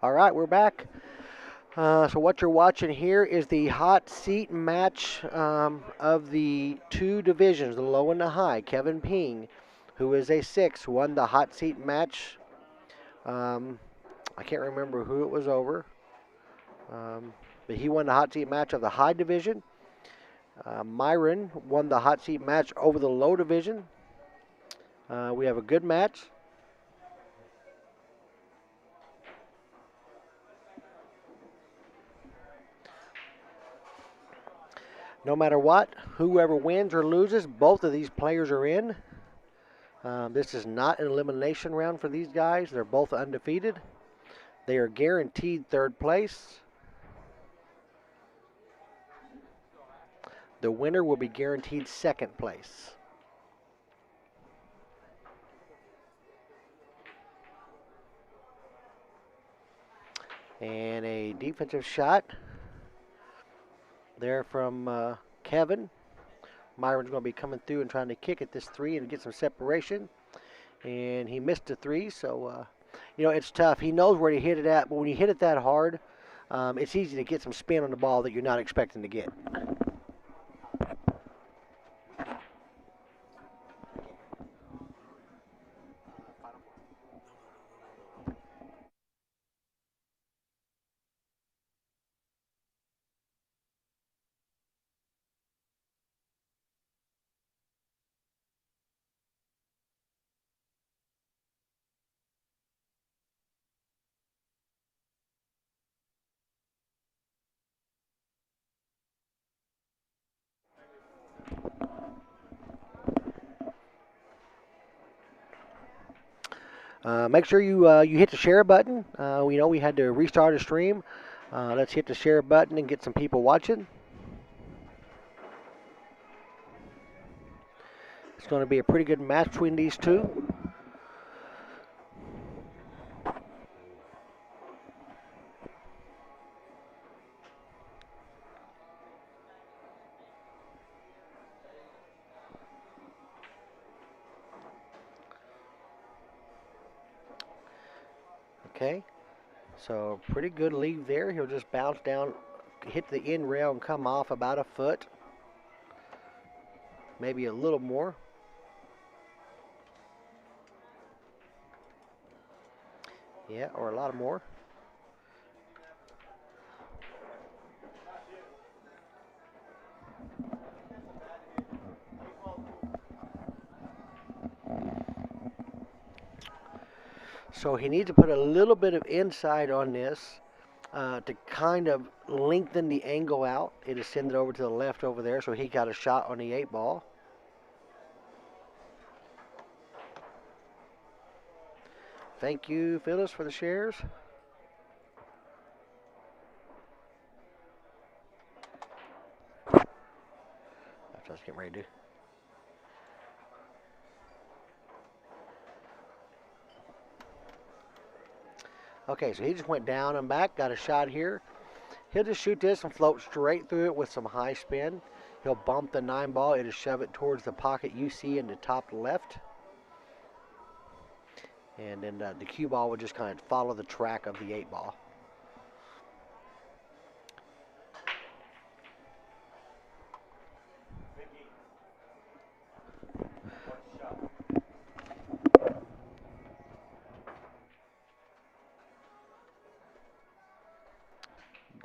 All right, we're back. So what you're watching here is the hot seat match of the two divisions, the low and the high. Kevin Ping, who is a 6, won the hot seat match. I can't remember who it was over, but he won the hot seat match of the high division. Myron won the hot seat match over the low division. We have a good match. No matter what, whoever wins or loses, both of these players are in. This is not an elimination round for these guys. They're both undefeated. They are guaranteed third place. The winner will be guaranteed second place. And a defensive shot there from Kevin. Myron's going to be coming through and trying to kick at this 3 and get some separation. And he missed a 3, so, it's tough. He knows where to hit it at, but when you hit it that hard, it's easy to get some spin on the ball that you're not expecting to get. Make sure you hit the share button. We had to restart a stream. Let's hit the share button and get some people watching. It's going to be a pretty good match between these two. Okay, so pretty good leave there. He'll just bounce down, hit the end rail, and come off about a foot, maybe a little more. Yeah, or a lot more. So he needs to put a little bit of inside on this to kind of lengthen the angle out. It is send it over to the left over there, so he got a shot on the 8 ball. Thank you, Phyllis, for the shares. That's what I was getting ready to do. Okay, so he just went down and back, got a shot here. He'll just shoot this and float straight through it with some high spin. He'll bump the 9 ball. It'll shove it towards the pocket you see in the top left. And then the cue ball will just kind of follow the track of the 8 ball.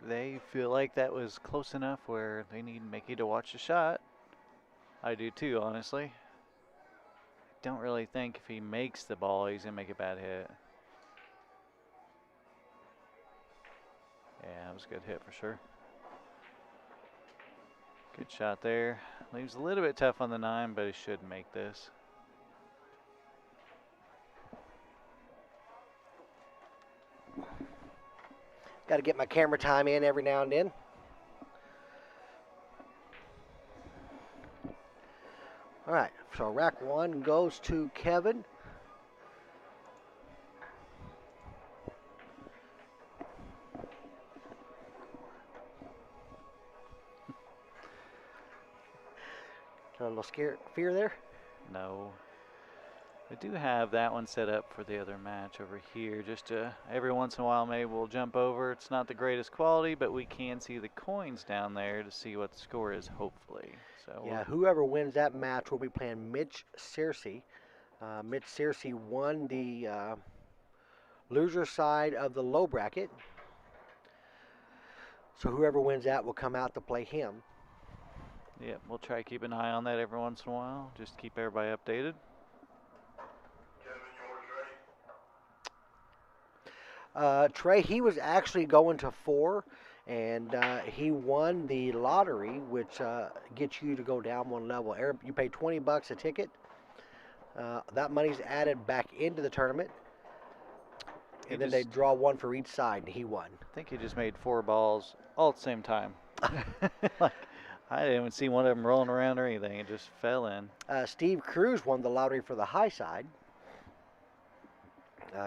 They feel like that was close enough where they need Mickey to watch the shot. I do too, honestly. Don't really think if he makes the ball, he's going to make a bad hit. Yeah, it was a good hit for sure. Good shot there. Leaves a little bit tough on the 9, but he should make this. Got to get my camera time in every now and then. All right, so rack 1 goes to Kevin. A little fear there? No. I do have that one set up for the other match over here. Just to, every once in a while, maybe we'll jump over. It's not the greatest quality, but we can see the coins down there to see what the score is, hopefully. So Yeah, whoever wins that match will be playing Mitch Searcy. Mitch Searcy won the loser side of the low bracket. So whoever wins that will come out to play him. yeah, we'll try to keep an eye on that every once in a while. Just keep everybody updated. Trey, he was actually going to 4, and he won the lottery, which gets you to go down one level. You pay $20 a ticket. That money's added back into the tournament, and then they draw one for each side, and he won. I think he just made 4 balls all at the same time. Like, I didn't even see one of them rolling around or anything. It just fell in. Steve Cruz won the lottery for the high side.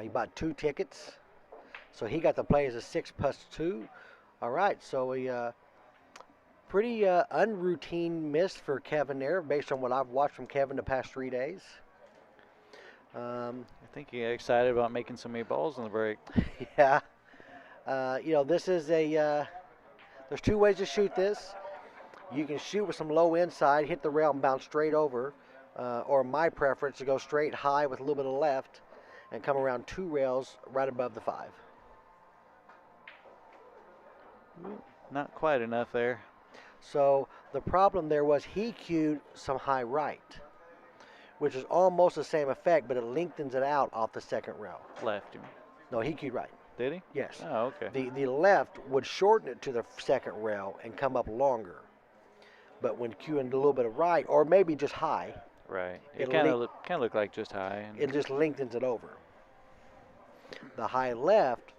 He bought 2 tickets, so he got to play as a 6+2. All right, so a pretty unroutine miss for Kevin there, based on what I've watched from Kevin the past 3 days. I think he got excited about making so many balls on the break. Yeah. This is there's 2 ways to shoot this. You can shoot with some low inside, hit the rail and bounce straight over, or my preference to go straight high with a little bit of left and come around 2 rails right above the 5. Not quite enough there. So the problem there was he cued some high right, which is almost the same effect, but it lengthens it out off the second rail. Left, you mean? No, he cued right. Did he? Yes. Oh, okay. The left would shorten it to the second rail and come up longer. But when cueing a little bit of right, or maybe just high, right, it kind of look like just high. It just lengthens it over. The high left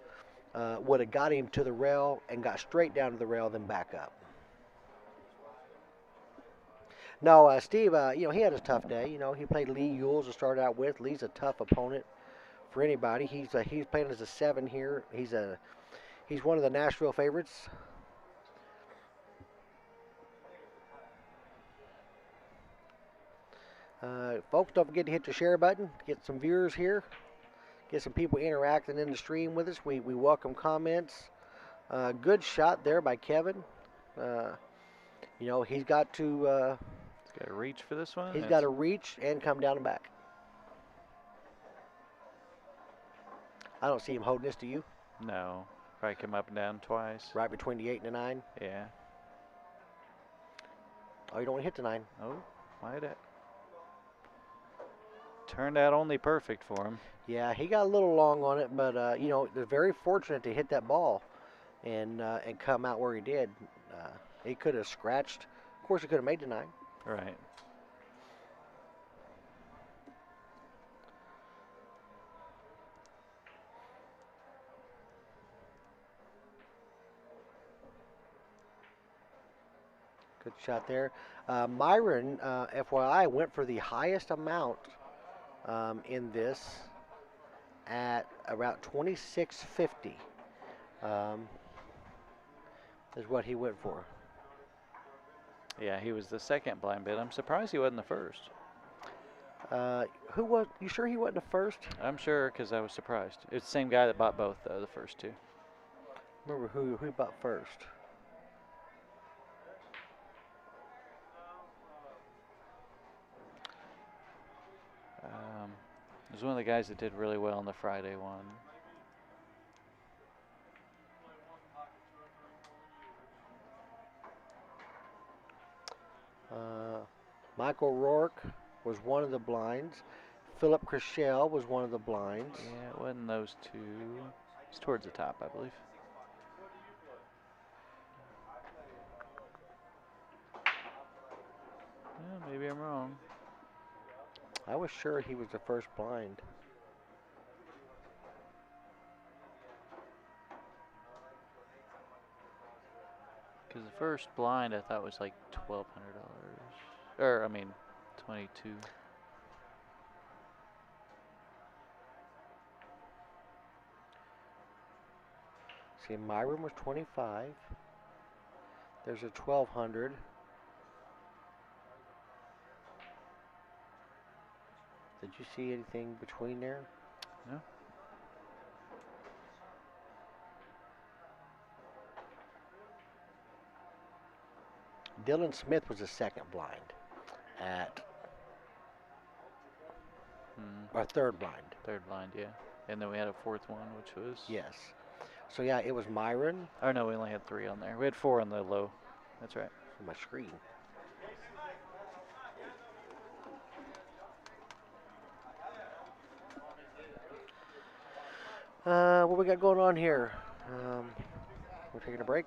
would have got him to the rail and got straight down to the rail, then back up. No, Steve, he had a tough day. He played Lee Yules to start out with. Lee's a tough opponent for anybody. He's playing as a 7 here. He's one of the Nashville favorites. Folks, don't forget to hit the share button. Get some viewers here. Get some people interacting in the stream with us. We welcome comments. Good shot there by Kevin. He's got to. He's got to reach for this one. He's got to reach and come down and back. I don't see him holding this, do you? No. Probably come up and down twice. Right between the 8 and the 9? Yeah. Oh, you don't want to hit the 9. Oh, might have. Turned out only perfect for him. Yeah, he got a little long on it, but they're very fortunate to hit that ball and come out where he did. He could have scratched. Of course, he could have made the 9. Right. Good shot there. Myron, FYI, went for the highest amount in this at about 26.50 is what he went for. Yeah, he was the second blind bid. I'm surprised he wasn't the first. Who was? You sure he wasn't the first? I'm sure, because I was surprised. It's the same guy that bought both, though, the first 2. Remember who bought first? It was one of the guys that did really well in the Friday one. Michael Rourke was one of the blinds. Philip Chrishell was one of the blinds. Yeah, it wasn't those 2. It's towards the top, I believe. Yeah, maybe I'm wrong. I was sure he was the first blind. Because the first blind I thought was like $1,200. Or, I mean, 22. See, my room was 25. There's a 1,200. Did you see anything between there? No. Dylan Smith was the second blind at, or third blind. Third blind, yeah. And then we had a fourth one, which was. Yes. So yeah, it was Myron. Oh no, we only had 3 on there. We had 4 on the low. That's right. On my screen. What we got going on here? We're taking a break.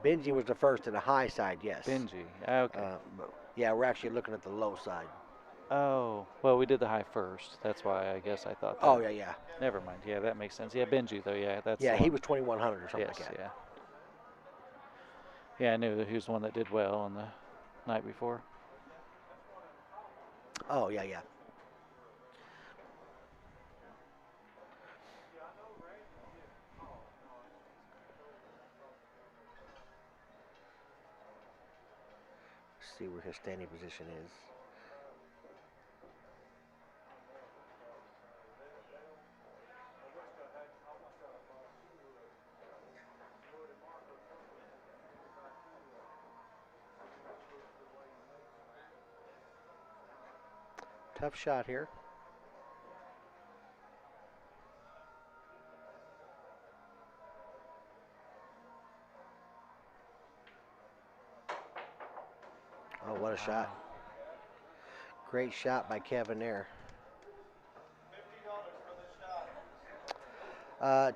Benji was the first in the high side, yes. Benji. Okay. Yeah, we're actually looking at the low side. Oh, well, we did the high first. That's why I guess I thought that. Oh, yeah. Never mind. Yeah, that makes sense. Yeah, Benji, though. Yeah, that's. Yeah, the he one. was 2100 or something Yes, like that. yeah. Yeah, I knew that he was the one that did well on the night before. Oh, yeah. Let's see where his standing position is. Tough shot here. Oh, what a shot. Great shot by Kevin there.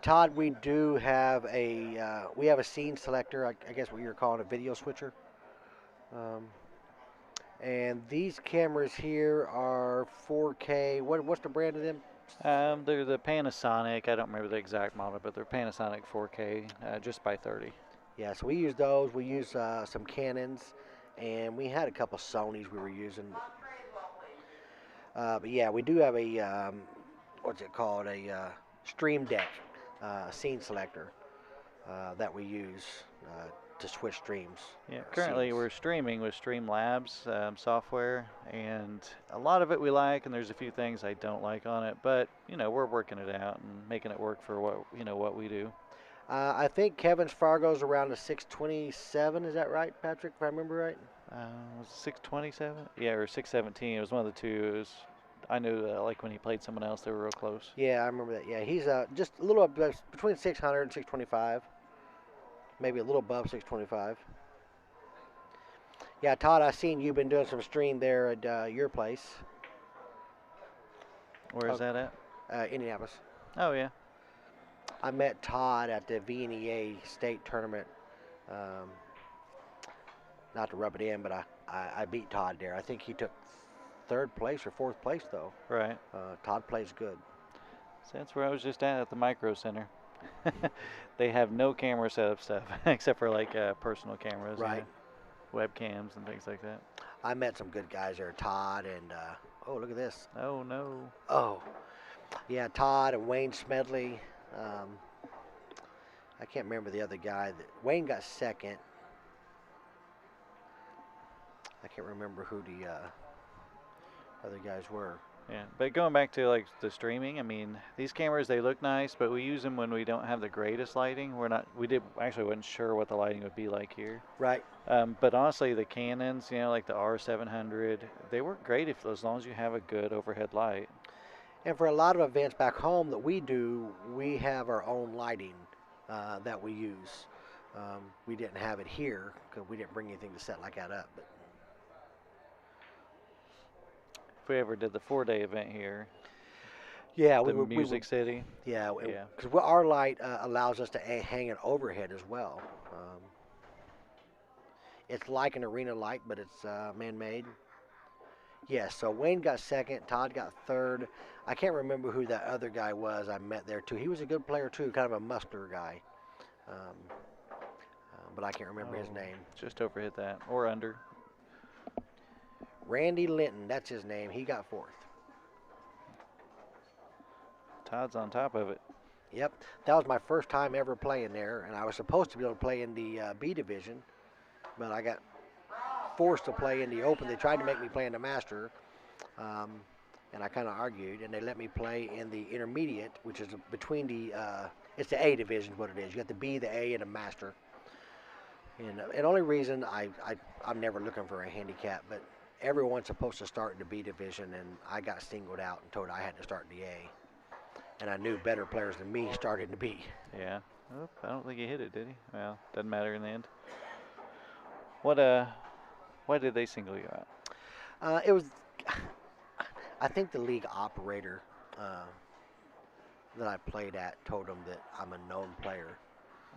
Todd, we do have a scene selector, I guess what you're calling a video switcher. And these cameras here are 4K. What's the brand of them? They're the Panasonic. I don't remember the exact model, but they're Panasonic 4K, just by 30. Yeah, so we use those. We use some Canons, and we had a couple Sonys we were using. But yeah, we do have a what's it called? A Stream Deck scene selector that we use to switch streams. Yeah, currently scenes. we're streaming with Streamlabs software, and a lot of it we like, and there's a few things I don't like on it, but we're working it out and making it work for what we do. I think Kevin's Fargo's around the 627. Is that right, Patrick? If I remember right. Was it 627? Yeah, or 617. It was one of the two. I knew like when he played someone else, they were real close. Yeah, I remember that. Yeah, he's just a little between 600 and 625. Maybe a little above 625. Yeah, Todd, I seen you've been doing some stream there at your place. Where is that at? Indianapolis. Oh, yeah. I met Todd at the VNEA state tournament. Not to rub it in, but I beat Todd there. I think he took third place or fourth place, though. Right. Todd plays good. So that's where I was just at the Micro Center. They have no camera setup stuff except for like personal cameras, right? Webcams and things like that. I met some good guys there, Todd and oh, look at this. Oh no. Oh, yeah, Todd and Wayne Smedley. I can't remember the other guy. Wayne got second. I can't remember who the other guys were. Yeah, but going back to like the streaming, I mean, these cameras, they look nice, but we use them when we don't have the greatest lighting. We actually wasn't sure what the lighting would be like here. Right. But honestly, the Canons, like the R700, they work great as long as you have a good overhead light. And for a lot of events back home that we do, we have our own lighting that we use. We didn't have it here because we didn't bring anything to set like that up. But if we ever did the 4-day event here, yeah, Music City. Yeah, because our light allows us to hang an overhead as well. It's like an arena light, but it's man-made. Yes, so Wayne got second, Todd got third. I can't remember who that other guy was I met there too. He was a good player too, kind of a muscular guy. But I can't remember his name. Just overhit that, or under. Randy Linton, that's his name. He got fourth. Todd's on top of it. Yep, that was my first time ever playing there, and I was supposed to be able to play in the B division, but I got forced to play in the Open. They tried to make me play in the Master, um, and I kind of argued, and they let me play in the Intermediate, which is between the it's the A division, is what it is. You got the B, the A, and the Master. And only reason I'm never looking for a handicap, but everyone's supposed to start in the B division, and I got singled out and told I had to start in the A. And I knew better players than me started in the B. Yeah. Oh, I don't think he hit it, did he? Well, doesn't matter in the end. What why did they single you out? It was, I think the league operator uh, that I played at told them that I'm a known player.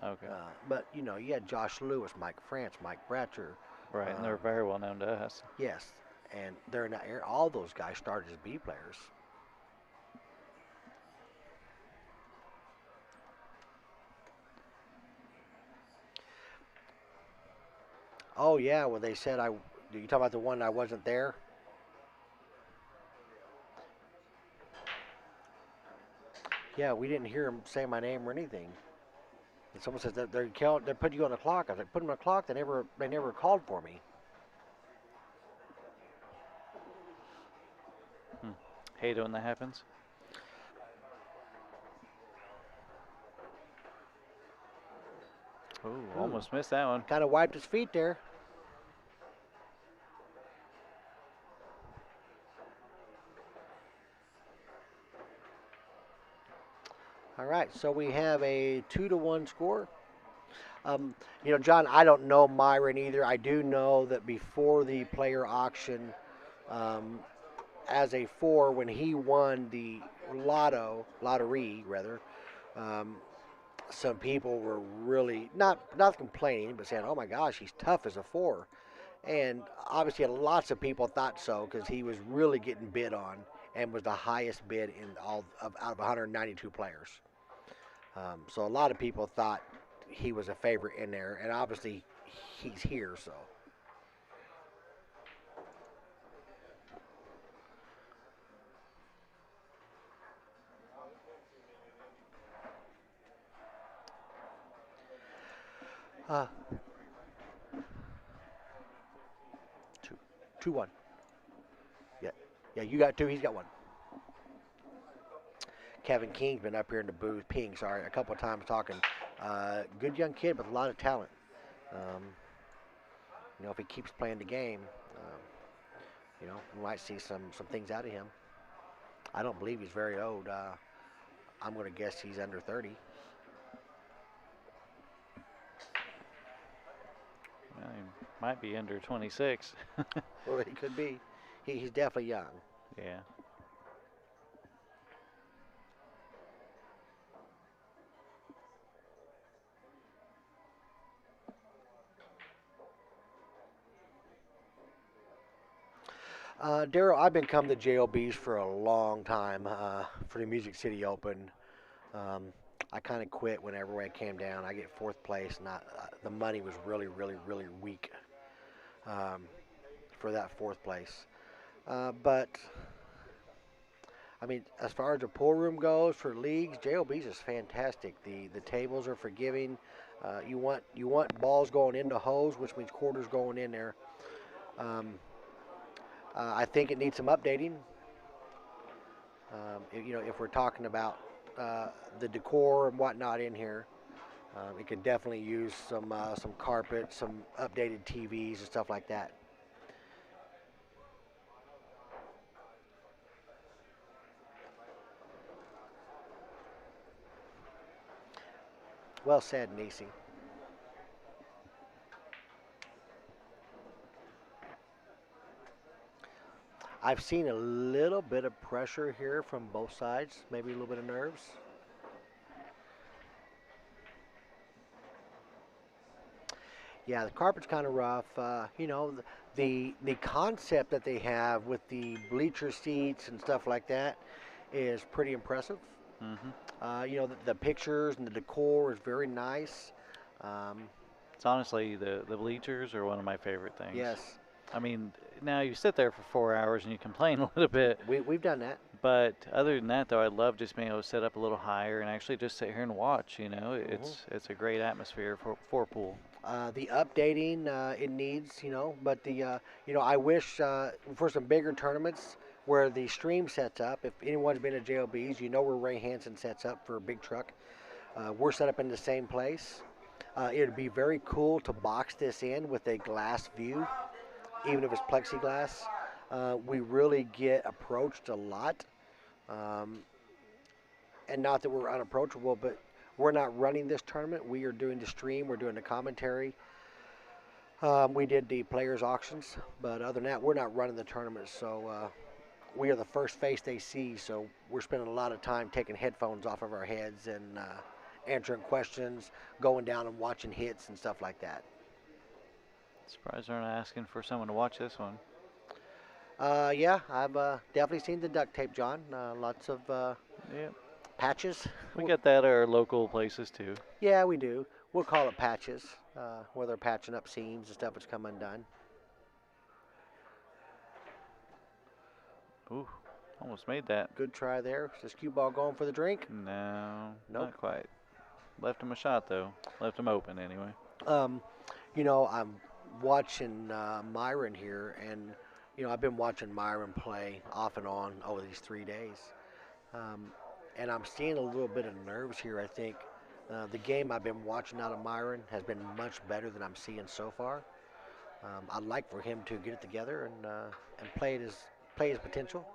Okay. But you had Josh Lewis, Mike France, Mike Bratcher. Right, and they're very well known to us. Yes, and they're not. All those guys started as B players. Oh yeah, well they said I. You talking about the one I wasn't there? Yeah, we didn't hear him say my name or anything. And someone says that they're putting you on the clock. I was like, put them on the clock. They never called for me. Hate it when that happens. Ooh, almost missed that one. Kind of wiped his feet there. All right, so we have a 2-1 score. John, I don't know Myron either. I do know that before the player auction, um, as a 4, when he won the lottery rather, um, some people were really not complaining, but saying, "Oh my gosh, he's tough as a 4." And obviously, lots of people thought so because he was really getting bid on and was the highest bid in out of 192 players. So a lot of people thought he was a favorite in there, and obviously he's here. So 2, 2-1. Yeah, yeah. You got 2. He's got 1. Kevin King's been up here in the booth. Ping, sorry, a couple of times talking. Good young kid with a lot of talent. Um, if he keeps playing the game, we might see some things out of him. I don't believe he's very old. I'm going to guess he's under 30. Well, he might be under 26. Well, he could be. He's definitely young. Yeah. Daryl, I've been coming to JOBs for a long time for the Music City Open. Um, I kind of quit whenever it came down. I get 4th place, and the money was really, really, really weak um, for that 4th place. But I mean, as far as the pool room goes for leagues, JOBs is fantastic. The tables are forgiving. You want balls going into holes, which means quarters going in there. Um, I think it needs some updating. If we're talking about the decor and whatnot in here, it could definitely use some carpet, some updated TVs and stuff like that. Well said, Nisi. I've seen a little bit of pressure here from both sides, maybe a little bit of nerves. Yeah, the carpet's kind of rough. The concept that they have with the bleacher seats and stuff like that is pretty impressive. Mm-hmm. The pictures and the decor is very nice. Um, It's honestly the bleachers are one of my favorite things. yes, I mean, now you sit there for 4 hours and you complain a little bit, we've done that. But other than that, though, I love just being able to set up a little higher and actually just sit here and watch. You know, it's a great atmosphere for pool. The updating it needs, but I wish for some bigger tournaments where the stream sets up. If anyone's been to JLBs, where Ray Hansen sets up for a big truck. We're set up in the same place. It'd be very cool to box this in with a glass view, even if it's plexiglass. We really get approached a lot, um, and not that we're unapproachable, but we're not running this tournament. We are doing the stream. We're doing the commentary. We did the players auctions, but other than that, we're not running the tournament. So we are the first face they see. So we're spending a lot of time taking headphones off of our heads and answering questions, going down and watching hits and stuff like that. Surprised they're not asking for someone to watch this one. Yeah, I've definitely seen the duct tape, John. Lots of Yeah, patches. we get that at our local places too. Yeah, we do. We'll call it patches, where they're patching up seams and stuff that's come undone. Ooh, almost made that. Good try there. Is this cue ball going for the drink? No, Nope. not quite. Left him a shot though. Left him open anyway. I'm watching Myron here, and I've been watching Myron play off and on over these 3 days, and I'm seeing a little bit of nerves here. I think the game I've been watching out of Myron has been much better than I'm seeing so far. I'd like for him to get it together and play his potential.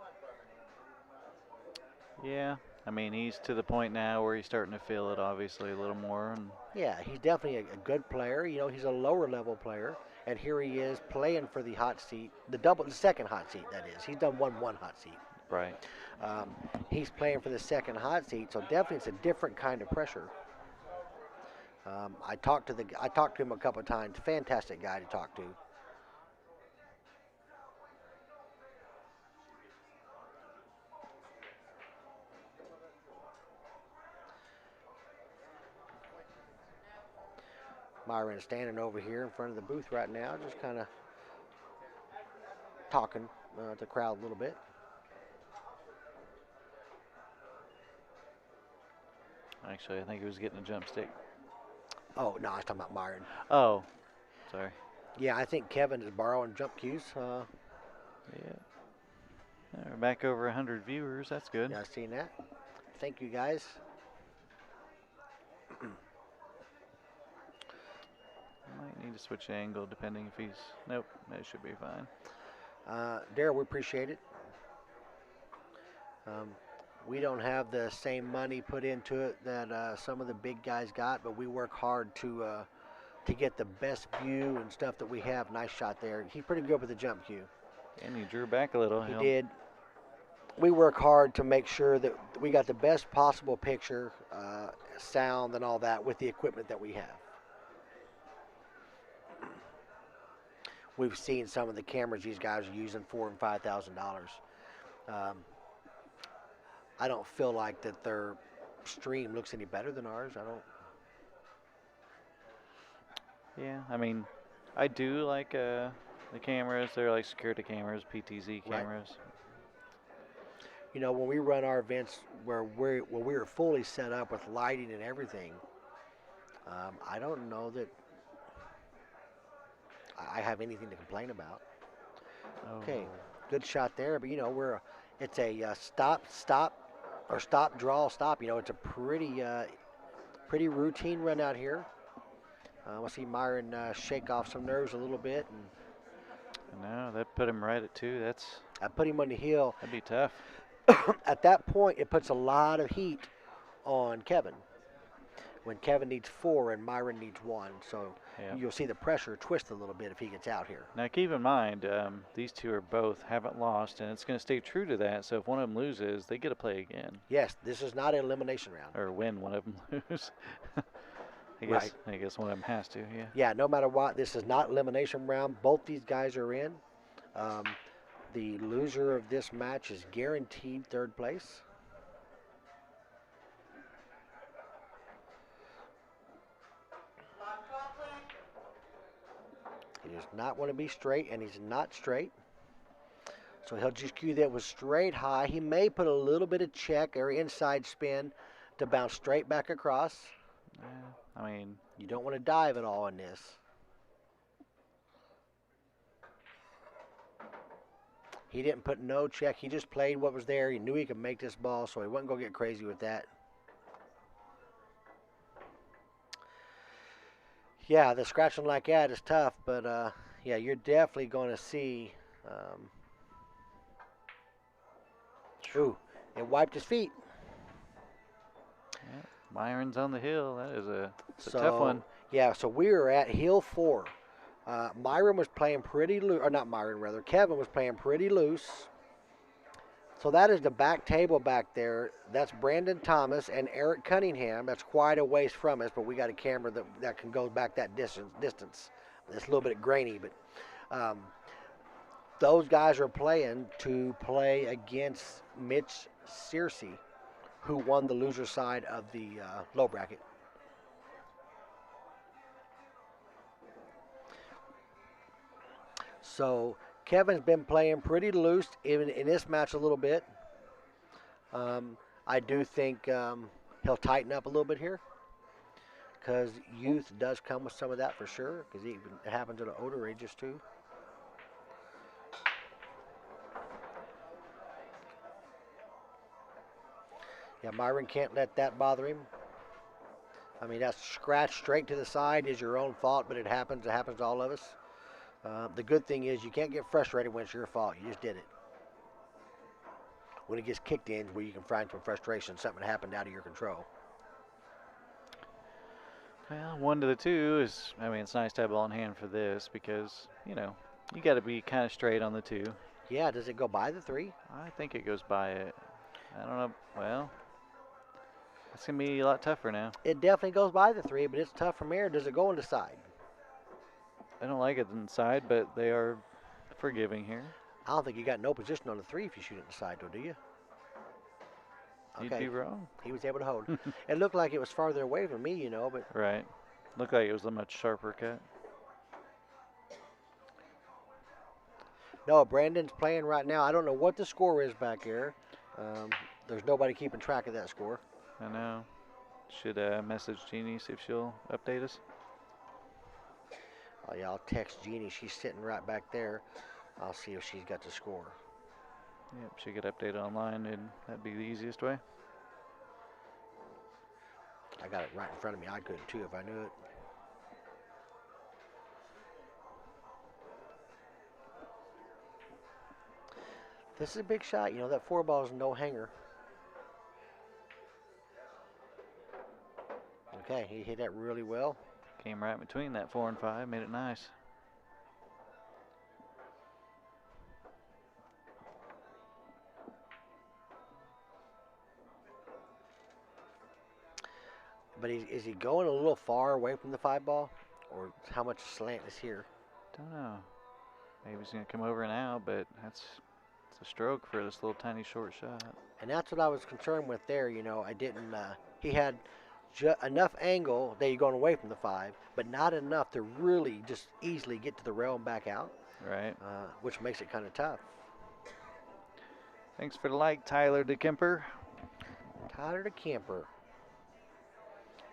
Yeah, I mean he's to the point now where he's starting to feel it obviously a little more. And Yeah, he's definitely a good player. He's a lower level player, and here he is playing for the hot seat, the second hot seat. That is, he's done one hot seat. right. Um, he's playing for the second hot seat, so definitely it's a different kind of pressure. I talked to him a couple of times. Fantastic guy to talk to. Myron is standing over here in front of the booth right now, just kind of talking to the crowd a little bit. Actually, I think he was getting a jump stick. Oh no, I was talking about Myron. Oh, sorry. Yeah, I think Kevin is borrowing jump cues. Yeah. We're back over 100 viewers. That's good. Yeah, I've seen that. Thank you guys. Might need to switch angle depending if he's. Nope, that should be fine. Darryl, we appreciate it. We don't have the same money put into it that some of the big guys got, but we work hard to get the best view and stuff that we have. Nice shot there. He's pretty good with the jump cue. And he drew back a little. He did. We work hard to make sure that we got the best possible picture, sound, and all that with the equipment that we have. We've seen some of the cameras these guys are using $4,000 and $5,000. I don't feel like that their stream looks any better than ours. I don't. Yeah, I mean, I do like the cameras. They're like security cameras, PTZ cameras. When we run our events where we are fully set up with lighting and everything, I don't know that I have anything to complain about. Oh. Okay, good shot there, but it's a stop, or stop, draw, stop. It's a pretty routine run out here. We'll see Myron shake off some nerves a little bit, and No, that put him right at 2. I put him on the heel. That'd be tough. At that point, it puts a lot of heat on Kevin. When Kevin needs 4 and Myron needs 1, so Yeah. you'll see the pressure twist a little bit if he gets out here. Now keep in mind, these two are both haven't lost, and it's going to stay true to that. So if one of them loses, they get to play again. Yes, this is not an elimination round. Or when one of them loses. Right. I guess one of them has to. Yeah. Yeah, no matter what, this is not elimination round. Both these guys are in. The loser of this match is guaranteed 3rd place. He does not want to be straight, and he's not straight. So he'll just cue that with straight high. He may put a little bit of check or inside spin to bounce straight back across. Yeah, I mean, you don't want to dive at all in this. He didn't put no check. He just played what was there. He knew he could make this ball, so he wasn't going to get crazy with that. Yeah, the scratching like that is tough, but yeah, you're definitely going to see. Ooh, it wiped his feet. Yeah, Myron's on the hill. That is a tough So, one. yeah, so we were at hill 4. Myron was playing pretty loose, or not Myron, rather. Kevin was playing pretty loose. So that is the back table back there. That's Brandon Thomas and Eric Cunningham. That's quite a ways from us, but we got a camera that can go back that distance. It's a little bit grainy, but those guys are playing to play against Mitch Searcy, who won the loser side of the low bracket. So Kevin's been playing pretty loose even in this match a little bit. I do think he'll tighten up a little bit here because youth does come with some of that for sure because it happens at an older ages too. Yeah, Myron can't let that bother him. I mean, that scratch straight to the side is your own fault, but it happens. It happens to all of us. The good thing is you can't get frustrated when it's your fault. You just did it. When it gets kicked in, where you can find some frustration, something happened out of your control. Well, 1-2 is, I mean, it's nice to have ball in hand for this because, you got to be kind of straight on the 2. Yeah, does it go by the 3? I think it goes by it. I don't know. Well, it's going to be a lot tougher now. It definitely goes by the 3, but it's tough from here. Does it go on the side? I don't like it inside, but they are forgiving here. I don't think you got no position on the 3 if you shoot it inside, though, do you? Okay. You'd be wrong. He was able to hold. It looked like it was farther away from me, but... Right. Looked like it was a much sharper cut. No, Brandon's playing right now. I don't know what the score is back there. There's nobody keeping track of that score. I know. Should message Jeannie, see if she'll update us. Oh, yeah, I'll text Jeannie. She's sitting right back there. I'll see if she's got the score. Yep, she could update it online, and that'd be the easiest way. I got it right in front of me. I could, too, if I knew it. This is a big shot. That 4 ball is no hanger. Okay, he hit that really well. Came right between that 4 and 5, made it nice. But is he going a little far away from the 5 ball? Or how much slant is here? Don't know. Maybe he's going to come over and out, but it's a stroke for this little tiny short shot. And that's what I was concerned with there. I didn't. He had enough angle that you're going away from the 5, but not enough to really just easily get to the rail and back out. Right. Which makes it kind of tough. Thanks for the like, Tyler DeKemper. Tyler DeKemper.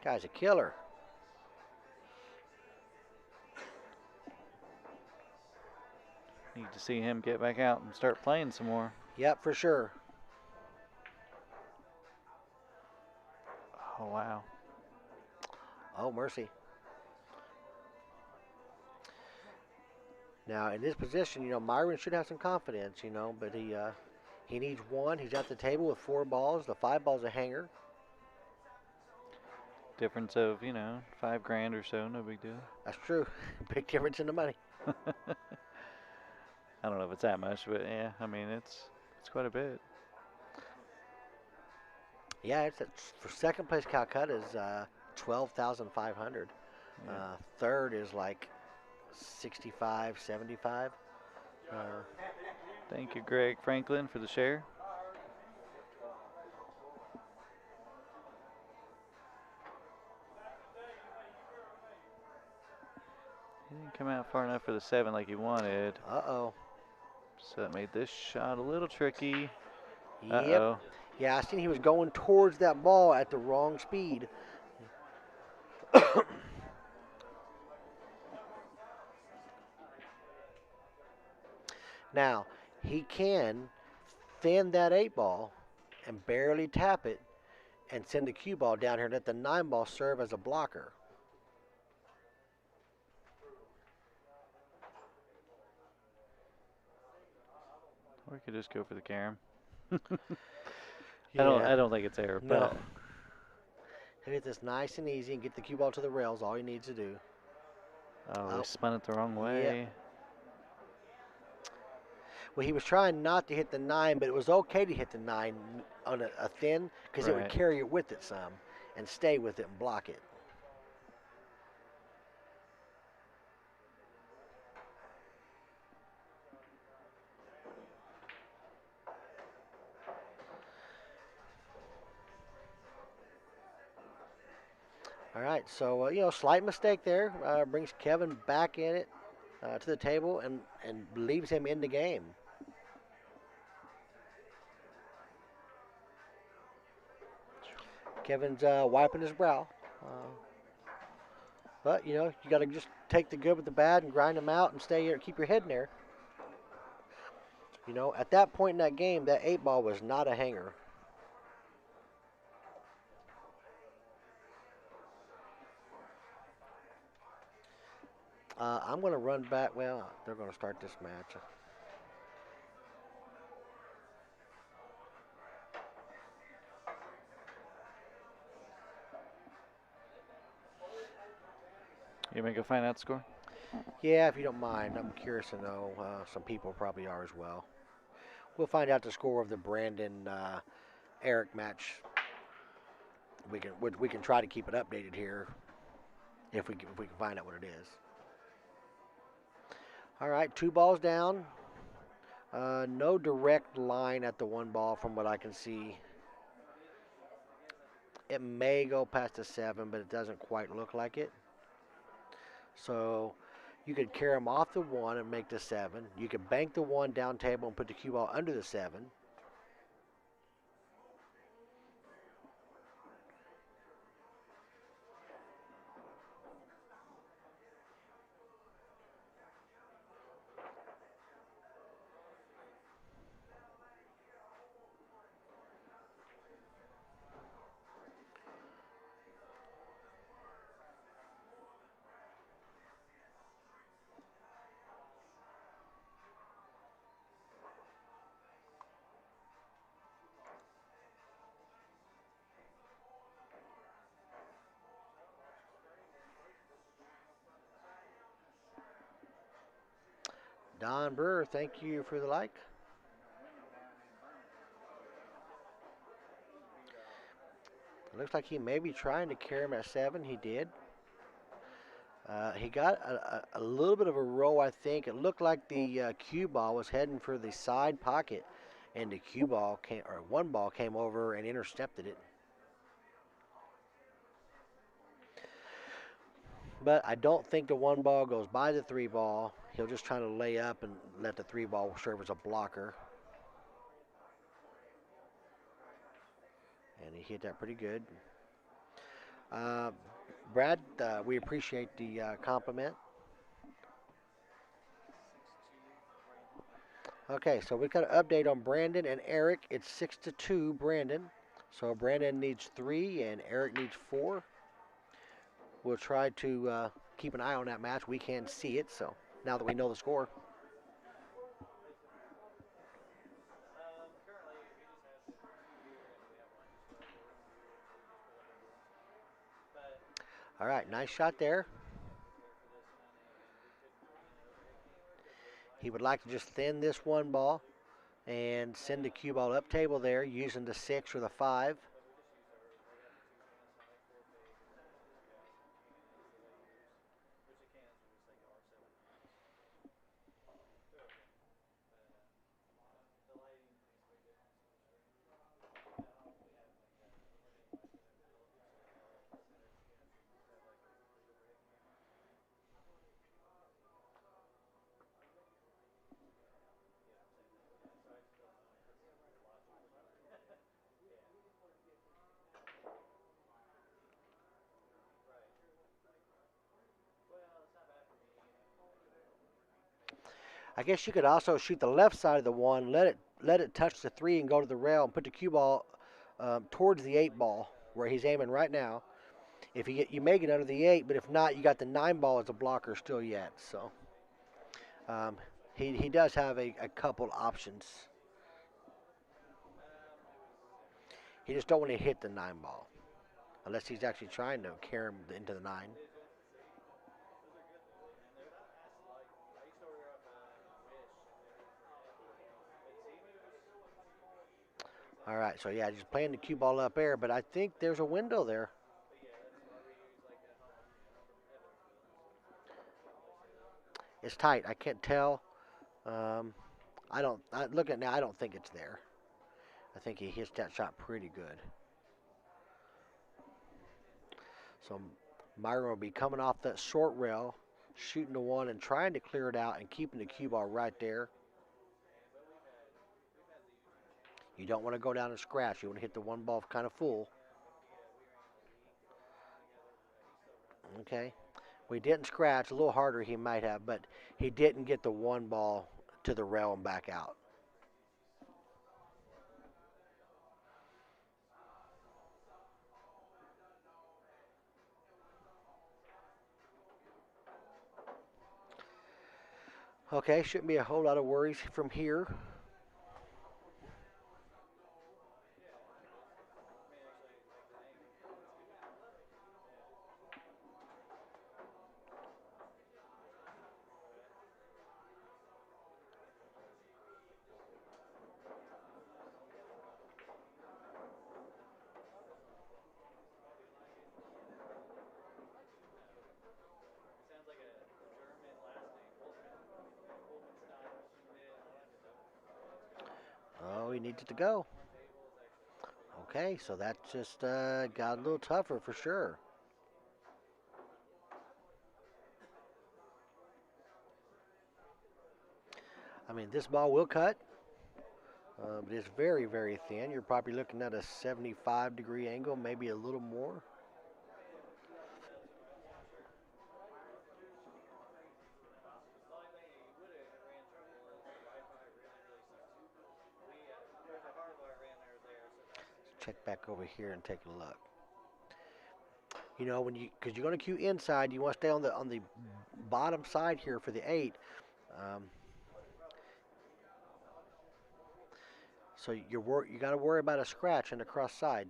Guy's a killer. Need to see him get back out and start playing some more. Yep, for sure. Oh, wow. Oh, mercy. Now, in this position, Myron should have some confidence, but he needs 1. He's at the table with 4 balls. The 5 ball's a hanger. Difference of, $5,000 or so, no big deal. That's true. Big difference in the money. I don't know if it's that much, but yeah, I mean, it's quite a bit. Yeah, for second place Calcutta is 12,500. Yeah. Third is like 65, 75. Thank you, Greg Franklin, for the share. He didn't come out far enough for the 7 like he wanted. Uh-oh. So that made this shot a little tricky. Yep. Uh-oh. Yeah, I seen he was going towards that ball at the wrong speed. Now, he can thin that 8 ball and barely tap it and send the cue ball down here and let the 9 ball serve as a blocker. Or we could just go for the carom. Yeah. I don't think it's air, No. but Hit this nice and easy and get the cue ball to the rails. All he needs to do. oh, we Oh, spun it the wrong yep. way. Well, he was trying not to hit the 9, but it was okay to hit the 9 on a thin because it would Right. carry it with it some and stay with it and block it. All right, so slight mistake there brings Kevin back in it to the table and leaves him in the game. Kevin's wiping his brow, but you got to just take the good with the bad and grind them out and stay here, keep your head in there. At that point in that game, that 8 ball was not a hanger. I'm going to run back. Well, they're going to start this match. You make a find out score? Yeah, if you don't mind, I'm curious to know. Some people probably are as well. We'll find out the score of the Brandon Eric match. We can try to keep it updated here if we can find out what it is. All right, 2 balls down. No direct line at the 1 ball from what I can see. It may go past the 7, but it doesn't quite look like it. So you could carry them off the 1 and make the 7. You could bank the 1 down table and put the cue ball under the 7. Don Brewer, thank you for the like. It looks like he may be trying to carry him at 7. He did. He got a little bit of a roll, I think. It looked like the cue ball was heading for the side pocket, and the cue ball came, or 1 ball came over and intercepted it. But I don't think the 1 ball goes by the 3 ball. He'll just try to lay up and let the 3 ball serve as a blocker. And he hit that pretty good. Uh, Brad, we appreciate the compliment. Okay, so we've got an update on Brandon and Eric. It's 6-2 Brandon. So Brandon needs 3 and Eric needs 4. We'll try to keep an eye on that match. We can see it, so now that we know the score. All right, nice shot there. He would like to just thin this 1 ball and send the cue ball up table there using the 6 or the 5. I guess you could also shoot the left side of the one, let it touch the 3 and go to the rail, and put the cue ball towards the 8 ball where he's aiming right now. If you may get under the 8, but if not, you got the 9 ball as a blocker still yet. So um, he does have a couple options. He just don't want to hit the 9 ball unless he's actually trying to carry him into the 9. All right, so yeah, just playing the cue ball up air, but I think there's a window there. It's tight. I can't tell. Um, look at now. I don't think it's there. I think he hits that shot pretty good. So Myron will be coming off that short rail, shooting the one and trying to clear it out and keeping the cue ball right there. You don't want to go down and scratch. You want to hit the one ball kind of full. Okay. We didn't scratch. A little harder he might have, but he didn't get the one ball to the rail and back out. Okay, shouldn't be a whole lot of worries from here. Oh, he needs it to go. Okay, so that just got a little tougher for sure. I mean, this ball will cut, but it's very, very thin. You're probably looking at a 75-degree angle, maybe a little more. Check back over here and take a look. You know, because you're going to cue inside, you want to stay on the bottom side here for the 8. Um, so you got to worry about a scratch in the cross side.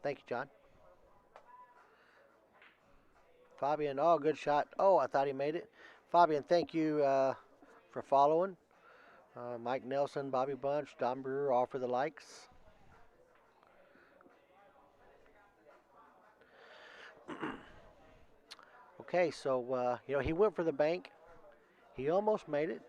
Thank you, John. Fabian, oh, good shot. Oh, I thought he made it. Fabian, thank you for following. Mike Nelson, Bobby Bunch, Don Brewer, all for the likes. Okay, so he went for the bank. He almost made it.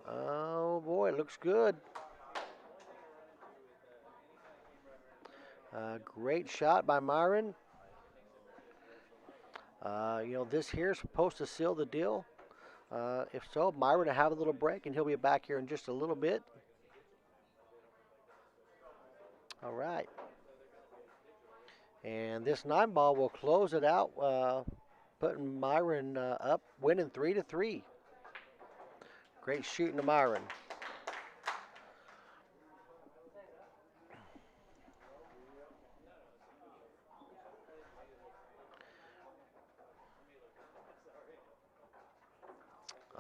Oh boy, it looks good. Great shot by Myron. This here is supposed to seal the deal. If so, Myron will have a little break, and he'll be back here in just a little bit. All right. And this 9 ball will close it out, putting Myron up, winning 3-3. Great shooting to Myron.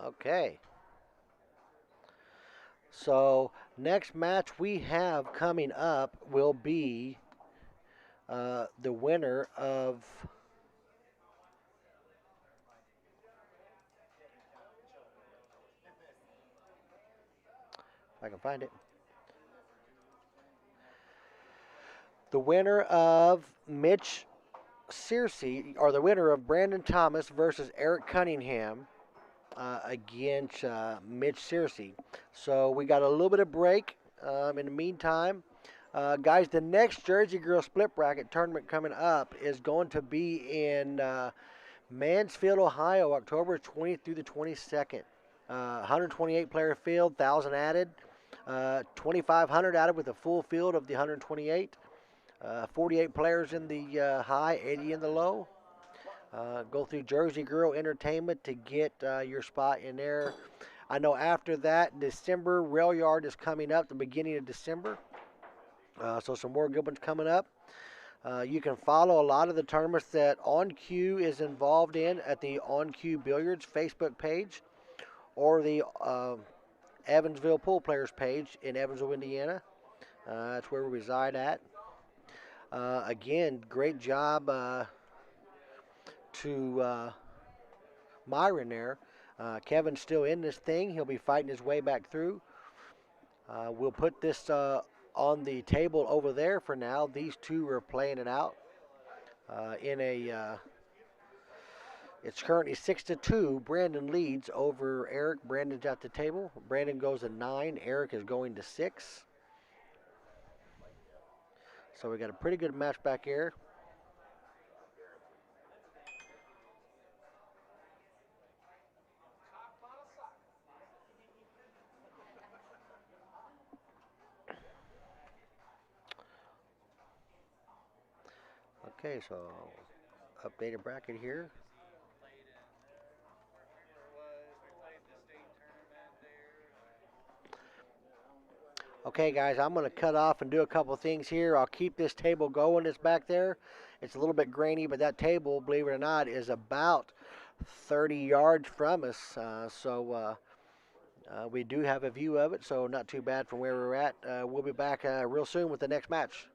Okay. So next match we have coming up will be the winner of if I can find it. The winner of Mitch Searcy, or the winner of Brandon Thomas versus Eric Cunningham against Mitch Searcy. So we got a little bit of break. In the meantime, guys, the next Jersey Girl Split Bracket tournament coming up is going to be in Mansfield, Ohio, October 20th through the 22nd. 128 player field, 1,000 added, 2,500 added with a full field of the 128. 48 players in the high, 80 in the low. Go through Jersey Girl Entertainment to get your spot in there. I know after that, December Rail Yard is coming up, the beginning of December. So some more good ones coming up. You can follow a lot of the tournaments that On Cue is involved in at the On Cue Billiards Facebook page or the Evansville Pool Players page in Evansville, Indiana. That's where we reside at. Again, great job to Myron there. Kevin's still in this thing. He'll be fighting his way back through. We'll put this on the table over there for now. These two are playing it out in a. It's currently 6-2. Brandon leads over Eric. Brandon's at the table. Brandon goes to 9. Eric is going to 6. So we got a pretty good match back here. Okay, so updated bracket here. Okay, guys, I'm going to cut off and do a couple things here. I'll keep this table going that's back there. It's a little bit grainy, but that table, believe it or not, is about 30 yards from us. We do have a view of it, so not too bad from where we're at. We'll be back real soon with the next match.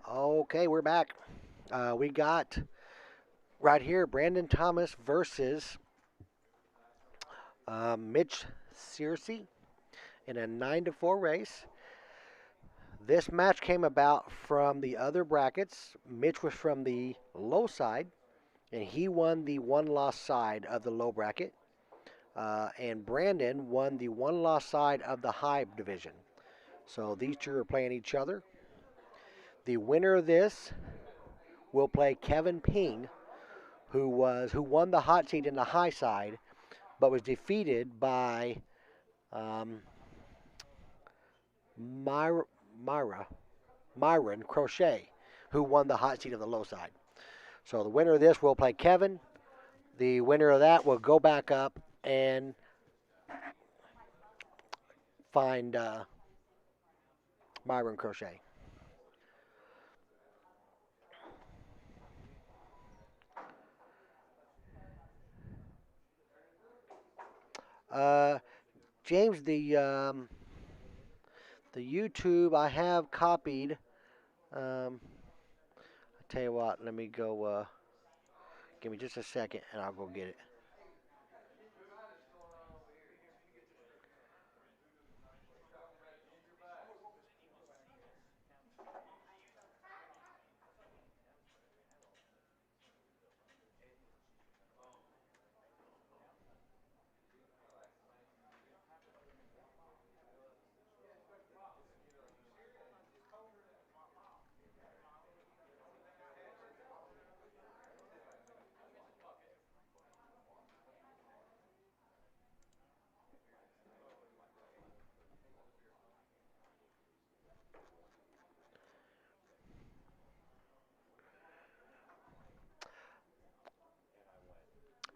Okay, we're back. We got right here Brandon Thomas versus Mitch Searcy in a 9-4 race. This match came about from the other brackets. Mitch was from the low side, and he won the one loss side of the low bracket. And Brandon won the one loss side of the high division. So these two are playing each other. The winner of this will play Kevin Ping, who won the hot seat in the high side, but was defeated by um, Myra, Myra, Myron Crochet, who won the hot seat of the low side. So the winner of this will play Kevin. The winner of that will go back up and find Myron Crochet. Uh, James, the YouTube I have copied. I tell you what, let me go. Give me just a second, and I'll go get it.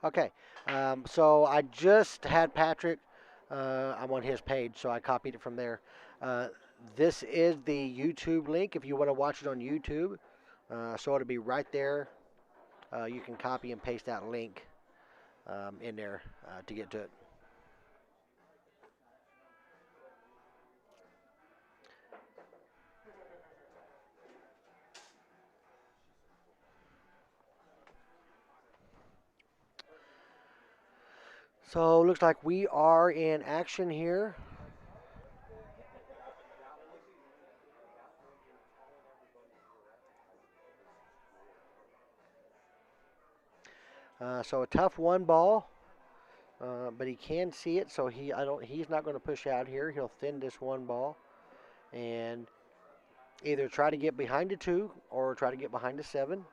Okay, so I just had Patrick. I'm on his page, so I copied it from there. Uh, this is the YouTube link if you want to watch it on YouTube. So it'll be right there. You can copy and paste that link in there to get to it. So looks like we are in action here. So a tough one ball, but he can see it, so he's not going to push out here. He'll thin this one ball and either try to get behind a two or try to get behind a seven.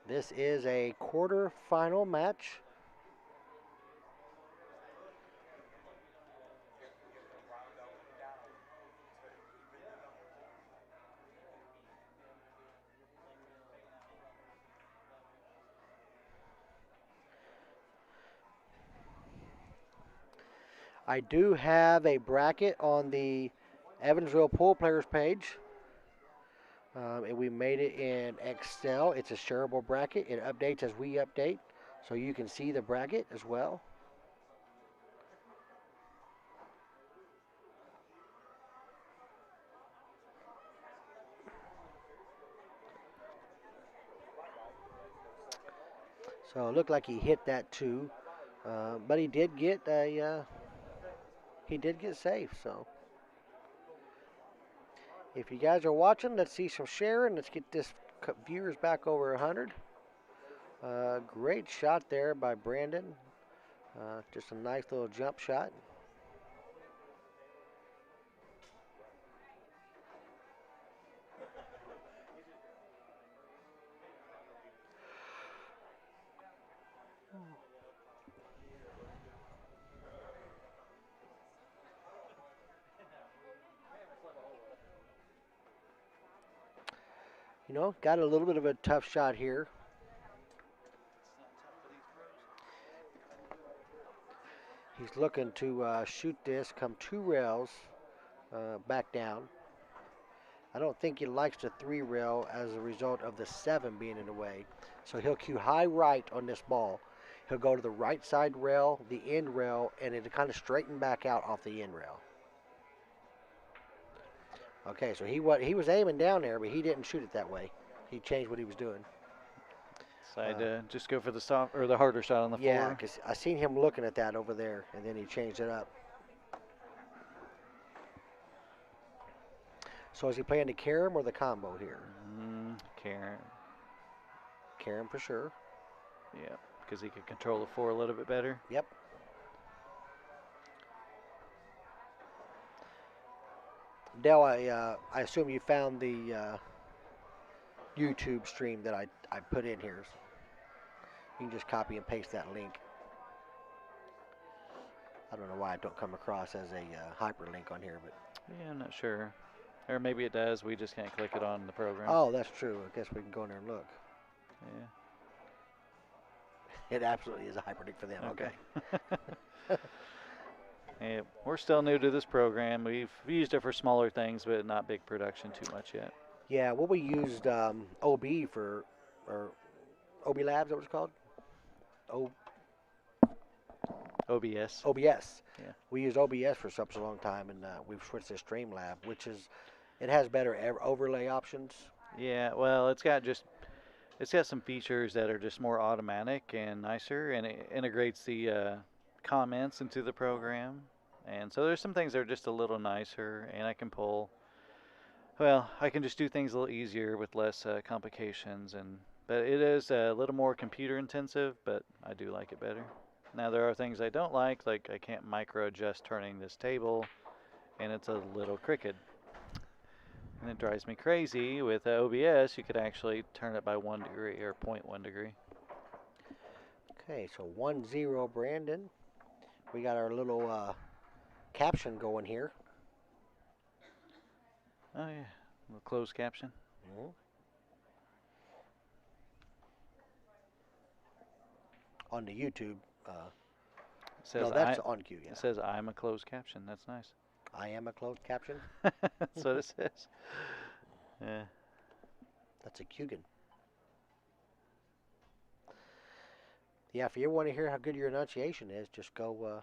This is a quarterfinal match. I do have a bracket on the Evansville Pool Players page. And we made it in Excel. It's a shareable bracket. It updates as we update, so you can see the bracket as well. So it looked like he hit that two, but he did get safe. So if you guys are watching, let's see some sharing. Let's get this viewers back over 100. Great shot there by Brandon. Just a nice little jump shot. You know, got a little bit of a tough shot here. He's looking to shoot this, come two rails, back down. I don't think he likes the three rail as a result of the seven being in the way. So he'll cue high right on this ball. He'll go to the right side rail, the end rail, and it'll kind of straighten back out off the end rail. Okay, so he was aiming down there, but he didn't shoot it that way. He changed what he was doing. Decide to just go for the soft or the harder shot on the Yeah, floor. because I seen him looking at that over there, and then he changed it up. So is he playing the carom or the combo here? Karen. Carom for sure. Yeah, because he could control the four a little bit better. Yep. Dell, I assume you found the YouTube stream that I put in here. So you can just copy and paste that link. I don't know why it don't come across as a hyperlink on here, but Yeah, I'm not sure. Or maybe it does. We just can't click it on the program. oh, that's true. I guess we can go in there and look. Yeah. It absolutely is a hyperlink for them. Okay. Yeah, we're still new to this program. We've used it for smaller things, but not big production too much yet. Yeah, well, we used OB for, or OB Labs, that what it's called? OBS. OBS. Yeah. We used OBS for such a long time, and we've switched to Streamlab, which is, it has better overlay options. Yeah, well, it's got some features that are just more automatic and nicer, and it integrates the comments into the program. And so there's some things that are just a little nicer, and I can just do things a little easier with less complications. But it is a little more computer intensive, but I do like it better. Now there are things I don't like I can't micro adjust turning this table, and it's a little crooked. And it drives me crazy. With OBS, you could actually turn it by 1 degree or 0.1 degree. Okay, so 1-0 Brandon. We got our little caption going here. Oh yeah, a little closed caption. Mm-hmm. On the YouTube. No, that's on cue, yeah. It says I'm a closed caption. That's nice. I am a closed caption. That's what it says. Yeah. That's a Kugan. Yeah, if you ever want to hear how good your enunciation is, just go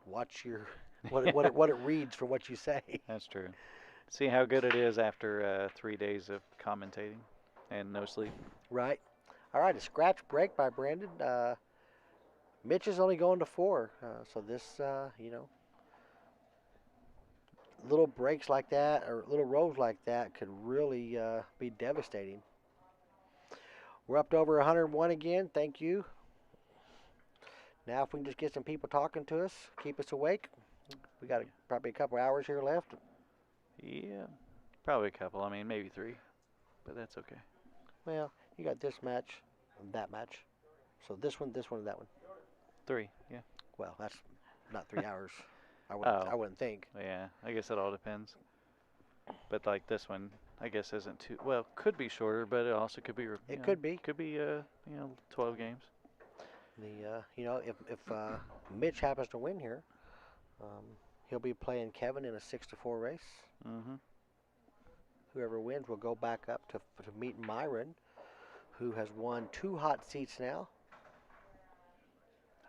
watch your what it reads from what you say. That's true. See how good it is after 3 days of commentating and no sleep. Right. All right, a scratch break by Brandon. Mitch is only going to 4, so this, little breaks like that or little rolls like that could really be devastating. We're up to over 101 again. Thank you. Now, if we can just get some people talking to us, keep us awake. We got probably a couple hours here left. Yeah, probably a couple. I mean, maybe 3, but that's okay. Well, you got this match and that match. So this one, and that one. 3, yeah. Well, that's not 3 hours. I wouldn't think. Yeah, I guess it all depends. But like this one, I guess isn't too well. Could be shorter, but it also could be. It could be. Could be 12 games. If Mitch happens to win here, he'll be playing Kevin in a 6-4 race. Mm-hmm. Whoever wins will go back up to meet Myron, who has won 2 hot seats now.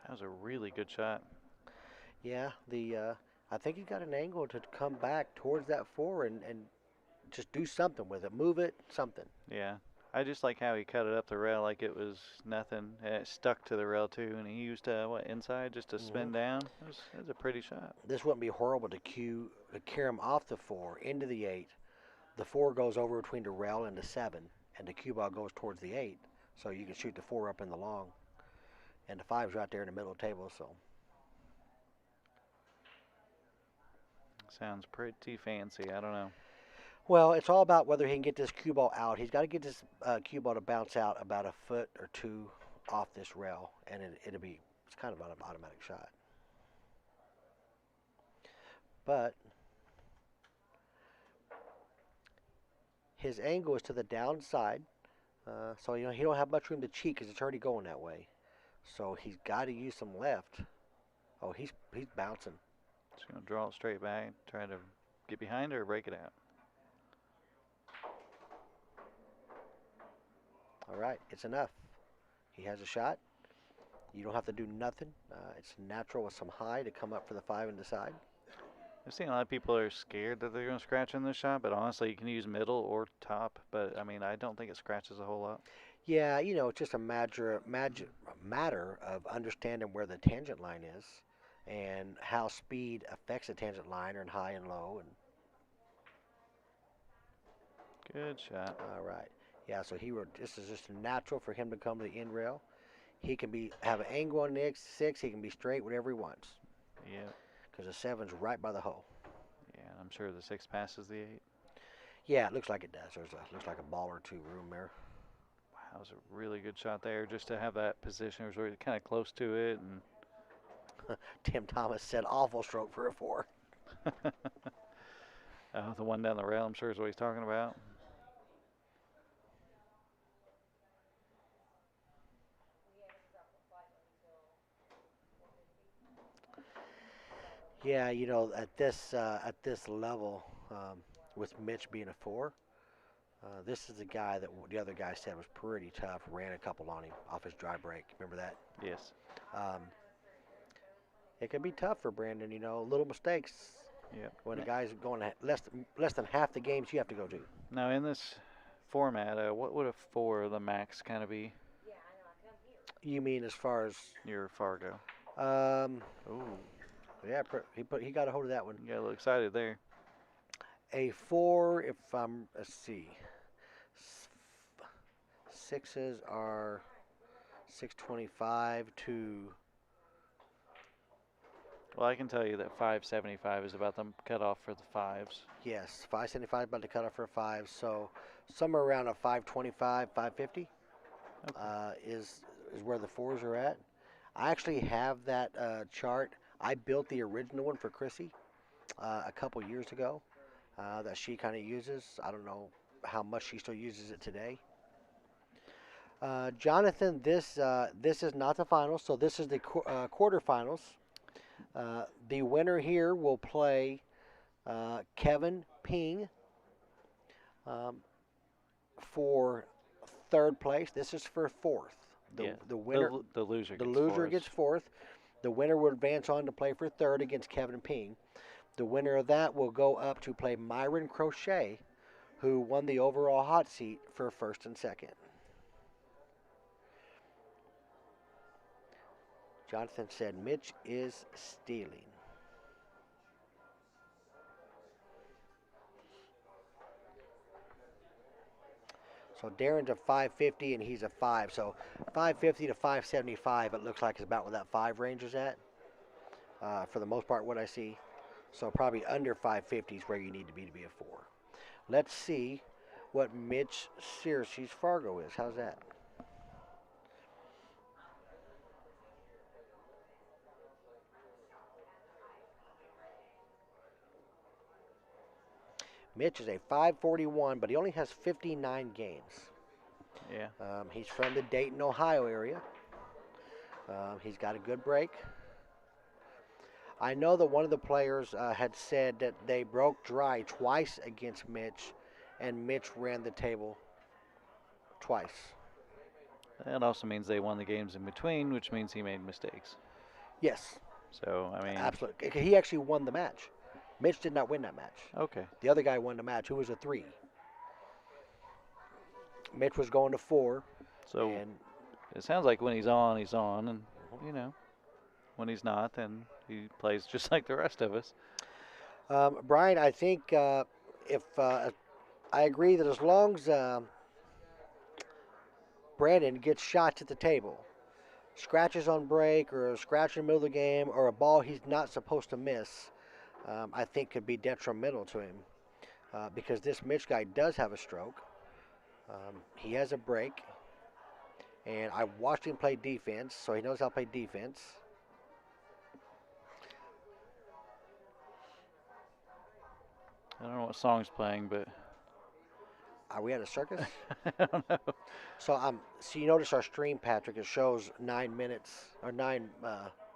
That was a really good shot. Yeah, I think he's got an angle to come back towards that 4 and just do something with it, move it, something. Yeah, I just like how he cut it up the rail like it was nothing. And it stuck to the rail too, and he used inside just to spin down. It was a pretty shot. This wouldn't be horrible to carry him off the 4 into the 8. The 4 goes over between the rail and the 7, and the cue ball goes towards the 8, so you can shoot the 4 up in the long, and the 5's right there in the middle of the table. So. Sounds pretty fancy. I don't know. Well, it's all about whether he can get this cue ball out. He's got to get this cue ball to bounce out about a foot or 2 off this rail, and it's kind of an automatic shot. But his angle is to the downside, so he don't have much room to cheat because it's already going that way. So he's got to use some left. Oh, he's bouncing. Just gonna draw it straight back, try to get behind it or break it out. All right, it's enough. He has a shot. You don't have to do nothing. It's natural with some high to come up for the 5 and decide. I've seen a lot of people are scared that they're going to scratch in this shot, but honestly, you can use middle or top. But I mean, I don't think it scratches a whole lot. Yeah, it's just a matter of understanding where the tangent line is and how speed affects the tangent line and high and low. And Good shot. all right, yeah. So this is just natural for him to come to the end rail. He can have an angle on the six. He can be straight, whatever he wants. Yeah. Because the seven's right by the hole. Yeah, I'm sure the 6 passes the 8. Yeah, it looks like it does. Looks like a ball or two room there. Wow, that was a really good shot there. Just to have that position, it was really kind of close to it, and Tim Thomas said awful stroke for a 4. the one down the rail, I'm sure is what he's talking about. Yeah, at this level, with Mitch being a 4, this is the guy that the other guy said was pretty tough. Ran a couple on him off his dry break. Remember that? Yes. Um, it can be tough for Brandon. Little mistakes Yep. when a guy's going less than half the games you have to go to. Now in this format, what would a 4 the max kind of be? You mean as far as? Your Fargo. Ooh. Yeah, he got a hold of that one. You got a little excited there. A 4, if let's see, sixes are 625 to. Well, I can tell you that 575 is about the cutoff for the 5s. Yes, 575 about to cut off for a 5, so somewhere around a 525, 550 is where the 4s are at. I actually have that chart. I built the original one for Chrissy a couple years ago that she kind of uses. I don't know how much she still uses it today. Jonathan, this is not the finals, so this is the quarterfinals. The winner here will play Kevin Ping for 3rd place. This is for 4th. The winner, the loser. The loser gets 4th. The winner will advance on to play for 3rd against Kevin Ping. The winner of that will go up to play Myron Crochet, who won the overall hot seat for 1st and 2nd. Jonathan said Mitch is stealing. So Darren's a 550 and he's a 5. So 550 to 575, it looks like is about where that 5 range is at. For the most part, what I see. So probably under 550 is where you need to be a 4. Let's see what Mitch Searcy's Fargo is. How's that? Mitch is a 541, but he only has 59 games. Yeah. He's from the Dayton, Ohio area. He's got a good break. I know that one of the players had said that they broke dry twice against Mitch, and Mitch ran the table twice. That also means they won the games in between, which means he made mistakes. Yes. So, I mean. Absolutely. He actually won the match. Mitch did not win that match. Okay. The other guy won the match, who was a 3. Mitch was going to 4. So and it sounds like when he's on, and when he's not, then he plays just like the rest of us. Brian, I think if I agree that as long as Brandon gets shots at the table, scratches on break or a scratch in the middle of the game or a ball he's not supposed to miss, I think could be detrimental to him because this Mitch guy does have a stroke. He has a break, and I watched him play defense, so he knows how to play defense. I don't know what song's playing, but Are we at a circus? I don't know. So you notice our stream, Patrick. It shows 9 minutes or 9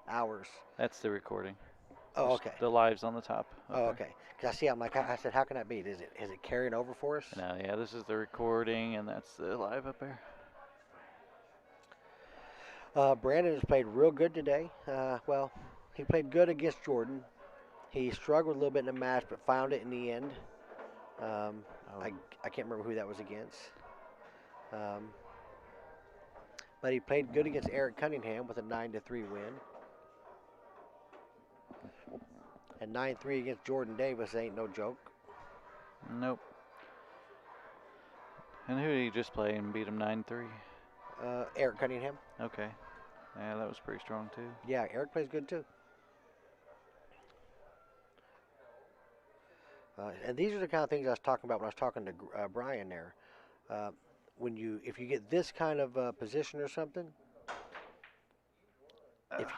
hours. That's the recording. Oh, okay. The live's on the top. Oh, okay. Because I said, how can that be? Is it carrying over for us? No, yeah, this is the recording, and that's the live up there. Brandon has played real good today. Well, he played good against Jordan. He struggled a little bit in the match, but found it in the end. Um, Oh, I can't remember who that was against. Um, but he played good against Eric Cunningham with a 9-3 win. And 9-3 against Jordan Davis ain't no joke. nope. And who did he just play and beat him 9-3? Eric Cunningham. Okay. Yeah, that was pretty strong too. Yeah, Eric plays good too. And these are the kind of things I was talking about when I was talking to Brian there. Uh, if you get this kind of position or something,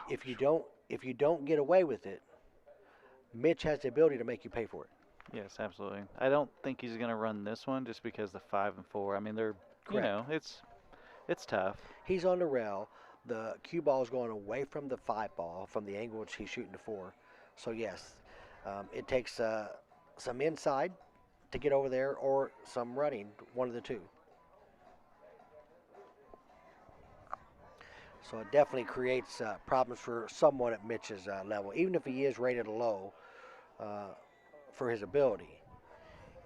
if you don't get away with it, Mitch has the ability to make you pay for it. Yes, absolutely. I don't think he's gonna run this one just because the 5 and 4. I mean, they're Correct. it's tough. He's on the rail. The cue ball is going away from the 5 ball from the angle which he's shooting the 4. So yes, it takes some inside to get over there or some running, one of the two. So it definitely creates problems for someone at Mitch's level, even if he is rated low uh, for his ability.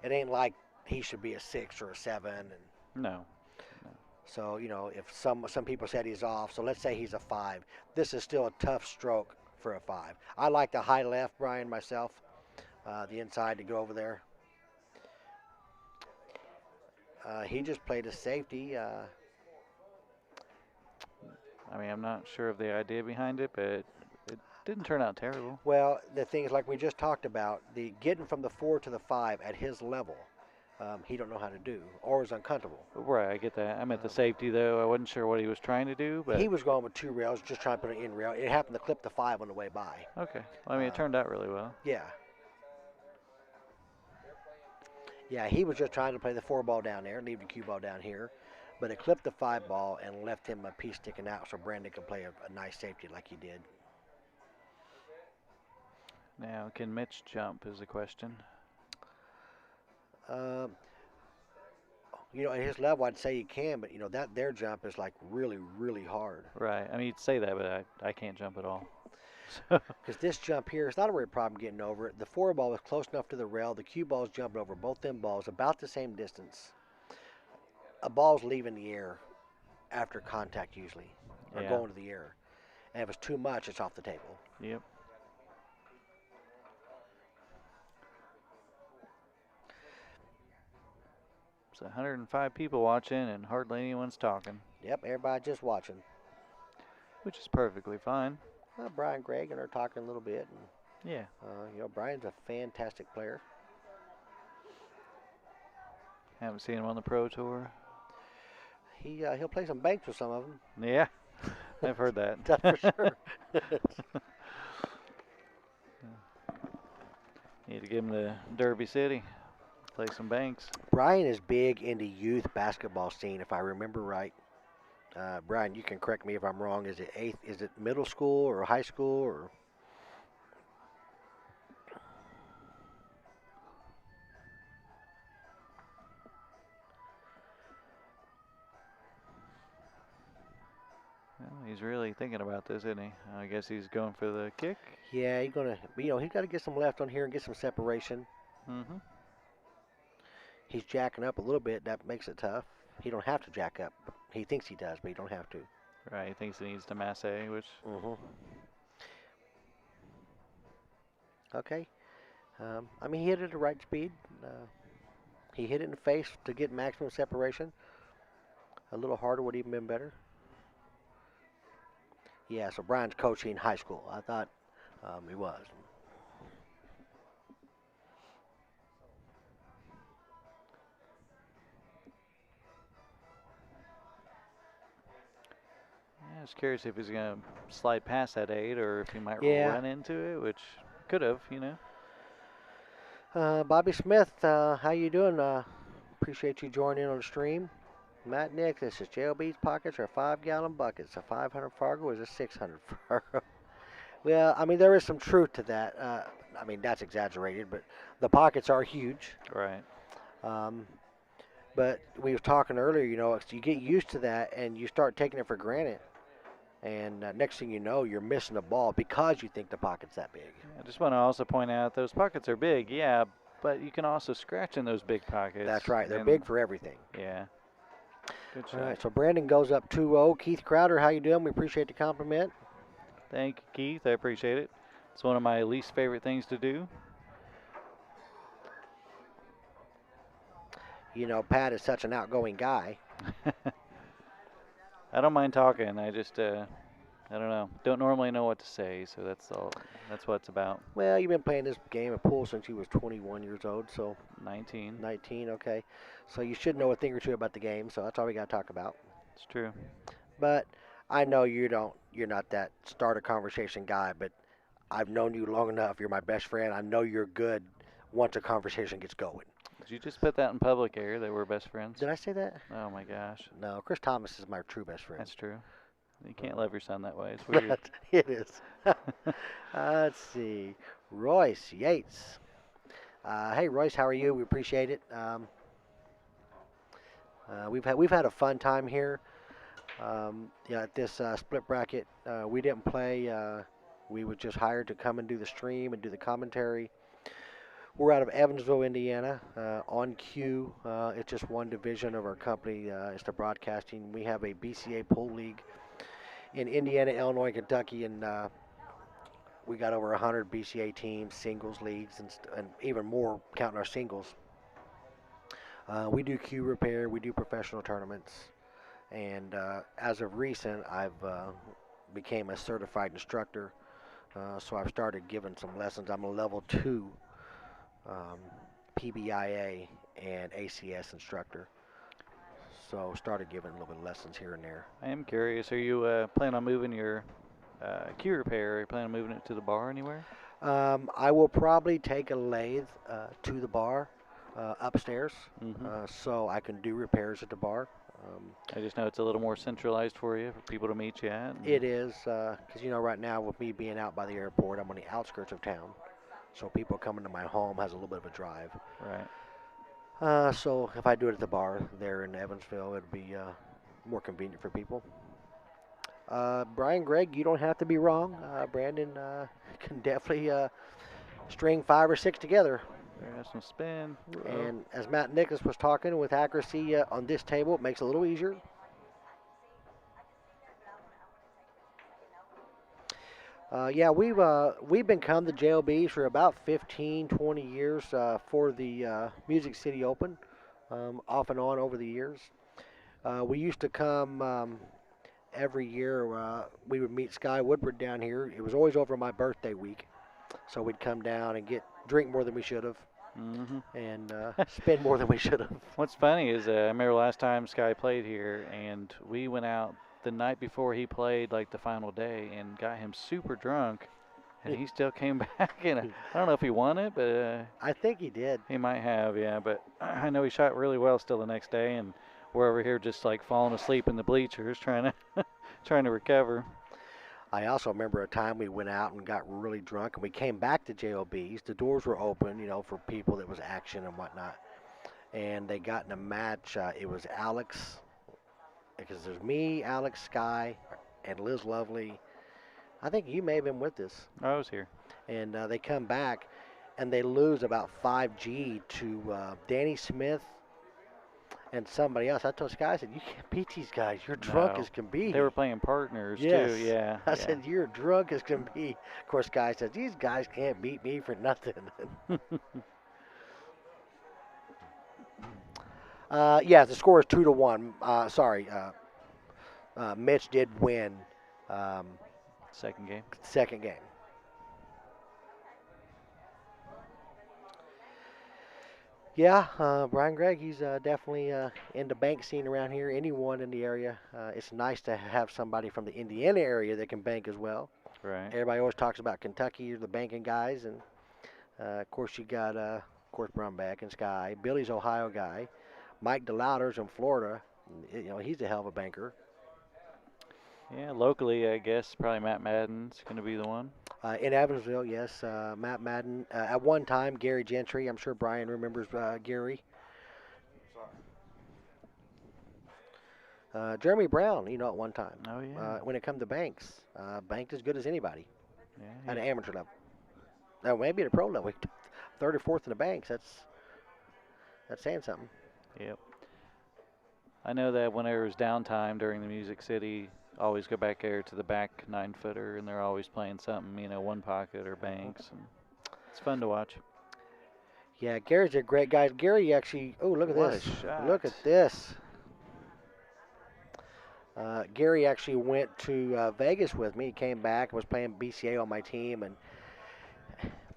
It ain't like he should be a 6 or a 7. And No. so if some people said he's off, so let's say he's a 5. This is still a tough stroke for a 5. I like the high left, Brian, myself, the inside to go over there. He just played a safety. I mean, I'm not sure of the idea behind it, but it didn't turn out terrible. Well, the thing is, like we just talked about, the getting from the 4 to the 5 at his level, he don't know how to do, or is uncomfortable. Right, I get that. I meant the Um, safety though. I wasn't sure what he was trying to do, but he was going with 2 rails, just trying to put an in rail. It happened to clip the 5 on the way by. okay. Well, I mean, it turned out really well. Yeah. Yeah, he was just trying to play the 4 ball down there, leave the cue ball down here, but it clipped the 5 ball and left him a piece sticking out, so Brandon could play a nice safety like he did. Now, can Mitch jump is the question. Um, at his level, I'd say he can, but that their jump is like really, really hard. Right. I mean, you'd say that, but I can't jump at all. Because this jump here is not a real problem getting over it. The 4 ball is close enough to the rail. The cue ball is jumping over both them balls about the same distance. A ball's leaving the air after contact usually, or Yeah. going to the air. And if it's too much, it's off the table. Yep. It's 105 people watching and hardly anyone's talking, Yep, everybody just watching. which is perfectly fine. Brian Gregg and are talking a little bit. And, Yeah. Brian's a fantastic player. Haven't seen him on the Pro Tour. He'll play some banks with some of them. Yeah. I've heard that. That's for sure. Need to give him the Derby City. Play some banks. Brian is big in the youth basketball scene, if I remember right. Brian, you can correct me if I'm wrong. Is it eighth? Is it middle school or high school or? Well, he's really thinking about this, isn't he? I guess he's going for the kick. Yeah, he's gonna. He's got to get some left on here and get some separation. Mm-hmm. He's jacking up a little bit. That makes it tough. He don't have to jack up. He thinks he does, but he don't have to. Right. He thinks he needs to masse, which. Mm-hmm. Okay. He hit it at the right speed. He hit it in the face to get maximum separation. A little harder would even been better. Yeah, so Brian's coaching high school. I thought he was. Yeah, I was curious if he's going to slide past that 8 or if he might Yeah. run into it, which could have, Bobby Smith, how you doing? Appreciate you joining in on the stream. Matt Nick, this is JLB's pockets are 5-gallon buckets. A 500 Fargo is a 600 Fargo. Well, there is some truth to that. That's exaggerated, but the pockets are huge. Right. But we were talking earlier, you get used to that and you start taking it for granted. And next thing you know, you're missing the ball because you think the pocket's that big. I just want to also point out those pockets are big, yeah, but you can also scratch in those big pockets. That's right. They're And big for everything. yeah, good All shot. right, so Brandon goes up 2-0. Keith Crowder, how you doing? We appreciate the compliment. Thank you, Keith. I appreciate it. It's one of my least favorite things to do. You know, Pat is such an outgoing guy. I don't mind talking. I just, I don't know. Don't normally know what to say, so that's all. That's what it's about. Well, you've been playing this game of pool since you was 21 years old, so 19. 19, okay. So you should know a thing or two about the game, so that's all we got to talk about. It's true. But I know you're not that start a conversation guy, but I've known you long enough. You're my best friend. I know you're good once a conversation gets going. Did you just put that in public air that we're best friends? Did I say that? Oh my gosh. No, Chris Thomas is my true best friend. That's true. You can't love your son that way. It's weird. It is. Let's see. Royce Yates. Hey Royce, how are you? We appreciate it. We've had a fun time here. At this split bracket, we didn't play. We were just hired to come and do the stream and do the commentary. We're out of Evansville, Indiana, on cue. It's just one division of our company. It's the broadcasting. We have a BCA pool league in Indiana, Illinois, Kentucky, and we got over 100 BCA teams, singles leagues, and even more counting our singles. We do queue repair. We do professional tournaments. And as of recent, I've became a certified instructor. So I've started giving some lessons. I'm a level 2 PBIA and ACS instructor. So started giving a little bit of lessons here and there. I am curious. Are you planning on moving your key repair? Are you planning on moving it to the bar anywhere? I will probably take a lathe to the bar upstairs, so I can do repairs at the bar. I just know it's a little more centralized for you, for people to meet you at. It is, because right now with me being out by the airport, I'm on the outskirts of town, so people coming to my home has a little bit of a drive. Right. So if I do it at the bar there in Evansville, it'd be more convenient for people. Brian Gregg, you don't have to be wrong. Brandon can definitely string 5 or 6 together. There, have some spin. And as Matt Nicholas was talking, with accuracy on this table, it makes it a little easier. We've become the JLBs for about 15, 20 years for the Music City Open, off and on over the years. We used to come every year. We would meet Sky Woodward down here. It was always over my birthday week, so we'd come down and drink more than we should have. And spend more than we should have. What's funny is I remember last time Sky played here, and we went out the night before he played, like the final day, and got him super drunk, and he still came back. And I don't know if he won it, but I think he did. He might have, yeah. But I know he shot really well still the next day, and we're over here just like falling asleep in the bleachers, trying to recover. I also remember a time we went out and got really drunk, and we came back to JLB's. The doors were open, for people that was action and whatnot. And they got in a match. It was Alex, because there's me, Alex, Sky, and Liz Lovely. I think you may have been with us. I was here. And they come back, and they lose about 5G to Danny Smith and somebody else. I told Sky, I said, you can't beat these guys. You're drunk as can be. They were playing partners, too, yeah. I said, you're drunk as can be. Of course, Sky says, these guys can't beat me for nothing. The score is 2-1. Mitch did win. Second game. Second game. Brian Gregg, he's definitely in the bank scene around here. Anyone in the area. It's nice to have somebody from the Indiana area that can bank as well. Right. Everybody always talks about Kentucky, the banking guys, and of course you got Brumback and Sky. Billy's Ohio guy. Mike DeLauder's in Florida. He's a hell of a banker. Yeah, locally, I guess probably Matt Madden's going to be the one. In Evansville, yes, Matt Madden. At one time, Gary Gentry. I'm sure Brian remembers Gary. Jeremy Brown, at one time. Oh yeah. When it come to Banks, banked as good as anybody Yeah. at an amateur level. Now maybe at a pro level, third or fourth in the Banks. That's saying something. Yep. I know that when there was downtime during the Music City, always go back there to the back 9-footer, and they're always playing something, one pocket or banks, and it's fun to watch. Yeah, Gary's a great guy. Gary actually. Oh, look at What a this! shot! Look at this. Gary actually went to Vegas with me. He came back and was playing BCA on my team, and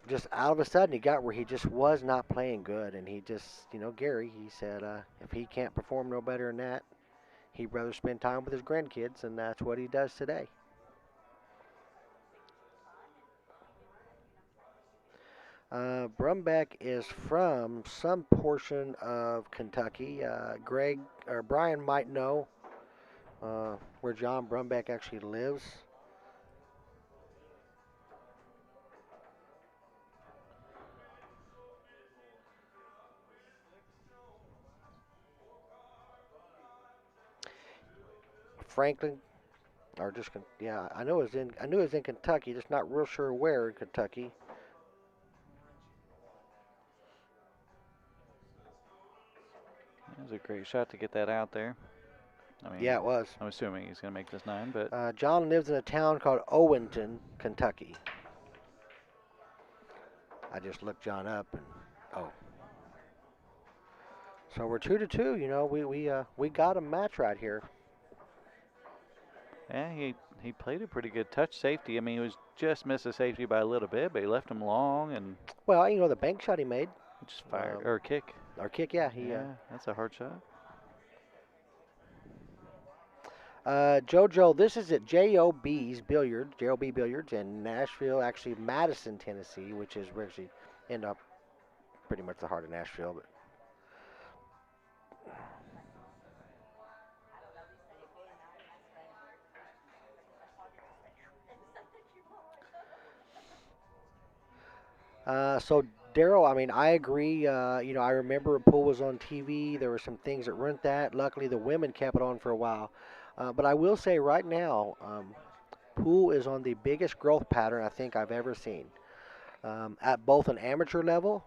just out of a sudden he got where he just was not playing good, and he just, Gary, he said if he can't perform no better than that, he'd rather spend time with his grandkids, and that's what he does today. Brumbeck is from some portion of Kentucky. Greg or Brian might know where John Brumbeck actually lives. Franklin, or just yeah, I knew it was in Kentucky, just not real sure where in Kentucky. It was a great shot to get that out there. Yeah, it was. I'm assuming he's going to make this 9, but John lives in a town called Owenton, Kentucky. I just looked John up, and oh, so we're 2-2. We got a match right here. yeah, he played a pretty good touch safety. He was just missed the safety by a little bit, but he left him long and Well, the bank shot he made, just fired or kick. or kick, yeah, Yeah, that's a hard shot. JoJo, this is at JOB's Billiards, JOB Billiards in Nashville, actually Madison, Tennessee, which is where actually end up pretty much the heart of Nashville. But so Daryl, I agree. I remember pool was on TV. There were some things that weren't that. Luckily, the women kept it on for a while. But I will say right now, pool is on the biggest growth pattern I think I've ever seen, at both an amateur level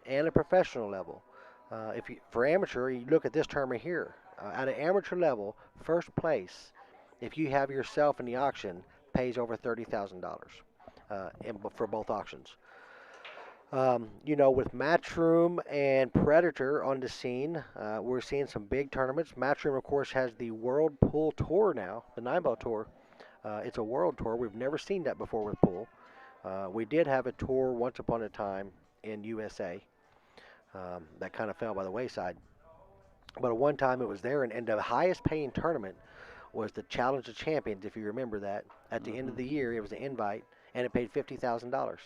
and a professional level. If you for amateur, you look at this tournament here. At an amateur level, first place, if you have yourself in the auction, pays over $30,000 for both auctions. With Matchroom and Predator on the scene, we're seeing some big tournaments. Matchroom, of course, has the World Pool Tour now, the 9-ball tour. It's a world tour. We've never seen that before with pool. We did have a tour once upon a time in USA. That kind of fell by the wayside. But at one time it was there, and the highest paying tournament was the Challenge of Champions, if you remember that. At the end of the year, it was an invite, and it paid $50,000.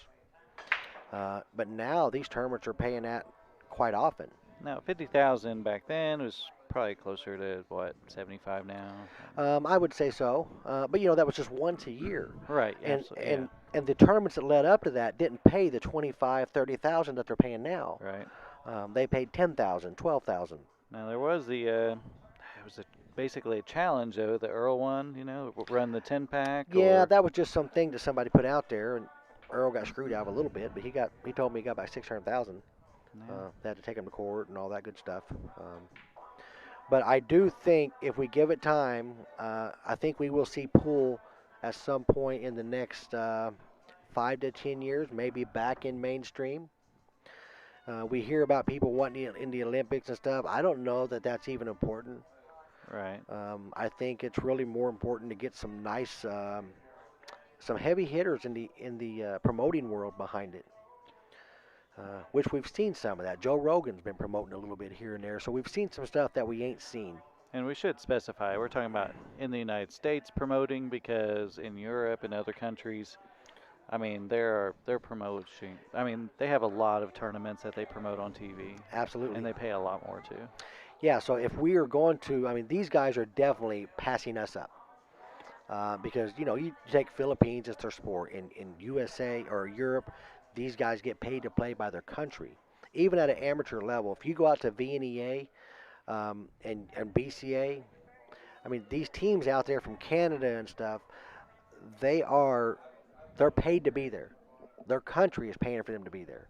But now these tournaments are paying that quite often. Now 50,000 back then was probably closer to what 75 now. I would say so. But that was just once a year. Right. And Absolutely. and and the tournaments that led up to that didn't pay the 25, 30,000 that they're paying now. Right. They paid 10,000, 12,000. Now there was it was basically a challenge though. The Earl one, run the 10-pack. Yeah, that was just something that somebody put out there, and Earl got screwed out of a little bit, but he told me he got about 600,000. Yeah. They had to take him to court and all that good stuff. But I do think if we give it time, I think we will see pool at some point in the next 5 to 10 years, maybe back in mainstream. We hear about people wanting it in the Olympics and stuff. I don't know that that's even important. Right. I think it's really more important to get some nice, some heavy hitters in the promoting world behind it. Which we've seen some of that. Joe Rogan's been promoting a little bit here and there, so we've seen some stuff that we ain't seen. And we should specify we're talking about in the United States promoting, because in Europe and other countries, they're promoting. They have a lot of tournaments that they promote on TV. Absolutely. And they pay a lot more too. Yeah, so if we are going to, these guys are definitely passing us up. Because, you take Philippines, it's their sport. In USA or Europe, these guys get paid to play by their country. Even at an amateur level, if you go out to VNEA and BCA, I mean, these teams out there from Canada and stuff, they're paid to be there. Their country is paying for them to be there.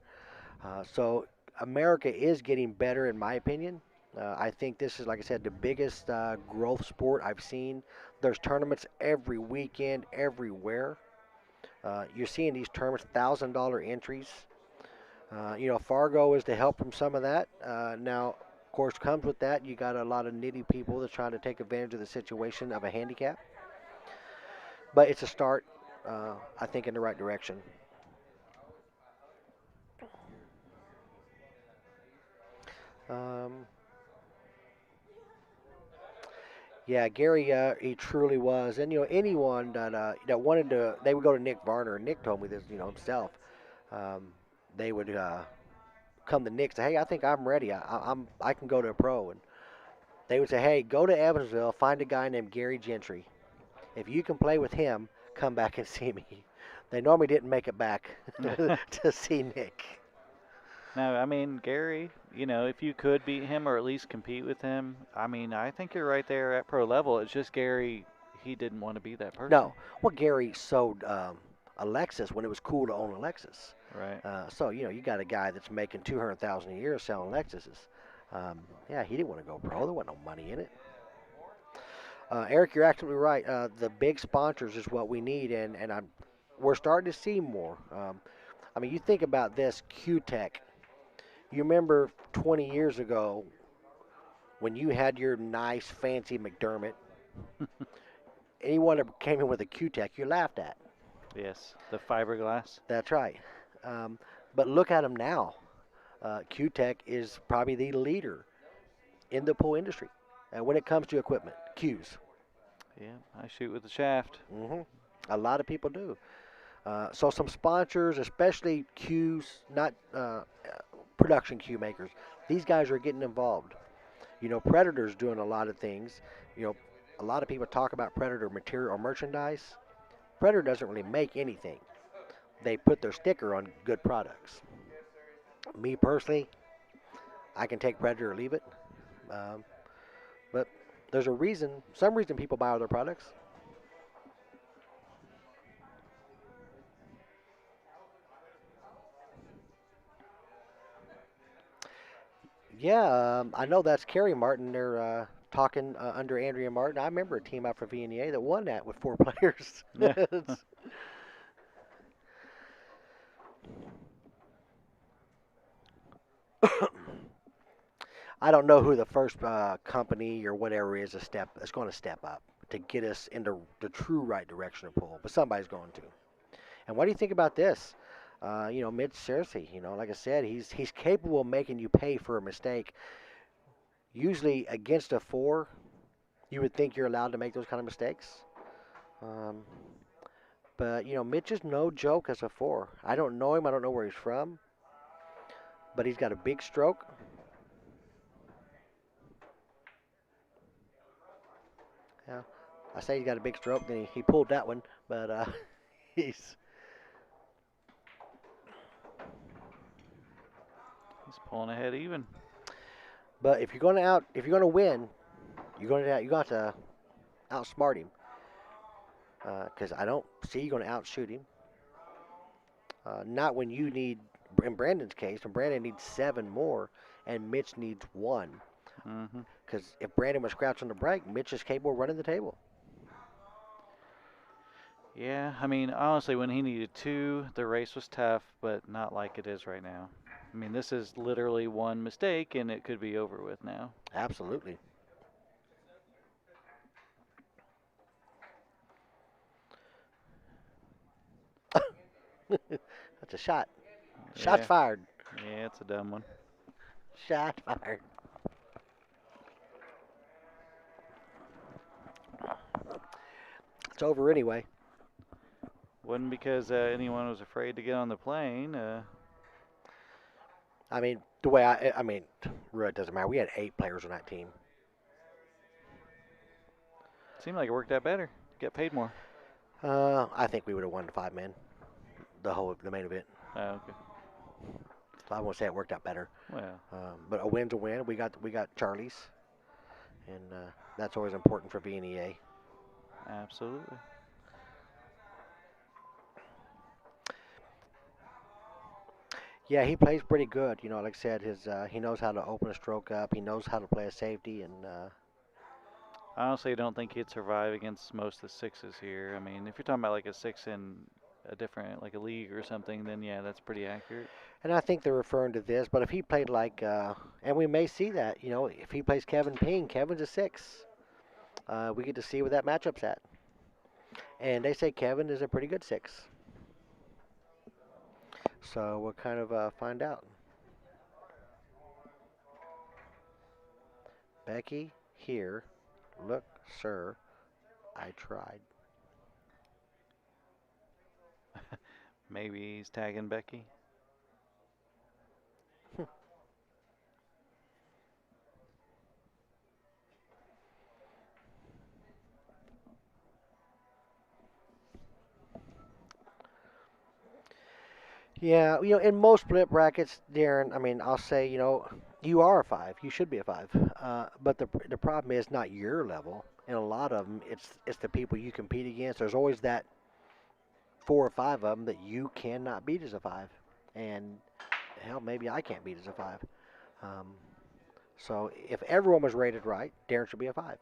So America is getting better, in my opinion. I think this is, like I said, the biggest growth sport I've seen. There's tournaments every weekend, everywhere. You're seeing these tournaments, $1,000 entries. Fargo is to help from some of that. Now, of course, comes with that, you got a lot of nitty people that's trying to take advantage of the situation of a handicap. But it's a start, I think, in the right direction. Um, yeah, Gary, he truly was. And, anyone that wanted to, they would go to Nick Varner. And Nick told me this, himself. Um, they would come to Nick and say, hey, I think I'm ready. I can go to a pro. And they would say, hey, go to Evansville, find a guy named Gary Gentry. If you can play with him, come back and see me. They normally didn't make it back to see Nick. No, I mean, Gary, if you could beat him or at least compete with him, I mean, I think you're right there at pro level. It's just Gary, he didn't want to be that person. No, well, Gary sold a Lexus when it was cool to own a Lexus. Right. So you got a guy that's making 200,000 a year selling Lexuses. Yeah, he didn't want to go pro. There wasn't no money in it. Eric, you're absolutely right. The big sponsors is what we need, and we're starting to see more. I mean, you think about this, Q-Tech. You remember 20 years ago when you had your nice, fancy McDermott, anyone that came in with a Q-Tech, you laughed at. Yes, the fiberglass. That's right. Um, but look at them now. Q-Tech is probably the leader in the pool industry when it comes to equipment, Qs. Yeah, I shoot with the shaft. A lot of people do. So some sponsors, especially Qs, not production Q makers, these guys are getting involved. Predator's doing a lot of things. A lot of people talk about Predator material or merchandise. Predator doesn't really make anything. They put their sticker on good products. Me personally, I can take Predator or leave it. Um, but there's a reason, some reason people buy all their products. Yeah, I know that's Kerry Martin. They're talking under Andrea Martin. I remember a team out for VNEA that won that with 4 players. Yeah. I don't know who the first company or whatever is that's going to step up to get us into the true right direction of pool, but somebody's going to. And what do you think about this? Mitch Cersei, like I said, he's capable of making you pay for a mistake. Usually against a four, you would think you're allowed to make those kind of mistakes. Um, but Mitch is no joke as a four. I don't know him. I don't know where he's from, but he's got a big stroke. Yeah, I say he's got a big stroke. Then he pulled that one, but he's He's pulling ahead even. But if you're going to win, you got to outsmart him. Because I don't see you going to outshoot him. Not when you need, in Brandon's case, when Brandon needs 7 more, and Mitch needs 1. Mm-hmm. Because if Brandon was scratching the break, Mitch is capable of running the table. Yeah, I mean, honestly, when he needed 2, the race was tough, but not like it is right now. I mean, this is literally one mistake, and it could be over with now. Absolutely. That's a shot. Shots Yeah, fired. yeah, it's a dumb one. Shot fired. It's over anyway. Wasn't because anyone was afraid to get on the plane. I mean, the way I mean, really it doesn't matter. We had 8 players on that team. Seemed like it worked out better. Get paid more. I think we would have won the 5 men, the main event. Oh, okay. So I won't say it worked out better. Well, But a win's a win. We got Charlie's, and that's always important for VNEA. Absolutely. Yeah, he plays pretty good. Like I said, his he knows how to open a stroke up. He knows how to play a safety, and I honestly don't think he'd survive against most of the sixes here. I mean, if you're talking about like a six in a different, like a league or something, then yeah, that's pretty accurate. I think they're referring to this. But if he played like, and we may see that, if he plays Kevin Ping, Kevin's a six. We get to see where that matchup's at. And they say Kevin is a pretty good six. So we'll kind of find out. Becky, here. Look, sir, I tried. Maybe he's tagging Becky. Yeah, in most split brackets, Darren, I mean, I'll say, you are a five. You should be a five. But the problem is not your level. In a lot of them, it's the people you compete against. There's always that four or five of them that you cannot beat as a five, and hell, maybe I can't beat as a five. Um, so if everyone was rated right, Darren should be a five.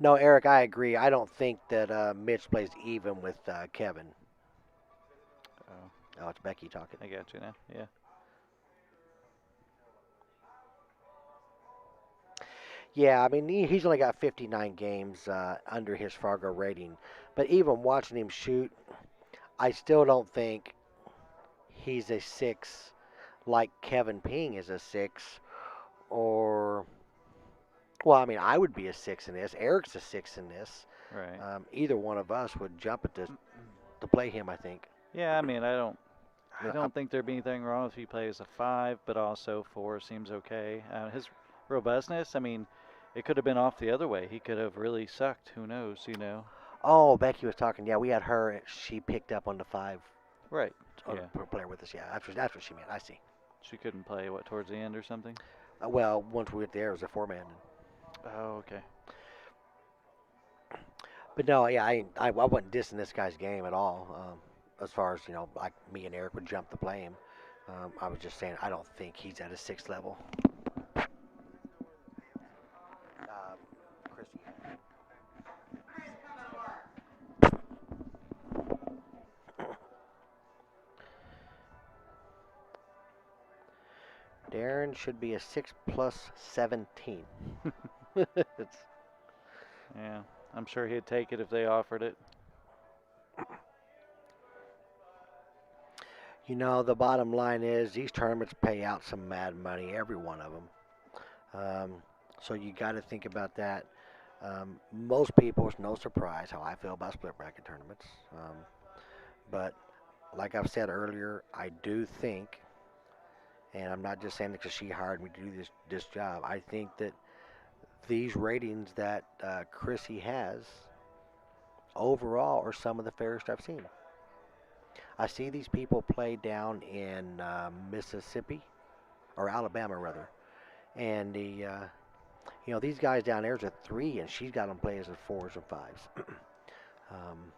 No, Eric, I agree. I don't think that Mitch plays even with Kevin. Oh, Oh, it's Becky talking. I got you now. Yeah. Yeah, I mean, he's only got 59 games under his Fargo rating. But even watching him shoot, I still don't think he's a six like Kevin Ping is a six. Or, well, I mean, I would be a six in this. Eric's a six in this. Right. Either one of us would jump at this to play him, I think. Yeah, I mean, I don't. I I, don't think there'd be anything wrong if he plays a five, but also four seems okay. His robustness, I mean, it could have been off the other way. He could have really sucked. Who knows? oh, Becky was talking. Yeah, we had her. She picked up on the five Right. on Yeah. the player with us. Yeah, that's what she meant. I see. She couldn't play, what, towards the end or something? Well, once we went there, it was a four-man. Oh, okay. But no, yeah, I wasn't dissing this guy's game at all. As far as like me and Eric would jump to play him. I was just saying I don't think he's at a sixth level. Christy. Darren should be a 6 plus 17. It's, Yeah. I'm sure he'd take it if they offered it. the bottom line is these tournaments pay out some mad money, every one of them. So you got to think about that. Most people, it's no surprise how I feel about split bracket tournaments. But like I've said earlier, I do think, and I'm not just saying it because she hired me to do this job. I think that these ratings that Chrissy has overall are some of the fairest I've seen. I see these people play down in Mississippi or Alabama rather, and these guys down there's a three, and she's got them play as a fours and fives. um,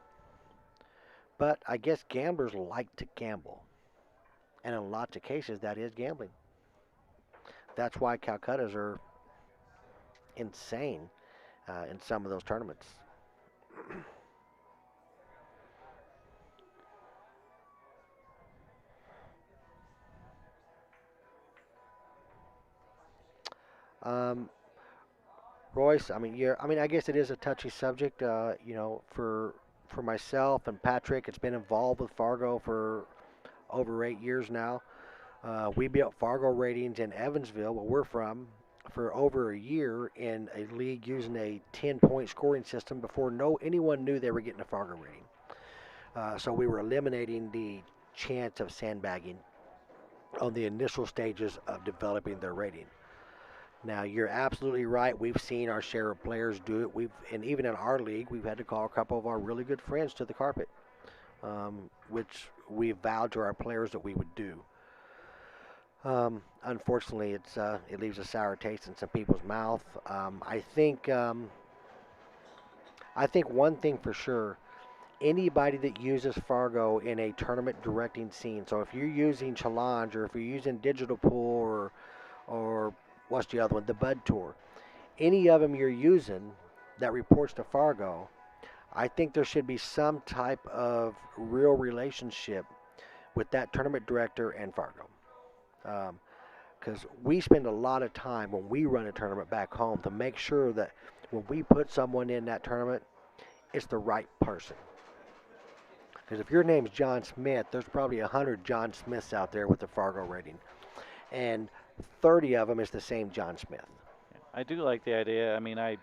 but I guess gamblers like to gamble, and in lots of cases that is gambling. That's why Calcuttas are insane in some of those tournaments. Um, Royce, I guess it is a touchy subject. For myself and Patrick, it's been involved with Fargo for over 8 years now. We built Fargo ratings in Evansville, where we're from, for over a year in a league using a 10-point scoring system before anyone knew they were getting a Fargo rating. So we were eliminating the chance of sandbagging on the initial stages of developing their rating. Now you're absolutely right. We've seen our share of players do it. And even in our league, we've had to call a couple of our really good friends to the carpet, which we vowed to our players that we would do. Unfortunately, it leaves a sour taste in some people's mouth. I think one thing for sure, anybody that uses Fargo in a tournament directing scene. So if you're using Challenge or if you're using Digital Pool or what's the other one, the Bud Tour, any of them you're using that reports to Fargo, I think there should be some type of real relationship with that tournament director and Fargo. Because we spend a lot of time when we run a tournament back home to make sure that when we put someone in that tournament, it's the right person. Because if your name's John Smith, there's probably 100 John Smiths out there with a Fargo rating, and 30 of them is the same John Smith. I do like the idea. I mean, I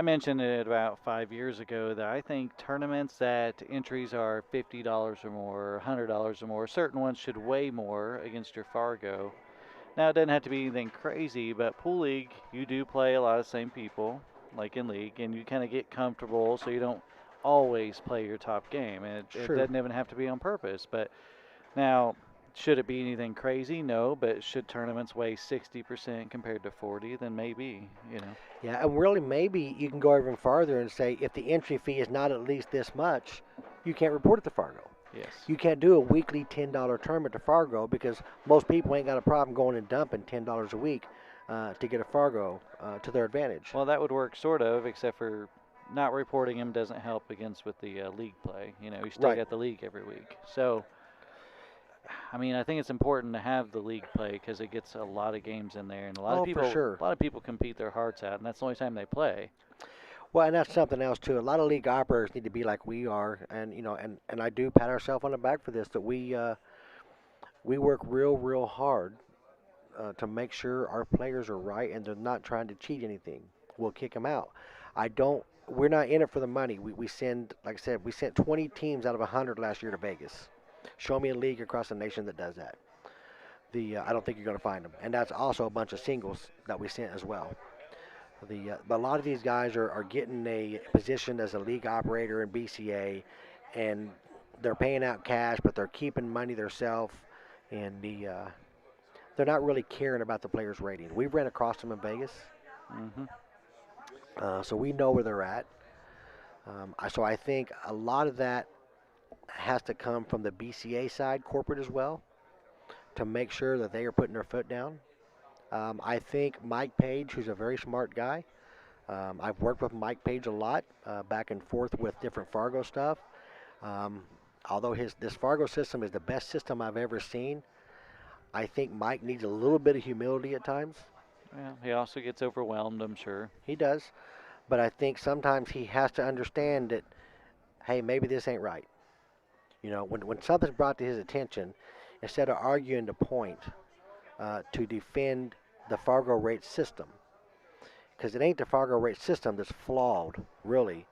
mentioned it about 5 years ago that I think tournaments that entries are $50 or more, $100 or more, certain ones should weigh more against your Fargo. Now, it doesn't have to be anything crazy, but Pool League, you do play a lot of the same people, like in League, and you kind of get comfortable so you don't always play your top game. And It's it true. doesn't even have to be on purpose. But now, should it be anything crazy? No, but should tournaments weigh 60% compared to 40? Then maybe. Yeah, and really maybe you can go even farther and say if the entry fee is not at least this much, you can't report it to Fargo. Yes. You can't do a weekly $10 tournament to Fargo because most people ain't got a problem going and dumping $10 a week to get a Fargo to their advantage. Well, that would work sort of, except for not reporting him doesn't help against with the league play. You still Right. get the league every week. So, I mean, I think it's important to have the league play because it gets a lot of games in there, and a lot of Oh, for people, sure. a lot of people compete their hearts out, and that's the only time they play. Well, and that's something else too. A lot of league operators need to be like we are, and and I do pat ourselves on the back for this. That we work real hard to make sure our players are right and they're not trying to cheat anything. We'll kick them out. I don't. We're not in it for the money. We send, like I said, we sent 20 teams out of 100 last year to Vegas. Show me a league across the nation that does that. I don't think you're going to find them, and that's also a bunch of singles that we sent as well. But a lot of these guys are getting a position as a league operator in BCA, and they're paying out cash, but they're keeping money themselves, and they're not really caring about the players' rating. We've ran across them in Vegas, Hmm. so we know where they're at. So I think a lot of that has to come from the BCA side, corporate as well, to make sure that they are putting their foot down. I think Mike Page, who's a very smart guy, I've worked with Mike Page a lot, back and forth with different Fargo stuff. Um, although this Fargo system is the best system I've ever seen, I think Mike needs a little bit of humility at times. Well, he also gets overwhelmed, I'm sure. He does, but I think sometimes he has to understand that, hey, maybe this ain't right. When something's brought to his attention, instead of arguing the point to defend the Fargo rate system, because it ain't the Fargo rate system that's flawed, really.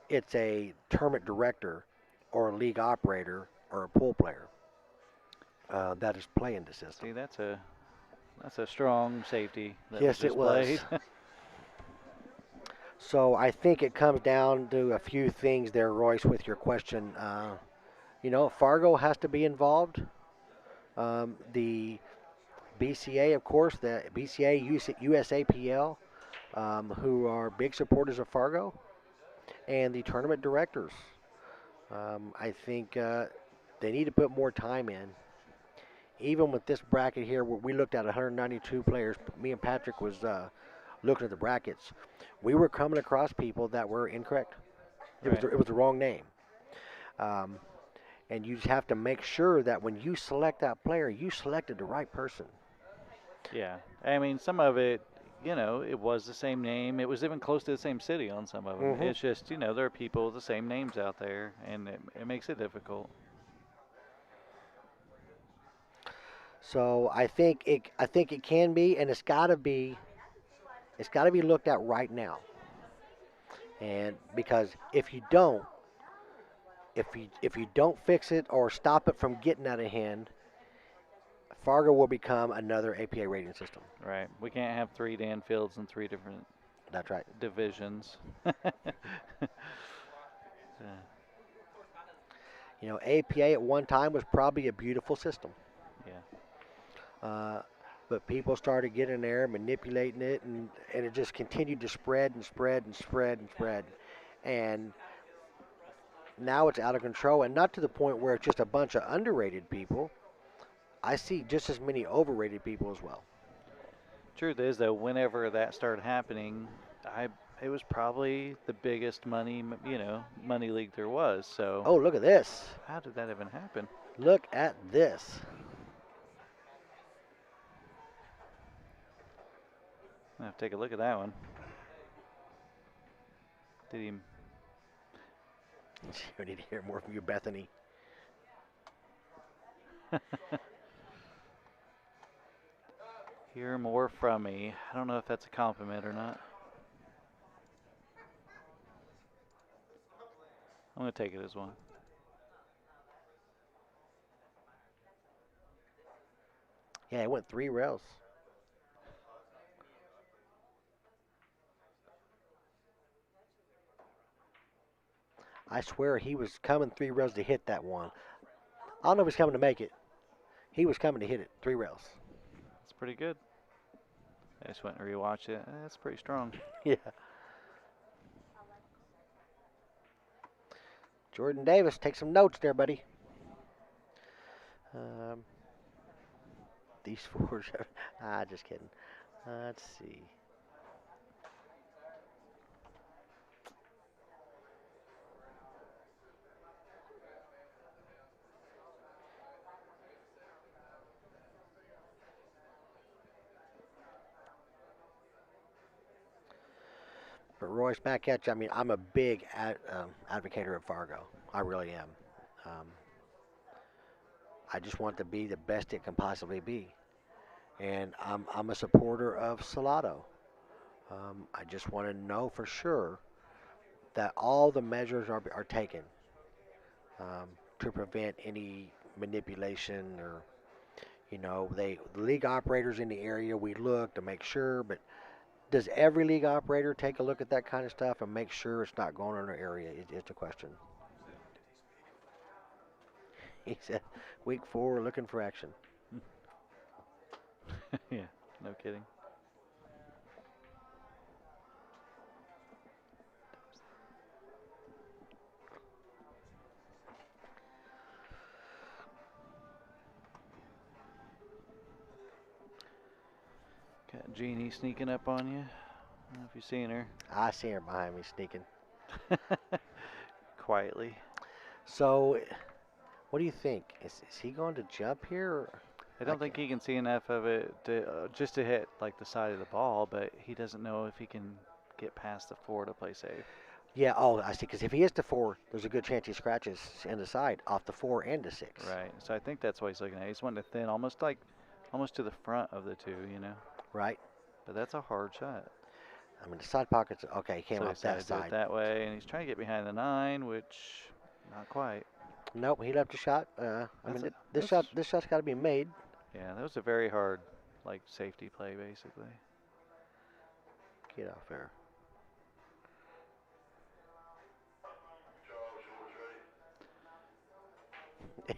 It's a tournament director or a league operator or a pool player that is playing the system. See, that's a strong safety that was Yes, it was. displayed. So I think it comes down to a few things there, Royce, with your question. Fargo has to be involved. The BCA, of course, the BCA, USAPL, who are big supporters of Fargo, and the tournament directors. I think they need to put more time in. Even with this bracket here, where we looked at 192 players, me and Patrick was looking at the brackets. We were coming across people that were incorrect. Right. It was the wrong name. Um, and you just have to make sure that when you select that player, you selected the right person. Yeah. I mean, some of it, it was the same name. It was even close to the same city on some of them. Hmm. It's just, there are people with the same names out there, and it makes it difficult. So I think it can be, and it's got to be looked at right now. And because if you don't fix it or stop it from getting out of hand, Fargo will become another APA rating system. Right. We can't have three Danfields in three different That's right. divisions. APA at one time was probably a beautiful system. Yeah. Uh, but people started getting there, manipulating it, and it just continued to spread and spread and spread and spread. And now it's out of control, and not to the point where it's just a bunch of underrated people. I see just as many overrated people as well. Truth is, though, whenever that started happening, I it was probably the biggest money league there was. So Oh, look at this. how did that even happen? Look at this. I have to take a look at that one. Did he? We need to hear more from you, Bethany. Hear more from me. I don't know if that's a compliment or not. I'm gonna take it as one. Yeah, it went 3 rails. I swear he was coming 3 rails to hit that one. I don't know if he's coming to make it. He was coming to hit it 3 rails. That's pretty good. I just went and rewatched it. That's pretty strong. Yeah. Jordan Davis, take some notes there, buddy. Um, these fours are, just kidding. Let's see. But Royce, back at you. I mean, I'm a big advocator of Fargo. I really am. Um, I just want to be the best it can possibly be. And I'm a supporter of Salado. I just want to know for sure that all the measures are taken um, to prevent any manipulation or, the league operators in the area, we look to make sure, but does every league operator take a look at that kind of stuff and make sure it's not going in our area? It's a question. He said, week 4, looking for action. Yeah, no kidding. Got Jeannie sneaking up on you. I don't know if you've seen her. I see her behind me sneaking. Quietly. So, what do you think? Is he going to jump here? Or? I don't think he can see enough of it just to hit like the side of the ball, but he doesn't know if he can get past the 4 to play safe. Yeah, oh, I see. Because if he hits the 4, there's a good chance he scratches in the side off the 4 and the 6. Right. So I think that's what he's looking at. He's wanting to thin, almost to the front of the 2. Right. But that's a hard shot. I mean, the side pockets. Okay, he came So off that decided to do side. it that way, and he's trying to get behind the 9, which not quite. Nope, he left a shot. This shot's got to be made. Yeah, that was a very hard, like, safety play, basically. Get off there.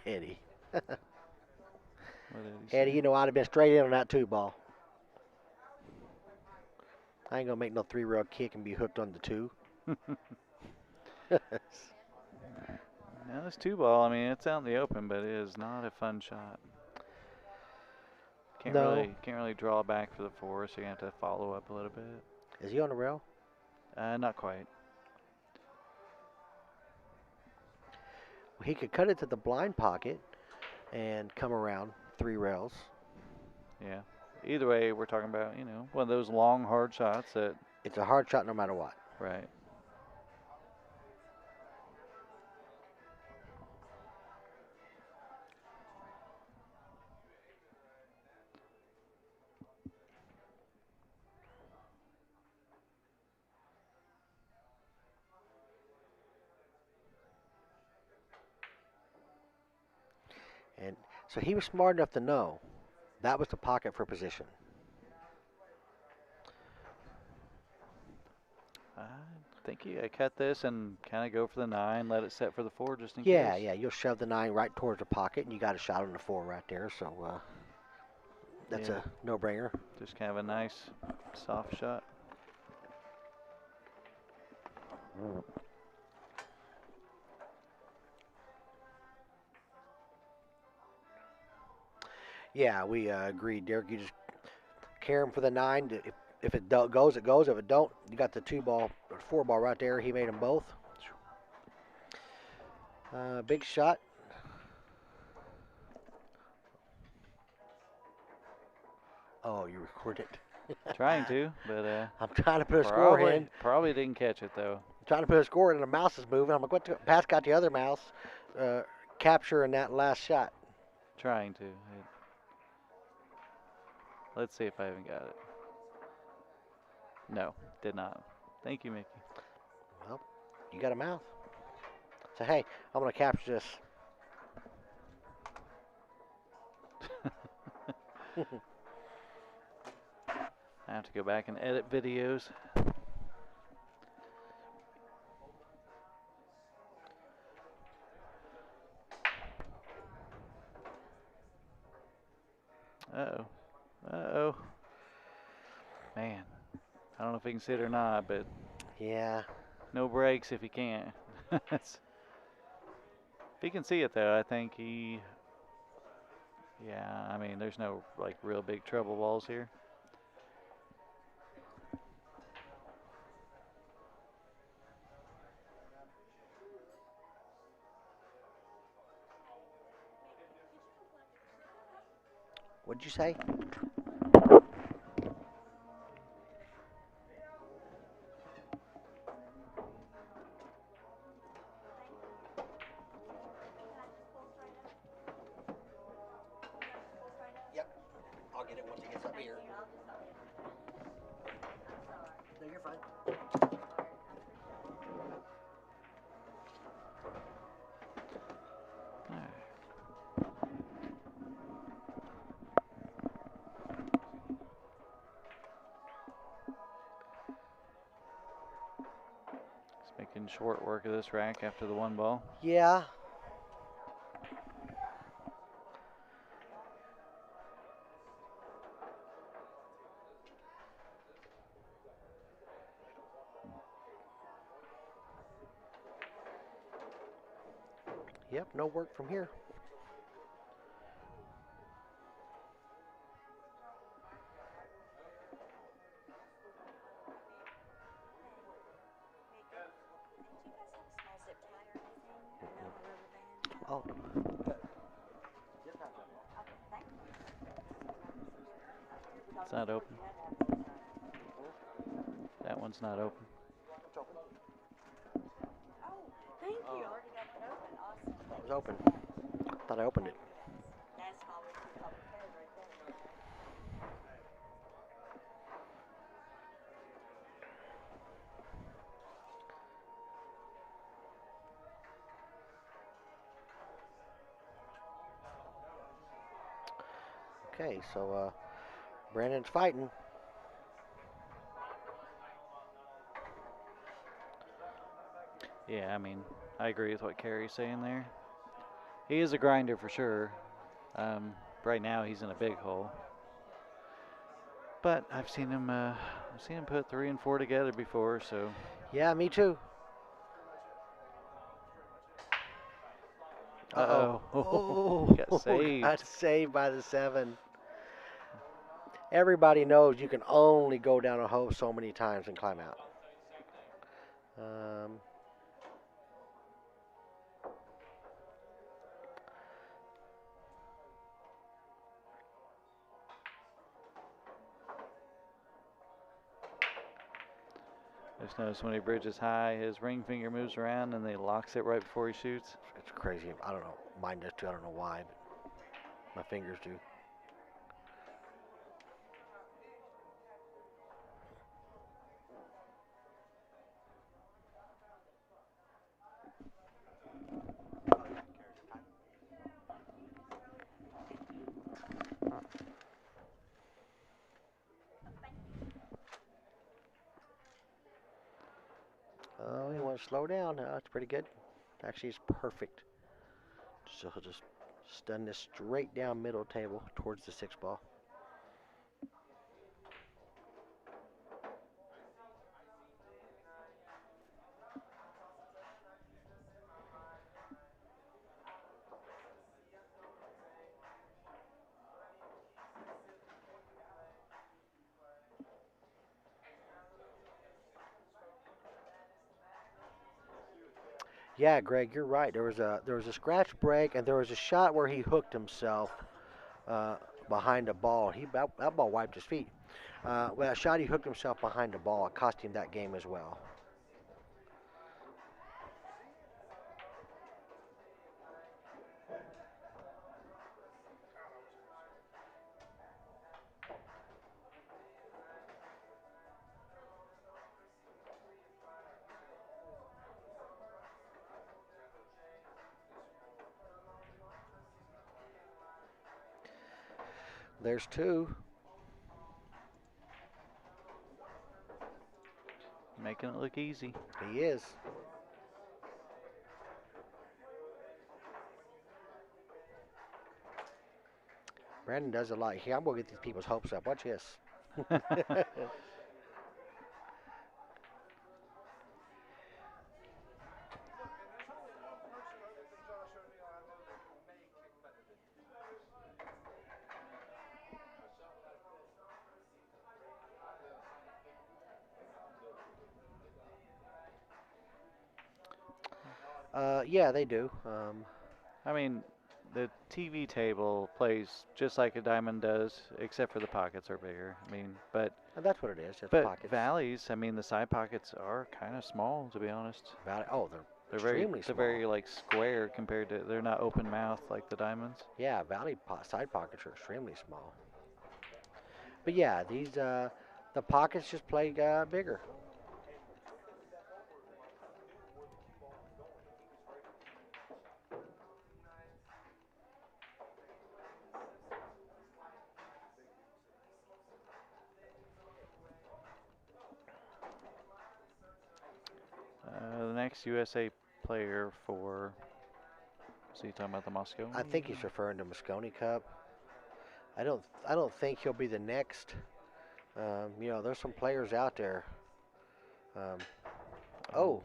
Eddie. Eddie, I'd have been straight in on that 2 ball. I ain't gonna make no 3-rail kick and be hooked on the 2. Now this 2 ball, I mean, it's out in the open, but it is not a fun shot. Can't really draw back for the 4, so you have to follow up a little bit. Is he on the rail? Not quite. Well, he could cut it to the blind pocket and come around 3 rails. Yeah. Either way, we're talking about, one of those long, hard shots that. It's a hard shot no matter what. Right. And so he was smart enough to know that was the pocket for position. I think I cut this and kind of go for the 9, let it set for the 4 just in case. Yeah, you'll shove the 9 right towards the pocket, and you got a shot on the 4 right there. So That's Yeah. a no-brainer. Just kind of a nice, soft shot. Yeah, we agreed, Derek. You just carry him for the 9. If it goes, it goes. If it don't, you got the 2-ball or 4-ball right there. He made them both. Big shot. Oh, you recorded it. Trying to, but I'm trying to put a score probably in. probably didn't catch it though. Trying to put a score in, and the mouse is moving. I'm like, pass got the other mouse. Capturing that last shot. Trying to. Let's see if I even got it. No, did not. Thank you, Mickey. Well, you got a mouth. So, hey, I'm going to capture this. I have to go back and edit videos. Uh-oh. Uh-oh. Man, I don't know if he can sit or not, but Yeah. no breaks if he can't. If he can see it, though, I think he... Yeah, I mean, there's no, like, real big trouble balls here. What'd you say? Yep. I'll get it once he gets up here. No, you're fine. All right. Just making short work of this rack after the 1 ball. Yeah. Yep, no work from here. Oh. It's not open. That one's not open. Thank you. Already got it open. Awesome. That was open. Thought I opened it. That's always too complicated right there. Okay, so Brandon's fighting. Yeah, I mean, I agree with what Carrie's saying there. He is a grinder for sure. Right now he's in a big hole. But I've seen him put 3 and 4 together before, so Yeah, me too. uh-oh. Oh, Got saved. got saved by the 7. Everybody knows you can only go down a hole so many times and climb out. Just notice when he bridges high, his ring finger moves around and then he locks it right before he shoots. It's crazy. I don't know. Mine does too. I don't know why, but my fingers do. Oh, you want to slow down? That's pretty good. Actually, it's perfect. So he'll just stun this straight down middle table towards the 6 ball. Yeah, Greg, you're right. There was a scratch break, and there was a shot where he hooked himself uh, behind a ball. That ball wiped his feet. Well, that shot he hooked himself behind the ball. It cost him that game as well. There's two. Making it look easy. He is. Brandon does a lot. Here, I'm gonna get these people's hopes up. Watch this. Yeah, they do. I mean, the TV table plays just like a diamond does, except for the pockets are bigger. I mean, And that's what it is. Just but pockets. valleys, I mean, the side pockets are kind of small, to be honest. Oh, they're extremely They're small. very like square compared to, they're not open mouth like the diamonds. Yeah, side pockets are extremely small. But yeah, these the pockets just play bigger. The next USA player for, is he talking about the Moscow? I think he's referring to Moscone Cup. I don't think he'll be the next. You know, there's some players out there. Um, oh,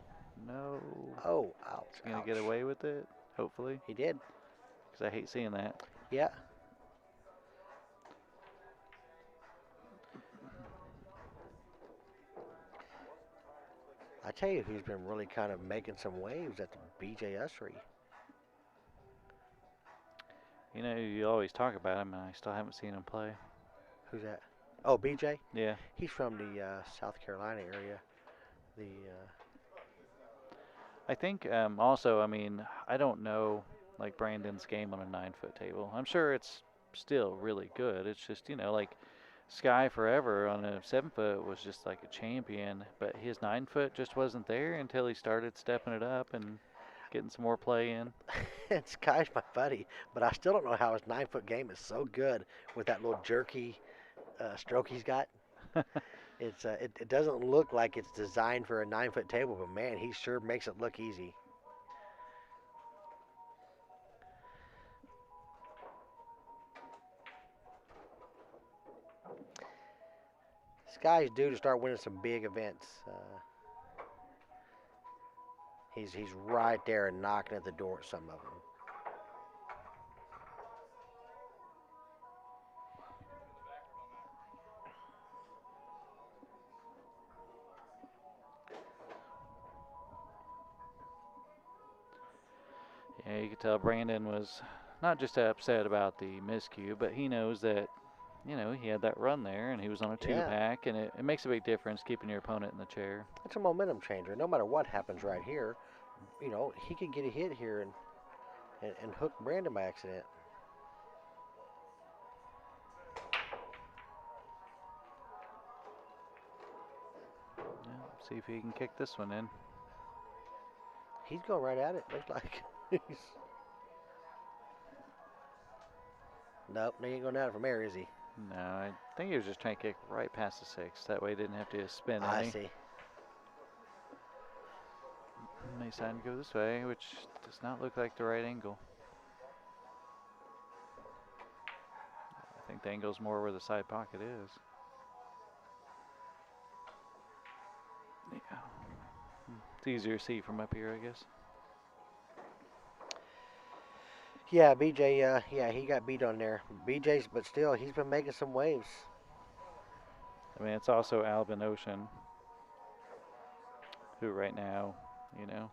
No. oh, ouch, He's going to get ouch. away with it, hopefully, He did. because I hate seeing that. Yeah. I tell you, who's been really kind of making some waves at the BJ Ussery. You know, you always talk about him, and I still haven't seen him play. Who's that? Oh, BJ. Yeah. He's from the South Carolina area. The I think also, I mean, I don't know like Brandon's game on a 9 foot table. I'm sure it's still really good. It's just, you know, like Sky Forever on a 7 foot was just like a champion, but his 9 foot just wasn't there until he started stepping it up and getting some more play in. Sky's my buddy, but I still don't know how his 9 foot game is so good with that little jerky stroke he's got. It doesn't look like it's designed for a 9 foot table, but man, he sure makes it look easy. Sky's due to start winning some big events. He's right there and knocking at the door at some of them. Yeah, you could tell Brandon was not just upset about the miscue, but he knows that, you know, he had that run there and he was on a two Yeah. pack, and it makes a big difference keeping your opponent in the chair. It's a momentum changer. No matter what happens right here, you know, he could get a hit here and hook Brandon by accident. Yeah, see if he can kick this one in. He's going right at it. Looks like. Nope, he ain't going at it from there, is he? No, I think he was just trying to kick right past the 6. That way he didn't have to spin I any. see. And they decided to go this way, which does not look like the right angle. I think the angle's more where the side pocket is. Yeah. It's easier to see from up here, I guess. Yeah, BJ. Yeah, he got beat on there. BJ's, but still, he's been making some waves. I mean, it's also Albin Ocean, who right now, you know.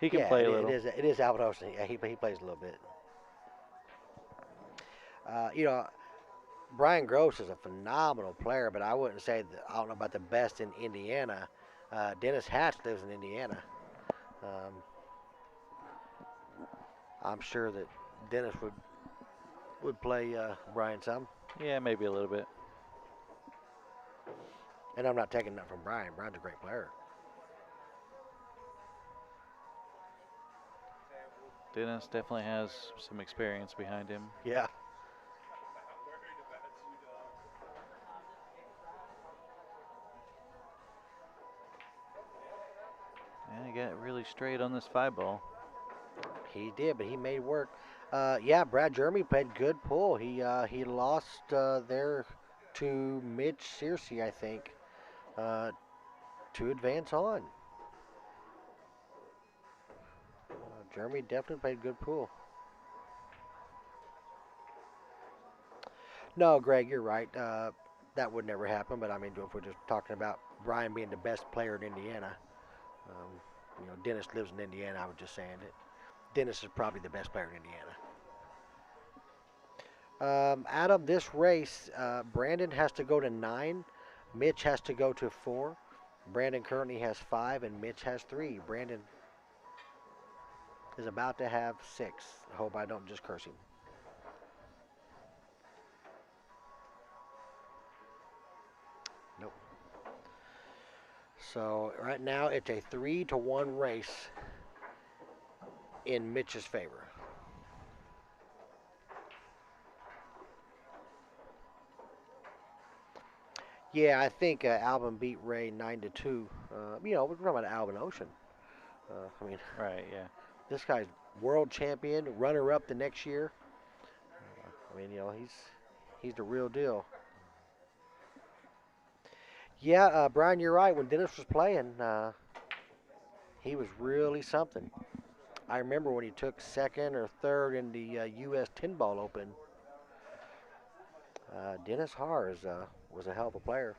He can Yeah, play it, a it little. is. It is Alvin Olsen. Yeah, he plays a little bit. You know, Brian Gross is a phenomenal player, but I wouldn't say that, I don't know about the best in Indiana. Dennis Hatch lives in Indiana. Um, I'm sure that Dennis would play Brian some, Yeah, maybe a little bit. and I'm not taking that from Brian. Brian's a great player. Dennis definitely has some experience behind him. Yeah. And he got really straight on this 5 ball. He did, but he made it work. Yeah, Brad Jeremy played good pull. He lost there to Mitch Searcy, I think, uh, to advance on. Jeremy definitely played good pool. No, Greg, you're right. That would never happen. But I mean, if we're just talking about Brian being the best player in Indiana, Dennis lives in Indiana. I was just saying that Dennis is probably the best player in Indiana. Out of this race, Brandon has to go to 9. Mitch has to go to 4. Brandon currently has 5, and Mitch has 3. Brandon is about to have 6. I hope I don't just curse him. Nope. So right now it's a 3-1 race in Mitch's favor. Yeah, I think Alvin beat Ray 9-2. We're talking about Alvin Ocean. I mean, Right, yeah. this guy's world champion, runner-up the next year. I mean, he's the real deal. Yeah, Brian, you're right. When Dennis was playing, he was really something. I remember when he took second or third in the U.S. 10 Ball Open. Dennis Haar was a hell of a player.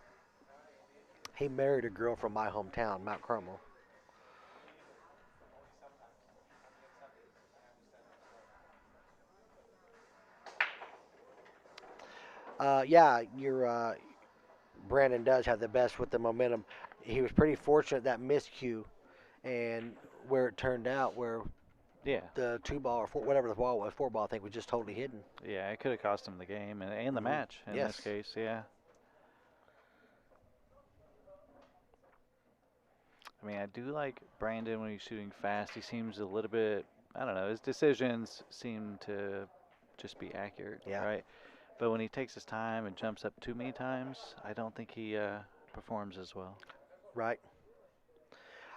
He married a girl from my hometown, Mount Carmel. Yeah, Brandon does have the best with the momentum. He was pretty fortunate that miscue and where it turned out, where Yeah. the 2 ball or whatever the ball was, 4 ball, I think, was just totally hidden. Yeah, it could have cost him the game and the Mhm. match in Yes. this case, yeah. I mean, I do like Brandon when he's shooting fast. He seems a little bit, I don't know, his decisions seem to just be accurate, Yeah. right? But when he takes his time and jumps up too many times, I don't think he performs as well. Right.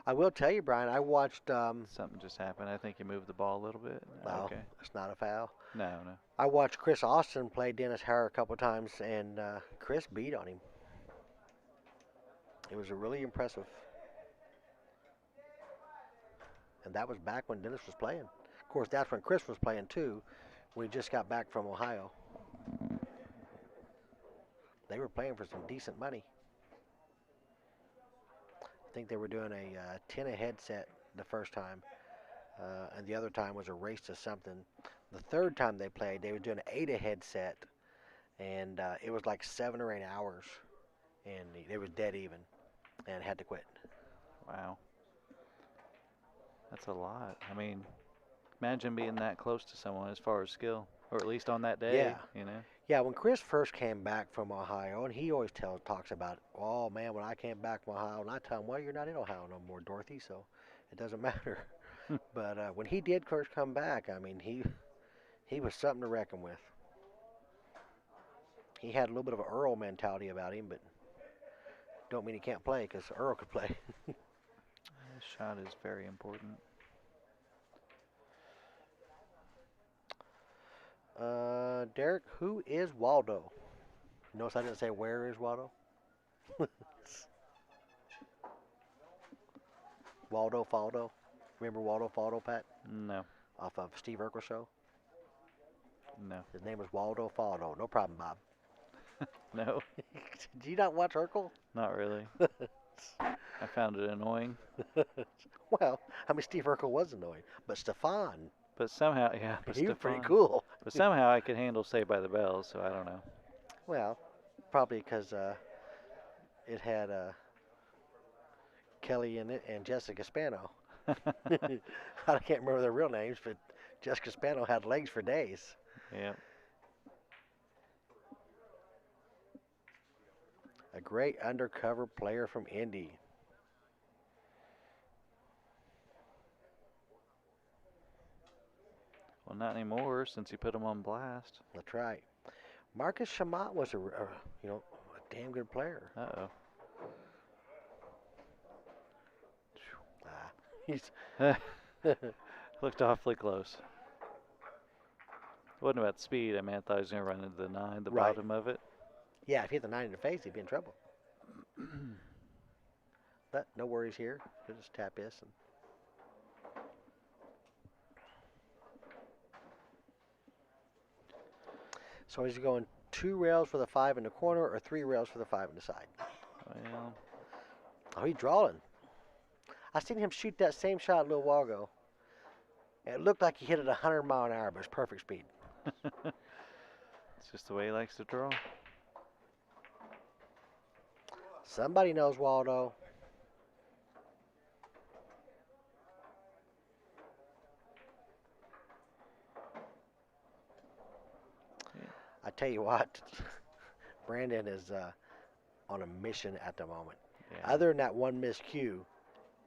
I will tell you, Brian, I watched. Something just happened. I think he moved the ball a little bit. No, Okay. it's not a foul. No, no. I watched Chris Austin play Dennis Hare a couple times, and Chris beat on him. It was really impressive. And that was back when Dennis was playing. Of course, that's when Chris was playing too. We just got back from Ohio. They were playing for some decent money. I think they were doing a 10 a headset the first time, and the other time was a race to something. The third time they played, they were doing an 8 a headset, and it was like 7 or 8 hours, and it was dead even, and had to quit. Wow. That's a lot. I mean, imagine being that close to someone as far as skill, or at least on that day, Yeah. you know? Yeah, when Chris first came back from Ohio, and he always talks about, oh man, when I came back from Ohio, and I tell him, well, you're not in Ohio no more, Dorothy, so it doesn't matter. But when he did first come back, I mean, he was something to reckon with. He had a little bit of an Earl mentality about him, but don't mean he can't play because Earl could play. This shot is very important. Derek, who is Waldo? Notice I didn't say where is Waldo. Waldo Faldo. Remember Waldo Faldo, Pat? No, Off of Steve Urkel show. no, His name was Waldo Faldo. No problem, Bob. no, Did you not watch Urkel? not really. I found it annoying. Well, I mean, Steve Urkel was annoying, but Stefan, But somehow, yeah, but he was pretty Stefan. cool. But somehow I could handle Saved by the Bell, so I don't know. Well, probably because it had Kelly in it and Jessica Spano. I can't remember their real names, but Jessica Spano had legs for days. Yeah. A great undercover player from Indy. Well, not anymore since you put him on blast. That's right. Marcus Shamat was a damn good player. Uh Ah, he's oh. Looked awfully close. It wasn't about speed. I mean, I thought he was going to run into the 9, the Right. bottom of it. Yeah, if he hit the 9 in the face, he'd be in trouble. But no worries here. We'll just tap this. So he's going 2 rails for the 5 in the corner or 3 rails for the 5 in the side. Well, Oh, he's drawing. I seen him shoot that same shot a little while ago. It looked like he hit it 100 mile an hour, but it's perfect speed. it's just the way he likes to draw. Somebody knows Waldo. Yeah. I tell you what, Brandon is on a mission at the moment. Yeah. Other than that one missed cue,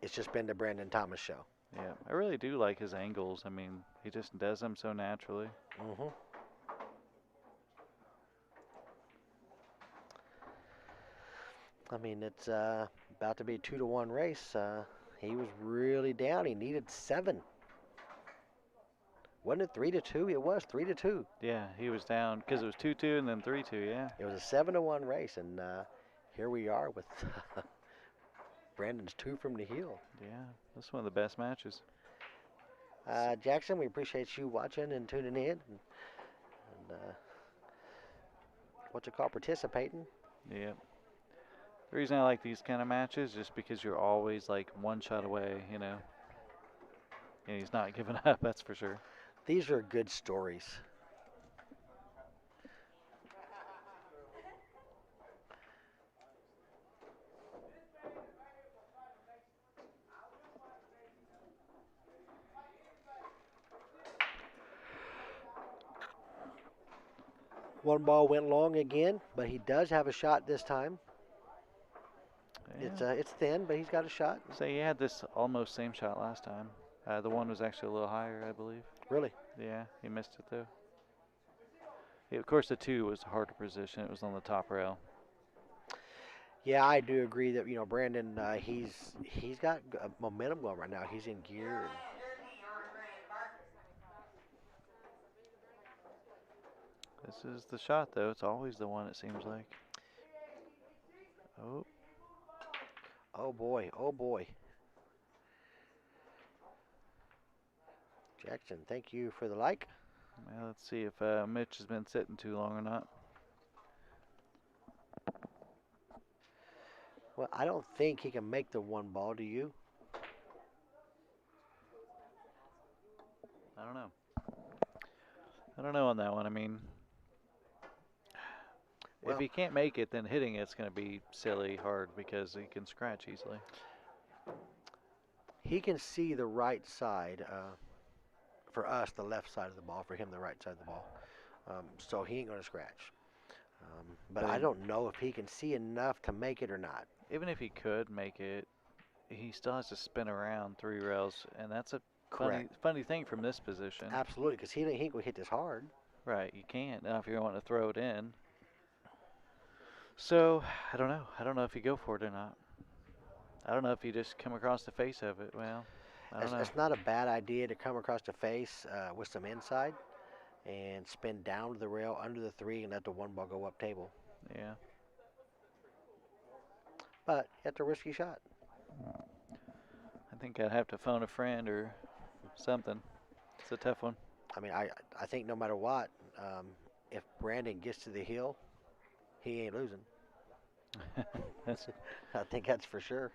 it's just been the Brandon Thomas show. Yeah, I really do like his angles. I mean, he just does them so naturally. Mm-hmm. I mean, it's about to be a 2-1 race. He was really down. He needed 7. Wasn't it 3-2? It was 3-2. Yeah, he was down because it was 2-2 and then 3-2. Yeah. It was a 7-1 race, and here we are with Brandon's 2 from the heel. Yeah, that's one of the best matches. Jackson, we appreciate you watching and tuning in, and what's it called, participating. Yeah. The reason I like these kind of matches is just because you're always like one shot away, you know. And he's not giving up, that's for sure. These are good stories. One ball went long again, but he does have a shot this time. Yeah. It's thin, but he's got a shot. So he had this almost same shot last time. The one was actually a little higher, I believe. Really? Yeah, he missed it though. Yeah, of course, the 2 was harder position. It was on the top rail. Yeah, I do agree that Brandon he's got momentum going right now. He's in gear. This is the shot though. It's always the one, it seems like. Oh. Oh boy, oh boy. Jackson, thank you for the like. Well, let's see if Mitch has been sitting too long or not. Well, I don't think he can make the 1 ball, do you? I don't know. I don't know on that one. I mean, Well, if he can't make it, then hitting it's going to be silly hard because he can scratch easily. he can see the right side. For us, the left side of the ball. For him, the right side of the ball. So he ain't going to scratch. But I don't know if he can see enough to make it or not. Even if he could make it, he still has to spin around 3 rails, and that's a funny thing from this position. Absolutely, because he ain't going to hit this hard. Right, you can't. Now if you're wanting to throw it in. So, I don't know. I don't know if you go for it or not. I don't know if you just come across the face of it. Well, I don't know. It's not a bad idea to come across the face with some inside and spin down to the rail under the 3 and let the 1 ball go up table. Yeah. But it's a risky shot. I think I'd have to phone a friend or something. It's a tough one. I mean, I think no matter what, if Brandon gets to the hill, he ain't losing. I think that's for sure.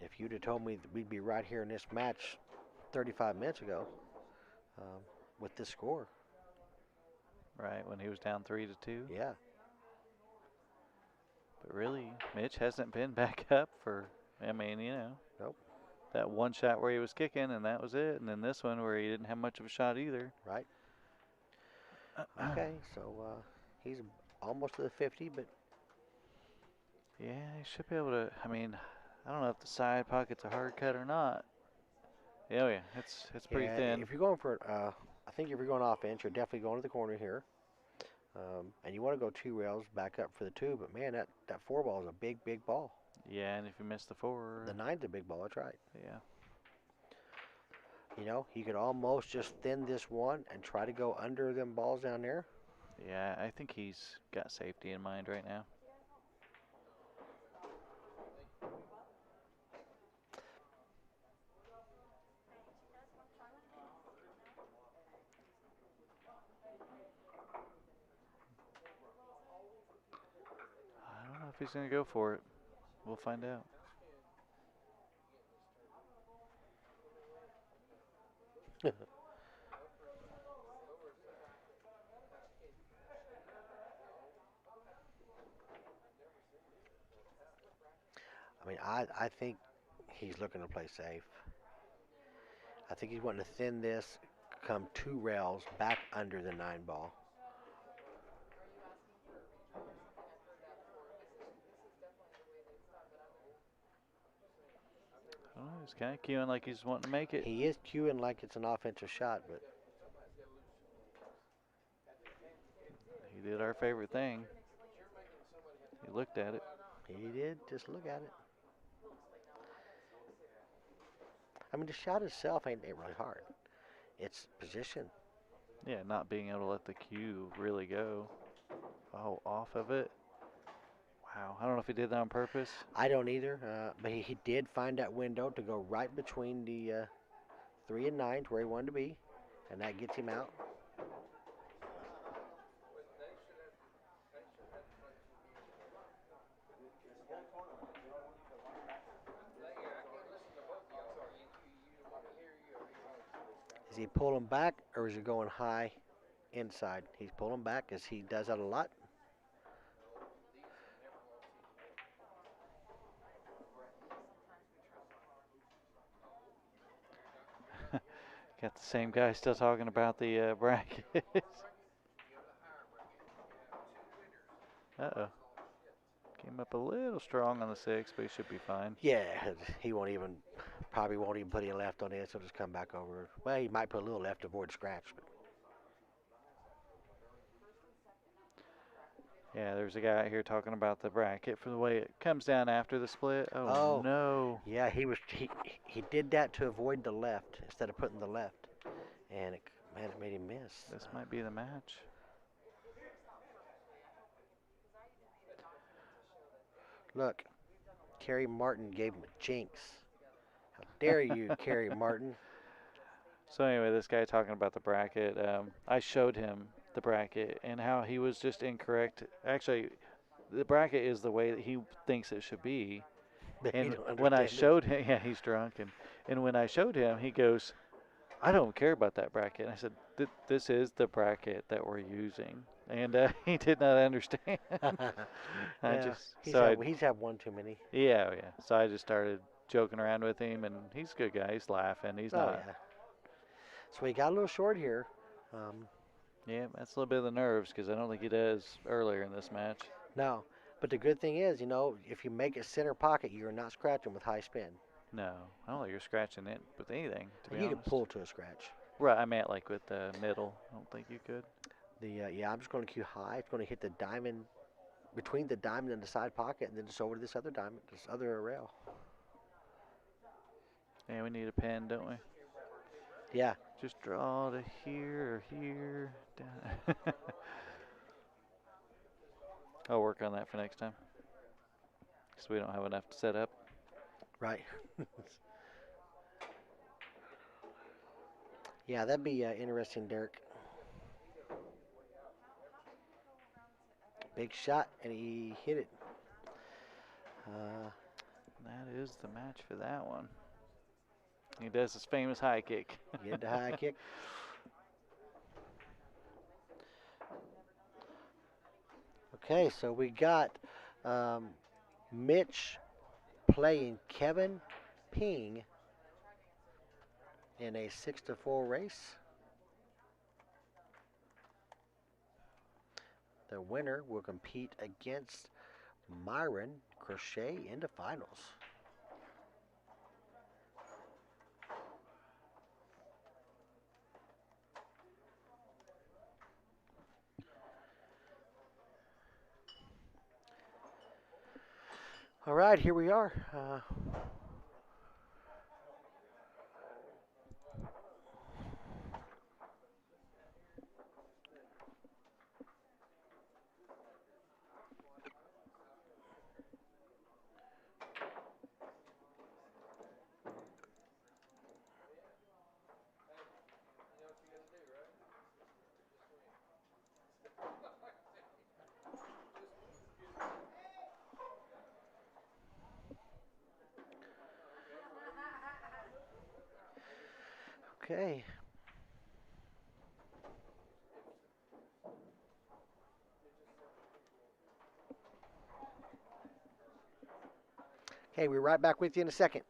If you'd have told me that we'd be right here in this match 35 minutes ago um, with this score, Right, when he was down 3-2. yeah, But really, Mitch hasn't been back up for, I mean, nope, that one shot where he was kicking and that was it. And then this one where he didn't have much of a shot either. right. Okay, so he's almost to the 50, but Yeah, he should be able to. I mean, I don't know if the side pocket's a hard cut or not. Oh yeah, it's pretty yeah, thin. if you're going for, I think if you're going offense, you're definitely going to the corner here. And you want to go 2 rails back up for the 2, but man, that 4 ball is a big, big ball. Yeah, and if you miss the 4, The 9's a big ball, that's right. yeah. You know, you could almost just thin this one and try to go under them balls down there. Yeah, I think he's got safety in mind right now. I don't know if he's going to go for it. We'll find out. I mean, I think he's looking to play safe. I think he's wanting to thin this, come 2 rails back under the 9 ball. Oh, he's kind of cueing like he's wanting to make it. He is cueing like it's an offensive shot, but He did our favorite thing. He looked at it. he did just look at it. I mean, the shot itself ain't really hard. It's position. Yeah, not being able to let the cue really go. Oh, off of it. Wow, I don't know if he did that on purpose. I don't either, but he did find that window to go right between the 3 and 9 to where he wanted to be, and that gets him out. Is he pulling back or is he going high inside? He's pulling back as he does that a lot. Got the same guy still talking about the brackets. Uh-oh. Came up a little strong on the 6, but he should be fine. Yeah, he probably won't even put any left on this. He'll just come back over. Well, he might put a little left to avoid scratch. But Yeah, there's a guy out here talking about the bracket for the way it comes down after the split. Oh, Oh. no. yeah, he did that to avoid the left instead of putting the left, and man, it made him miss. This might be the match. Look, Kerry Martin gave him a jinx. How dare you, Kerry Martin? So anyway, this guy talking about the bracket, I showed him the bracket and how he was just incorrect. Actually, the bracket is the way that he thinks it should be. But he And don't when I understand it. showed him, yeah, he's drunk, and when I showed him, he goes, "I don't care about that bracket." And I said, "This is the bracket that we're using," and he did not understand. Yeah, he's had one too many. Yeah, yeah. So I just started joking around with him, and he's a good guy. He's laughing. He's Oh not. yeah. So he got a little short here. Yeah, that's a little bit of the nerves because I don't think he does earlier in this match. No, but the good thing is, if you make it center pocket, you're not scratching with high spin. No, I don't think you're scratching it with anything, to be You honest. can pull to a scratch. Right, I meant like with the middle. I don't think you could. I'm just going to cue high. It's going to hit the diamond, between the diamond and the side pocket, and then just over to this other diamond, this other rail. Yeah, we need a pen, don't we? Yeah. Just draw to here or here. Down. I'll work on that for next time. because we don't have enough to set up. Right. Yeah, that'd be interesting, Derek. Big shot, and he hit it. Uh, That is the match for that one. He does his famous high kick. Get the high kick. Okay, so we got um, Mitch playing Kevin Ping in a 6-4 race. The winner will compete against Myron Crochet in the finals. All right, here we are. Okay. Okay, we're right back with you in a second.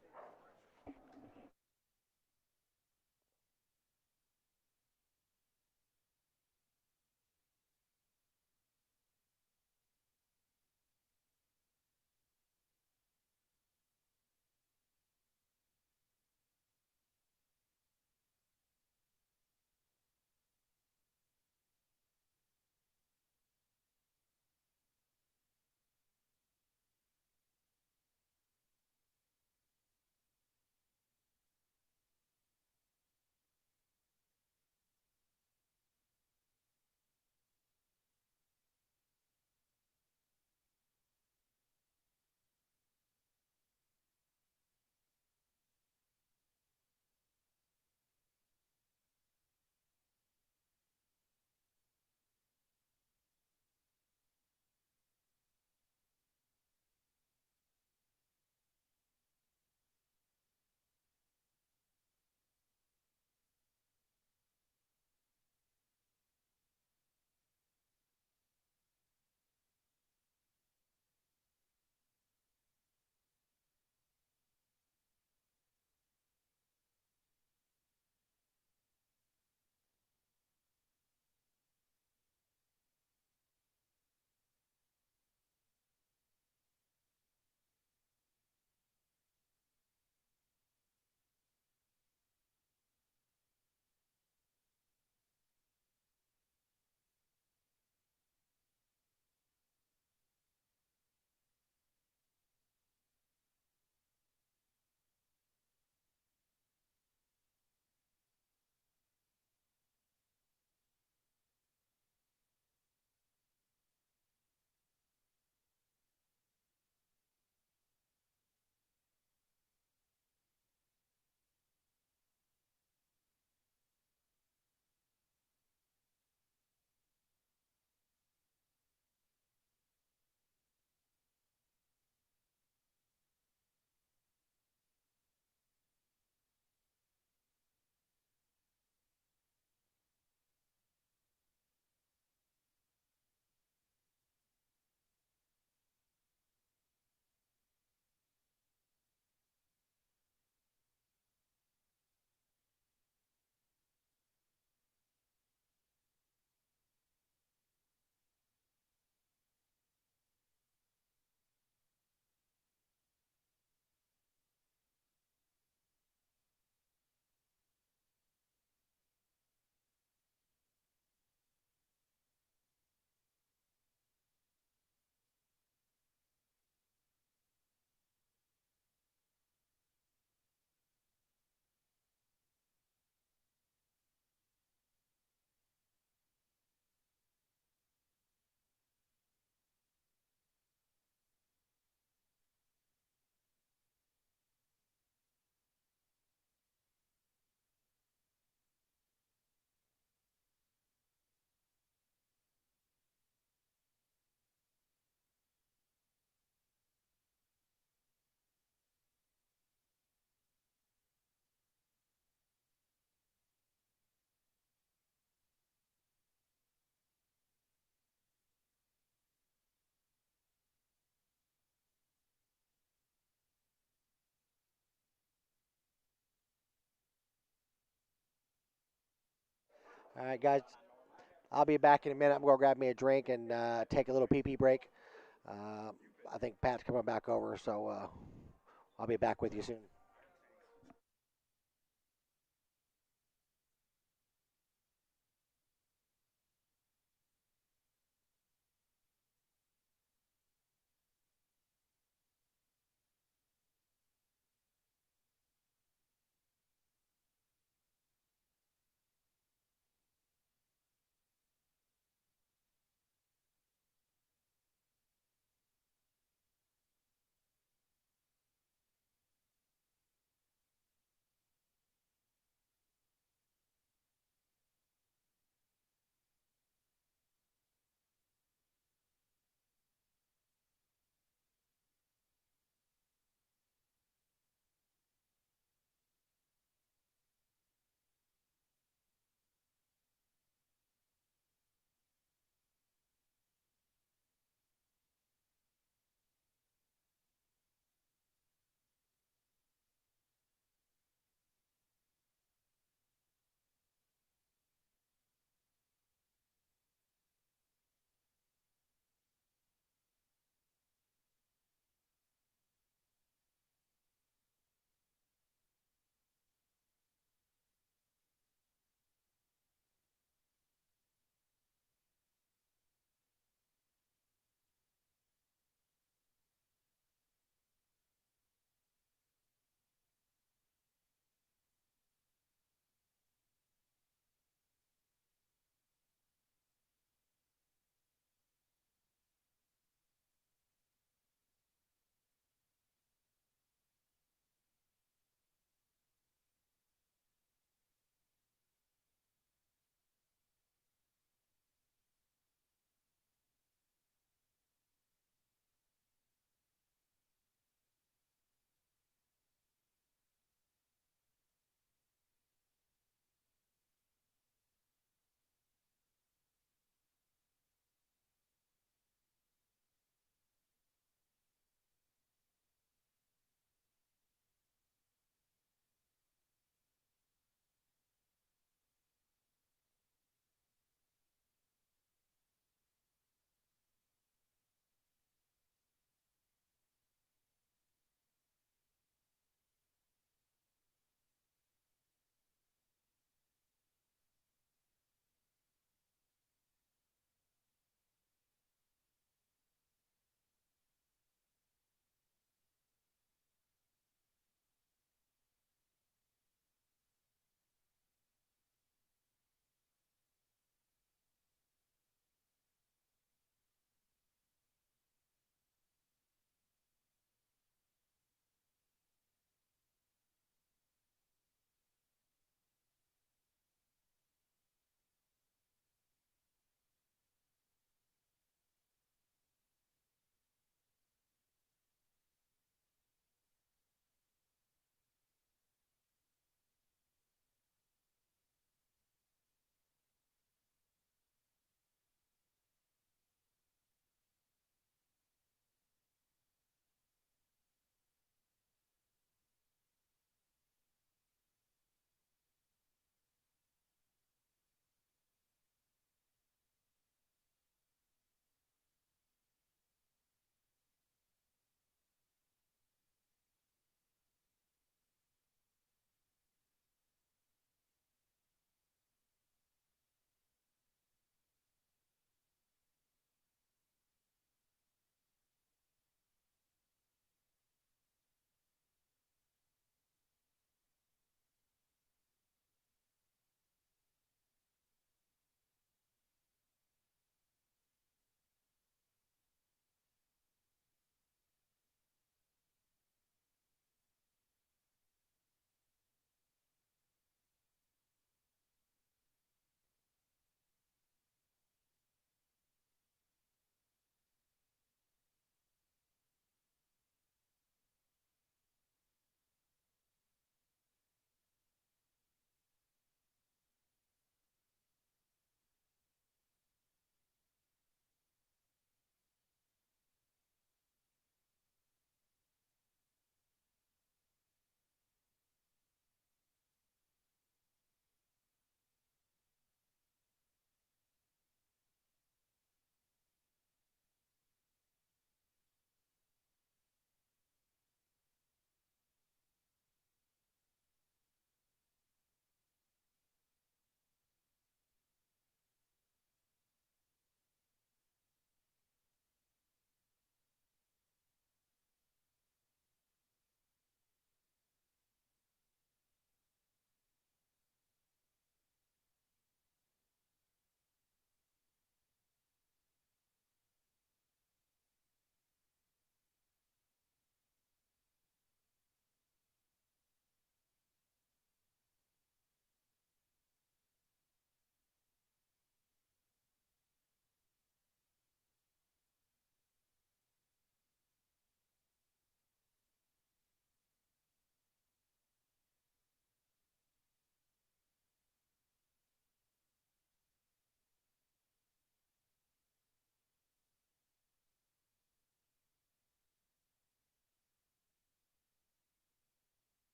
All right, guys. I'll be back in a minute. I'm going to grab me a drink and take a little pee pee break. Uh, I think Pat's coming back over, so I'll be back with you soon.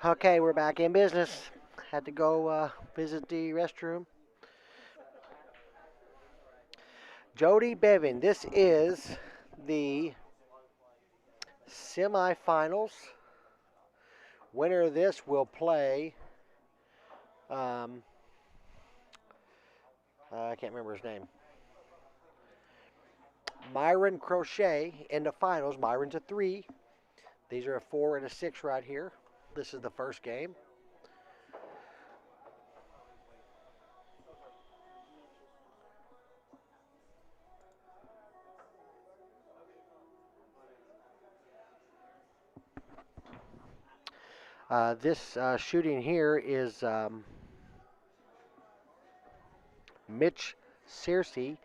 Okay, we're back in business. Had to go visit the restroom. Jody Bevan, this is the semifinals. Winner of this will play. I can't remember his name. Myron Crochet in the finals. Myron's a 3. These are a 4 and a 6 right here. This is the first game. This shooting here is Mitch Searcy,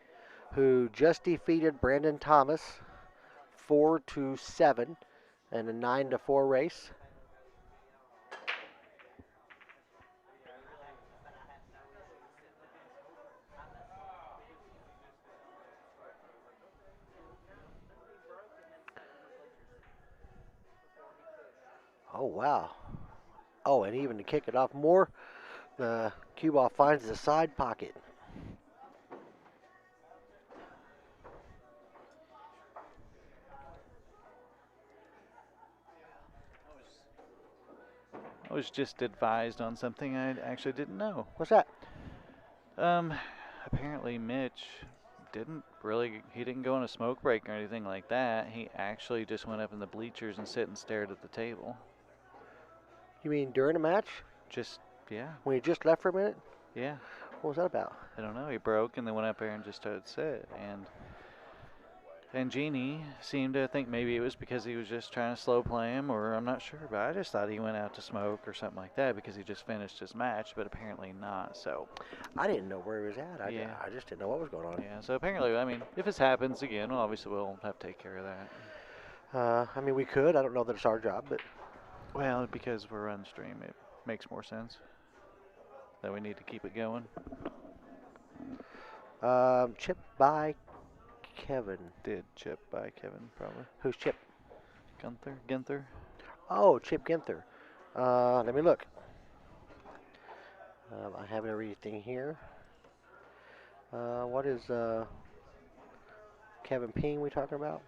who just defeated Brandon Thomas 4-7 in a 9-4 race. Oh wow! Oh, and even to kick it off more, the cue ball finds the side pocket. I was just advised on something I actually didn't know. What's that? Um, apparently Mitch he didn't go on a smoke break or anything like that. He actually just went up in the bleachers and sit and stared at the table. You mean during the match? Just, yeah, When he just left for a minute? yeah. What was that about? I don't know. He broke and then went up there and just started to sit. And Jeannie seemed to think maybe it was because he was just trying to slow play him, or I'm not sure, but I just thought he went out to smoke or something like that because he just finished his match, but apparently not. So I didn't know where he was at. Yeah. I just didn't know what was going on. yeah, so apparently, I mean, if this happens again, well, obviously we'll have to take care of that. I mean, we could. I don't know that it's our job, but Well, because we're on stream, it makes more sense that we need to keep it going. Chip by Kevin. Did Chip by Kevin, probably. Who's Chip? Ginther. Oh, Chip Ginther. Let me look. I have everything here. What is Kevin Ping we talking about?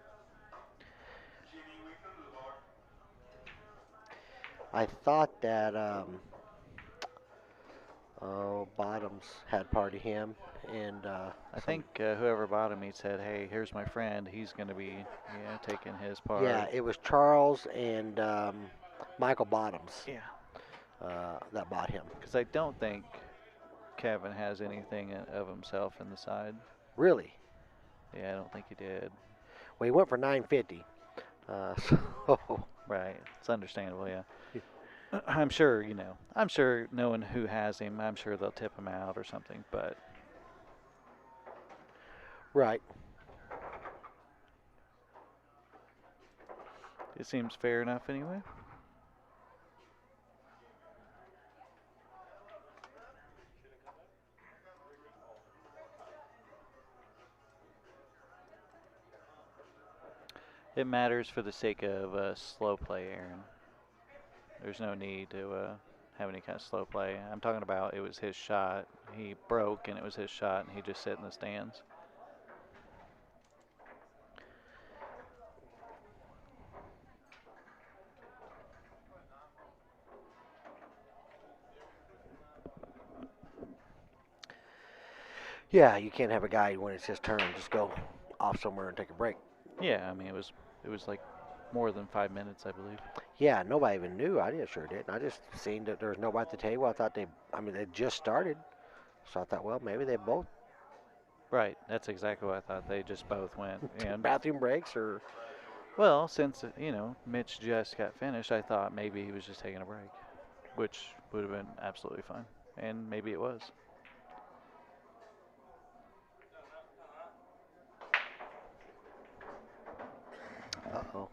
I thought that Bottoms had part of him, and I think whoever bought him, he said, "Hey, here's my friend. He's going to be, taking his part." yeah, it was Charles and Michael Bottoms Yeah. that bought him. Because I don't think Kevin has anything of himself in the side. Really? Yeah, I don't think he did. Well, he went for $9.50. So Right. It's understandable, yeah. I'm sure, I'm sure knowing who has him, I'm sure they'll tip him out or something, but right. it seems fair enough anyway. It matters for the sake of slow play, Aaron. There's no need to have any kind of slow play. I'm talking about it was his shot. He broke and it was his shot and he just sat in the stands. Yeah, you can't have a guy when it's his turn just go off somewhere and take a break. Yeah, I mean it was like more than 5 minutes, I believe. Yeah, nobody even knew. I sure didn't. I just seen that there was nobody at the table. I thought they just started. So I thought, well, maybe they both Right, that's exactly what I thought. They just both went. And bathroom breaks or. well, since Mitch just got finished, I thought maybe he was just taking a break, which would have been absolutely fine, and maybe it was. Uh-oh.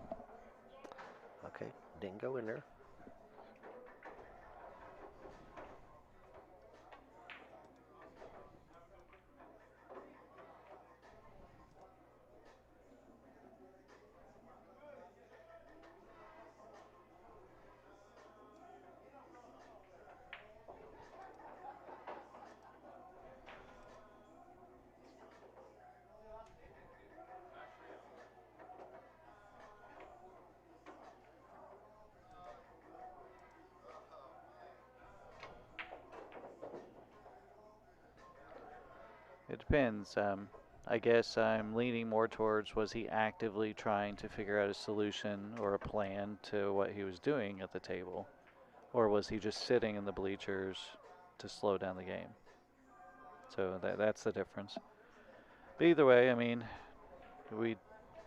Okay, didn't go in there. It depends. I guess I'm leaning more towards was he actively trying to figure out a solution or a plan to what he was doing at the table? Or was he just sitting in the bleachers to slow down the game? So that's the difference. But either way, I mean, we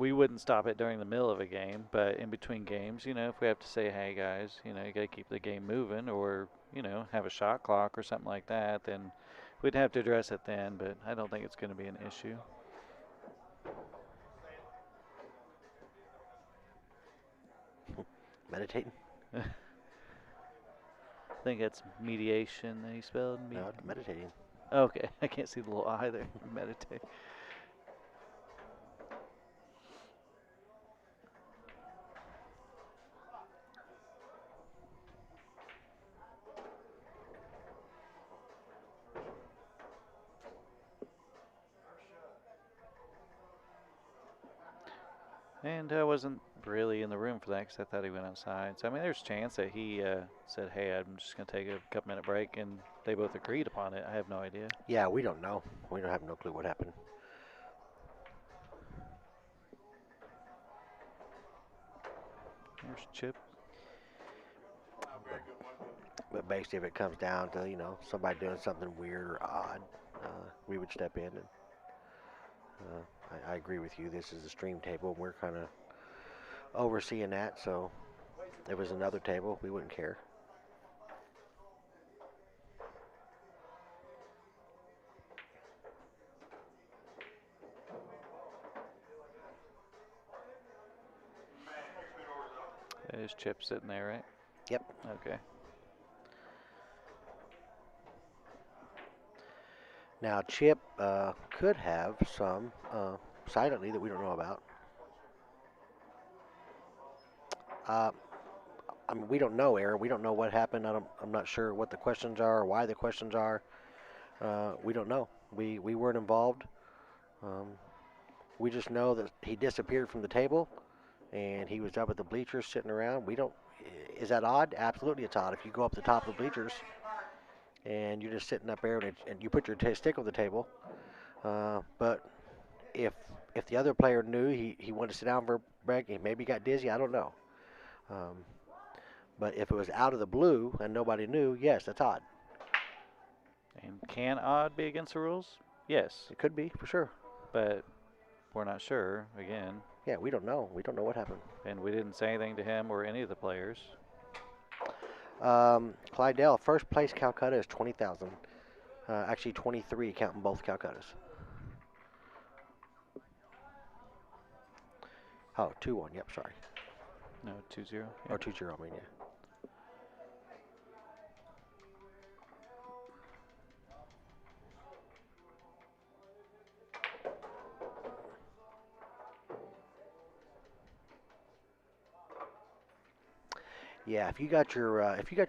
we wouldn't stop it during the middle of a game, but in between games, if we have to say, hey guys, you got to keep the game moving, or have a shot clock or something like that, then we'd have to address it then. But I don't think it's going to be an issue. Meditating? I think it's mediation that he spelled. No, it's meditating. Okay, I can't see the little eye there. Meditate. And I wasn't really in the room for that because I thought he went outside. So, I mean, there's a chance that he said, hey, I'm just going to take a couple-minute break, and they both agreed upon it. I have no idea. Yeah, we don't know. We don't have no clue what happened. There's Chip. But basically, if it comes down to, somebody doing something weird or odd, we would step in. And I agree with you. This is a stream table, and we're kind of overseeing that. So if it was another table, we wouldn't care. There's Chip sitting there, right? Yep. Okay. Now, Chip could have some silently that we don't know about. I mean, we don't know, Aaron. We don't know what happened. I'm not sure what the questions are or why the questions are. We don't know. We weren't involved. Um, we just know that he disappeared from the table, and he was up at the bleachers sitting around. We don't. Is that odd? Absolutely, it's odd. If you go up the top of the bleachers and you're just sitting up there and you put your stick on the table, but if the other player knew he wanted to sit down for a break, he maybe got dizzy. I don't know. Um, but if it was out of the blue and nobody knew, yes, that's odd. And can odd be against the rules? Yes. It could be for sure. But we're not sure, again. Yeah, we don't know. We don't know what happened. And we didn't say anything to him or any of the players. Clydell, first place Calcutta is 20,000. Actually, 23, counting both Calcuttas. Oh, 2-1. Yep, sorry. No, 2-0. Or 2-0, I mean, yeah. Yeah, if you got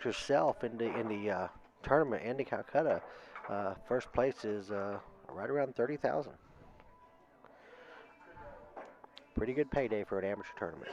yourself in the tournament and the Calcutta, first place is right around 30,000. Pretty good payday for an amateur tournament.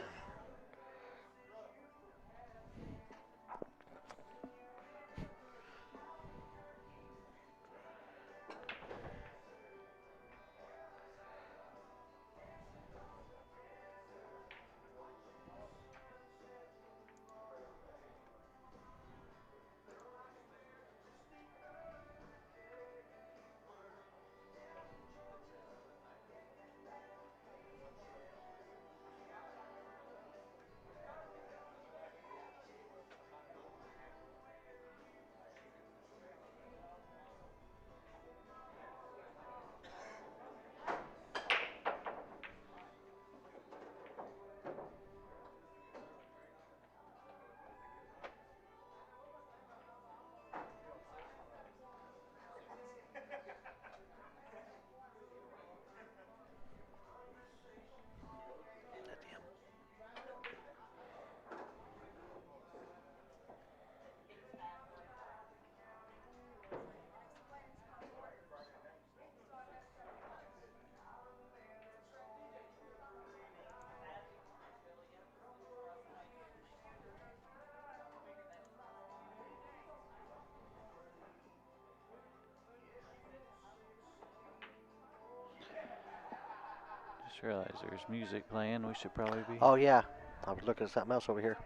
Just realized there's music playing. We should probably be. Oh, yeah. I was looking at something else over here.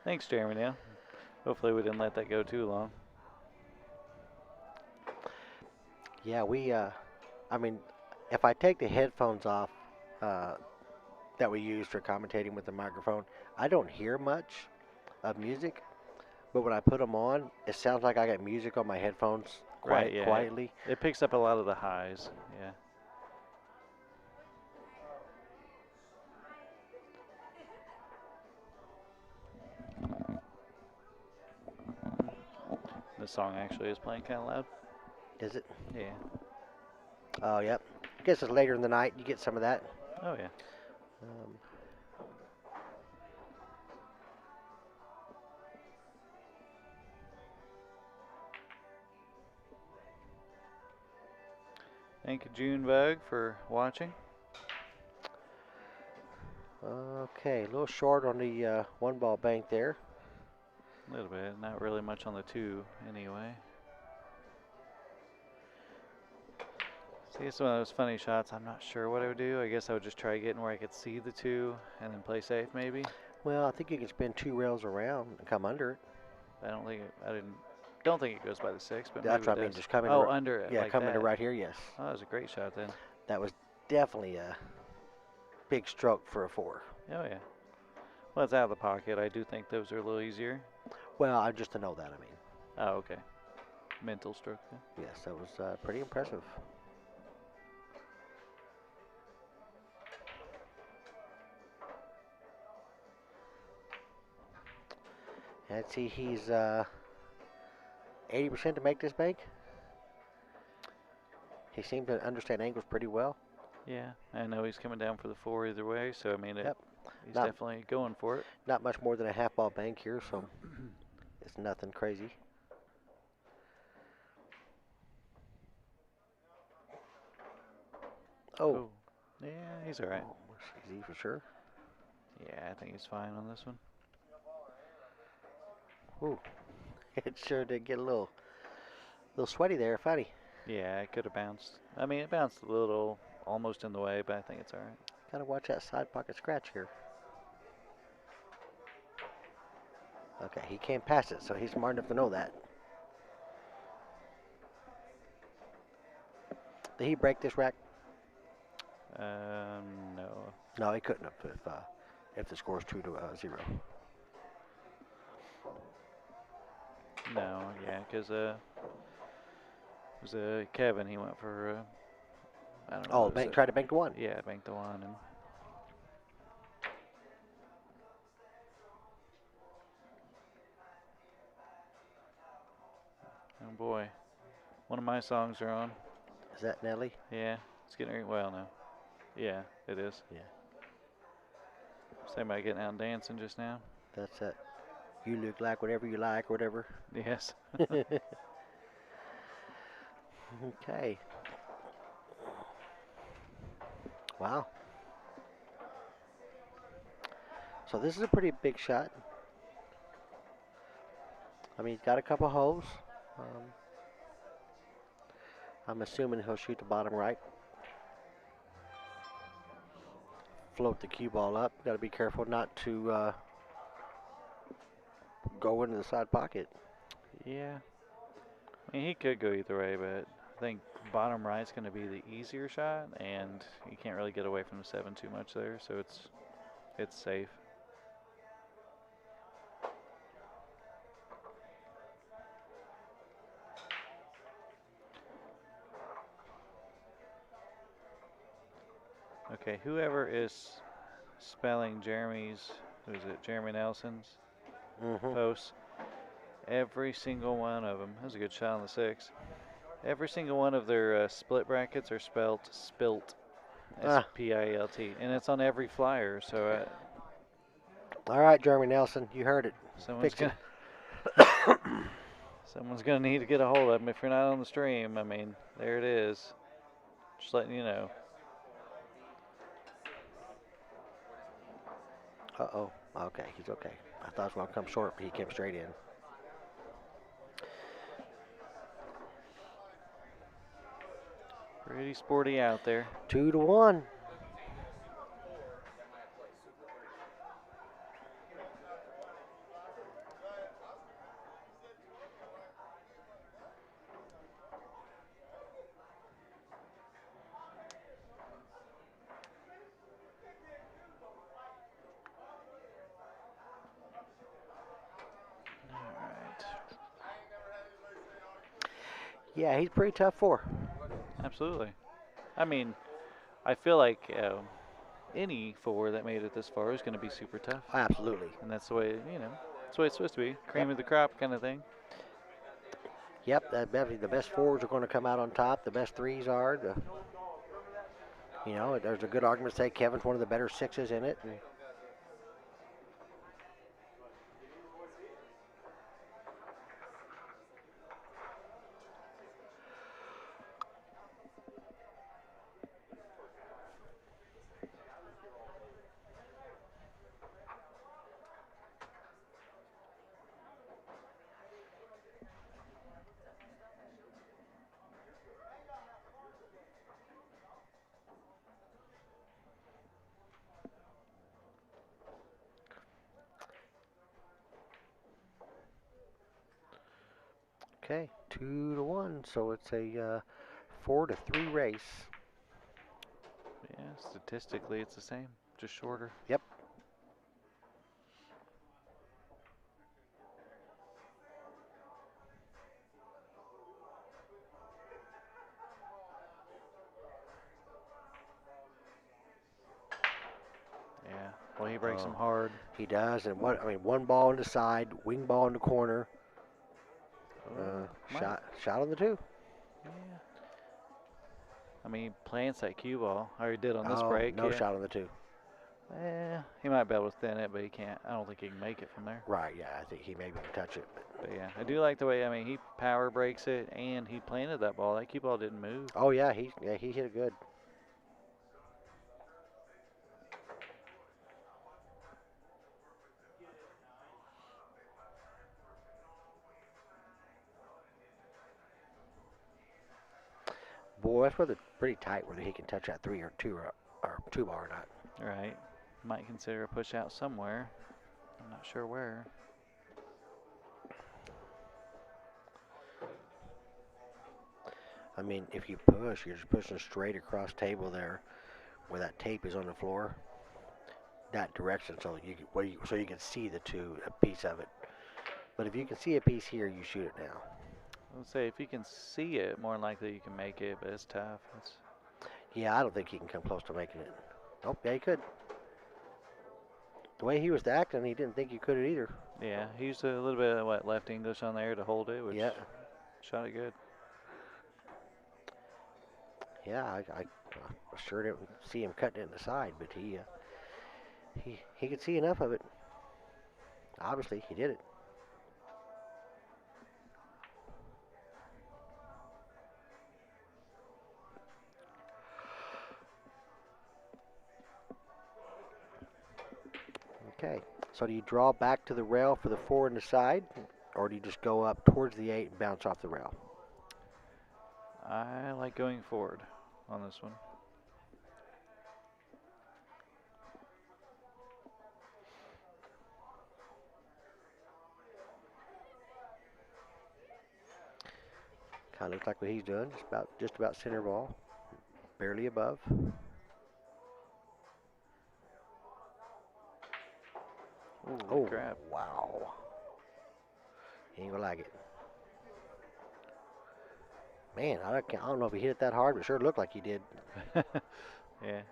Thanks, Jeremy. Now, hopefully we didn't let that go too long. Yeah, I mean, if I take the headphones off that we use for commentating with the microphone, I don't hear much of music. But when I put them on, it sounds like I got music on my headphones Right, yeah. quietly. It picks up a lot of the highs. Yeah. The song actually is playing kind of loud. Is it? Yeah. Oh, yep. I guess it's later in the night. You get some of that. Oh, yeah. Um, Thank you, Junebug, for watching. okay, a little short on the one ball bank there. A little bit. Not really much on the 2 anyway. See, it's one of those funny shots. I'm not sure what I would do. I guess I would just try getting where I could see the 2 and then play safe, maybe. Well, I think you can spin 2 rails around and come under it. Don't think it goes by the 6, but That's maybe what it I mean. does. Just come in. Oh, under it. Yeah, like come that. into right here. Yes. Oh, that was a great shot then. That was definitely a big stroke for a 4. Oh, yeah. Well, it's out of the pocket. I do think those are a little easier. Well, just to know that, I mean. Oh, okay. Mental stroke then. Yes, that was pretty impressive. Let's see, he's 80% to make this bank. He seemed to understand angles pretty well. Yeah, I know he's coming down for the 4 either way, so I mean, Yep. he's definitely going for it. Not much more than a half ball bank here, so it's nothing crazy. Oh. Yeah, he's all right. Oh, easy for sure. Yeah, I think he's fine on this one. Ooh. It sure did get a little sweaty there, funny. Yeah, it could have bounced. I mean, it bounced a little, almost in the way, but I think it's all right. Gotta watch that side pocket scratch here. Okay, he came past it, so he's smart enough to know that. Did he break this rack? No. No, he couldn't have if the score is 2-0. No, yeah, because it was Kevin. He went for I don't know. Oh, tried to bank the 1. Yeah, bank the 1 and. Oh boy, one of my songs are on. Is that Nelly? Yeah, it's getting ready. Well, no. Yeah, it is. Yeah. Somebody getting out and dancing just now. That's it. You look like whatever you like, whatever. Yes. Okay. Wow. So this is a pretty big shot. I mean, he's got a couple holes. I'm assuming he'll shoot the bottom right. Float the cue ball up. Got to be careful not to go into the side pocket. Yeah. I mean, he could go either way, but I think bottom right's going to be the easier shot, and you can't really get away from the 7 too much there, so it's safe. Okay, whoever is spelling Jeremy's, who is it, Jeremy Nelson's posts, every single one of them, that was a good shot on the 6. Every single one of their split brackets are spelt spilt, S-P-I-L-T, and it's on every flyer, so. All right, Jeremy Nelson, you heard it. Someone's gonna need to get a hold of him if you're not on the stream. I mean, there it is. Just letting you know. Uh-oh. Okay, he's okay. I thought it was going to come short, but he came straight in. Pretty sporty out there. 2-1. All right. Yeah, he's pretty tough for. Absolutely. I mean, I feel like any four that made it this far is going to be super tough, Absolutely. and that's the way that's the way it's supposed to be. Cream Yep. of the crop kind of thing. Yep, the best fours are going to come out on top. The best threes are. There's a good argument to say Kevin's one of the better sixes in it. Okay, 2-1. So it's a 4-3 race. Yeah, statistically it's the same, just shorter. Yep. Yeah. Well, he breaks them Oh. hard. He does, and one ball in the side, wing ball in the corner. Shot on the two. Yeah. I mean, he plants that cue ball, or he did on this Oh, break. no Yeah. shot on the two. He might be able to thin it, but he can't. I don't think he can make it from there. Right, yeah, I think he maybe can touch it. But yeah, I do like the way. I mean, he power breaks it, and he planted that ball. That cue ball didn't move. Oh yeah, he hit it good. Boy, that's whether pretty tight whether he can touch that three or two ball or not. Right. Might consider a push out somewhere. I'm not sure where. I mean, if you push, you're just pushing straight across table there, where that tape is on the floor. That direction, so you can see a piece of it. But if you can see a piece here, you shoot it now. Let's say if you can see it, more likely you can make it, but it's tough. Yeah, I don't think he can come close to making it. Oh, yeah, he could. The way he was acting, he didn't think he could either. Yeah, he used a little bit of left English on there to hold it, which Yeah. shot it good. Yeah, I sure didn't see him cutting it in the side, but he could see enough of it. Obviously, he did it. Okay, so do you draw back to the rail for the four in the side, or do you just go up towards the 8 and bounce off the rail? I like going forward on this one. Kind of looks like what he's doing, just about center ball, barely above. Ooh, Oh, crap. wow. He ain't gonna like it. Man, I don't know if he hit it that hard, but it sure looked like he did. Yeah.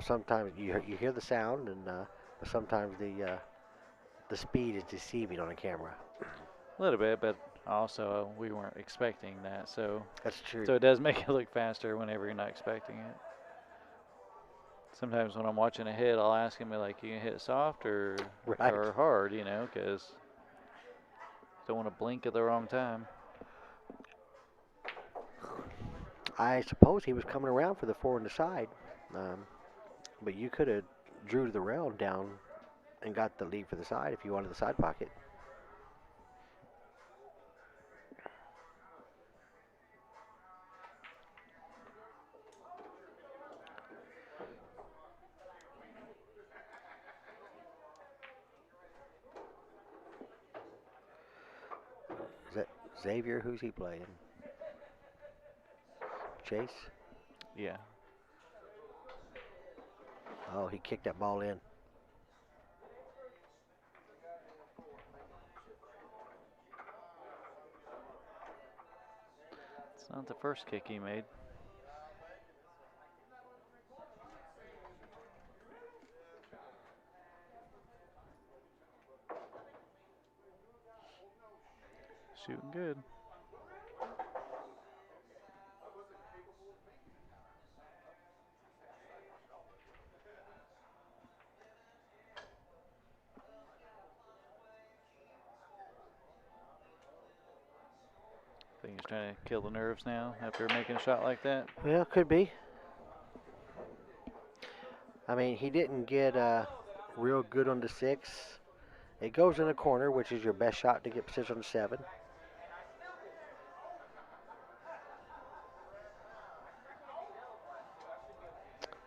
Sometimes you hear the sound, and but sometimes the speed is deceiving on a camera. A little bit, but also we weren't expecting that, so That's true. it does make it look faster whenever you're not expecting it. Sometimes when I'm watching a hit, I'll ask him like, "You gonna hit it soft or Right. hard?" Because don't want to blink at the wrong time. I suppose he was coming around for the four on the side, but you could have drew the rail down and got the lead for the side if you wanted the side pocket. Xavier, who's he playing? Chase? Yeah. Oh, he kicked that ball in. It's not the first kick he made. Shooting good. I think he's trying to kill the nerves now after making a shot like that. Well, could be. I mean, he didn't get real good on the 6. It goes in the corner, which is your best shot to get position on 7.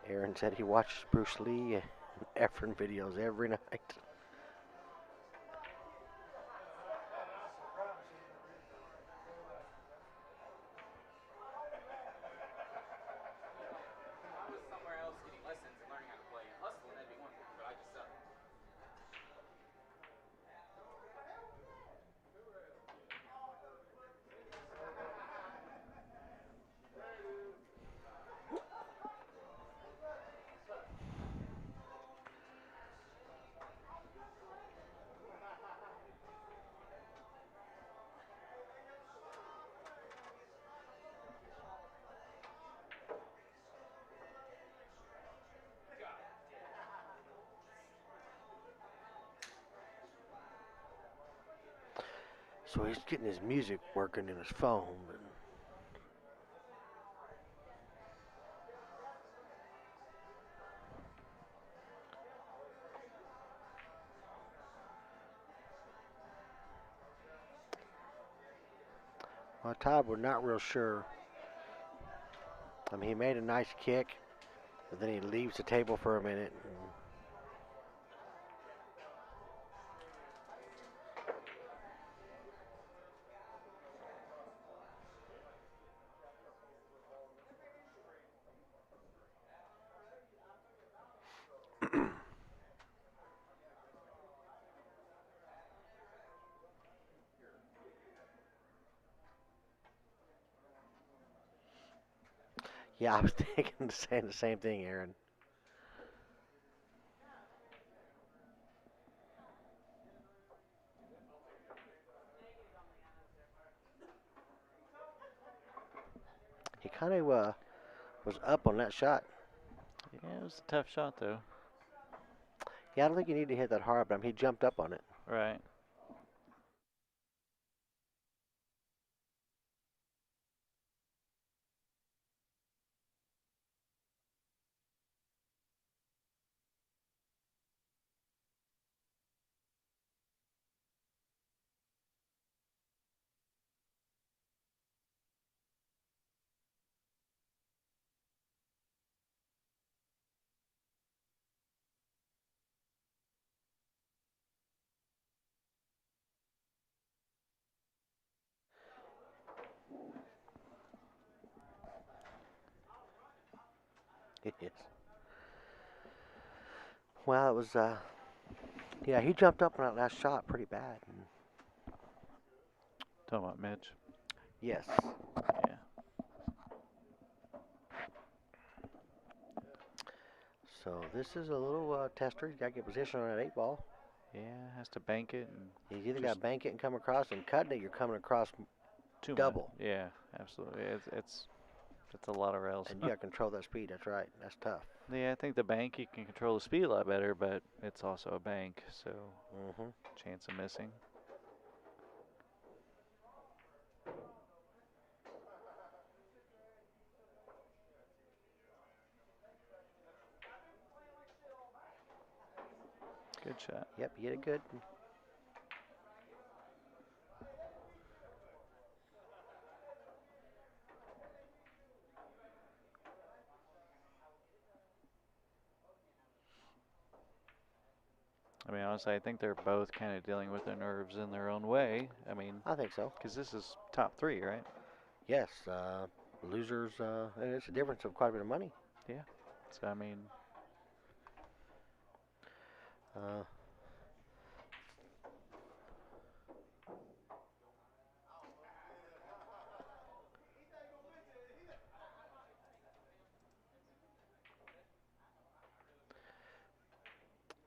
Aaron said he watches Bruce Lee and Efren videos every night. So he's getting his music working in his phone. Well, Todd, we're not real sure. I mean, he made a nice kick, but then he leaves the table for a minute. Yeah, I was thinking saying the same thing, Aaron. He kind of was up on that shot. Yeah, it was a tough shot though. Yeah, I don't think you need to hit that hard, but he jumped up on it. Right. Yes. Well, it was, yeah, he jumped up on that last shot pretty bad. Talking about Mitch. Yes. Yeah. So this is a little tester. He's got to get position on that 8 ball. Yeah, has to bank it and He's either got just to bank it and come across, and cutting it, you're coming across too double. much. Yeah, absolutely. It's a lot of rails. And you got to control that speed. That's right. That's tough. Yeah, I think the bank you can control the speed a lot better, but it's also a bank, so chance of missing. Good shot. Yep, you hit it good. I mean, honestly, I think they're both kind of dealing with their nerves in their own way. I mean, I think so. because this is top three, right? Yes. Losers, and it's a difference of quite a bit of money. Yeah. So, I mean, Uh,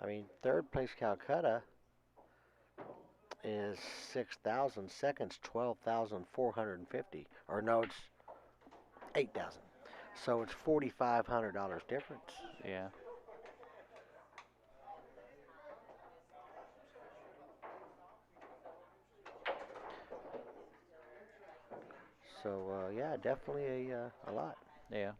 I mean, third place Calcutta is 6,000. Second's 12,450. Or no, it's 8,000. So it's $4,500 difference. yeah. So yeah, definitely a lot. Yeah.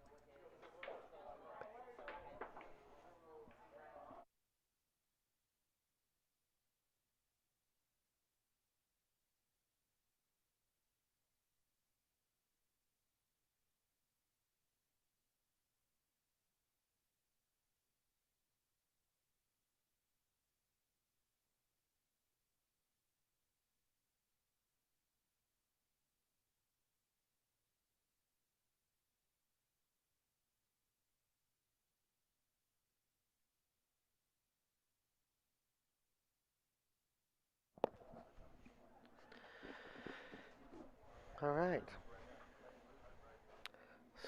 All right.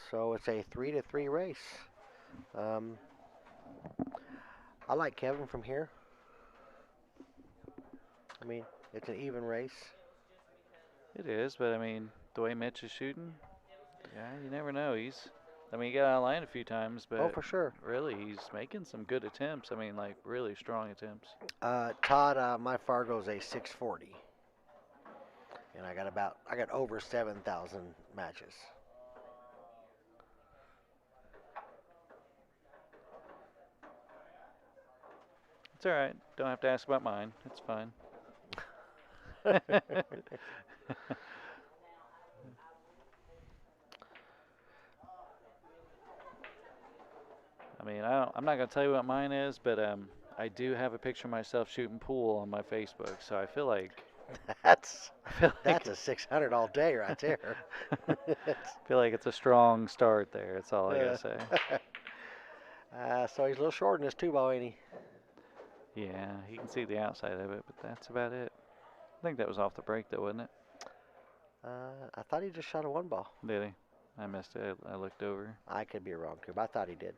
So it's a 3-3 race. Um, I like Kevin from here. I mean, it's an even race. It is, but I mean, the way Mitch is shooting, yeah, you never know. I mean, he got out of line a few times, Oh, but for sure. really, he's making some good attempts. I mean, like, really strong attempts. Todd, my Fargo's a 640, and I got over 7,000 matches. It's all right. Don't have to ask about mine. It's fine. I mean, I'm not gonna tell you what mine is, but I do have a picture of myself shooting pool on my Facebook, so I feel like That's I feel that's like a 600 all day right there. feel like it's a strong start there. That's all I gotta uh, say. so he's a little short in his two ball, ain't he? Yeah, you can see the outside of it, but that's about it. I think that was off the break, though, wasn't it? I thought he just shot a one ball. Did he? I missed it. I looked over. I could be wrong, Coop. I thought he did.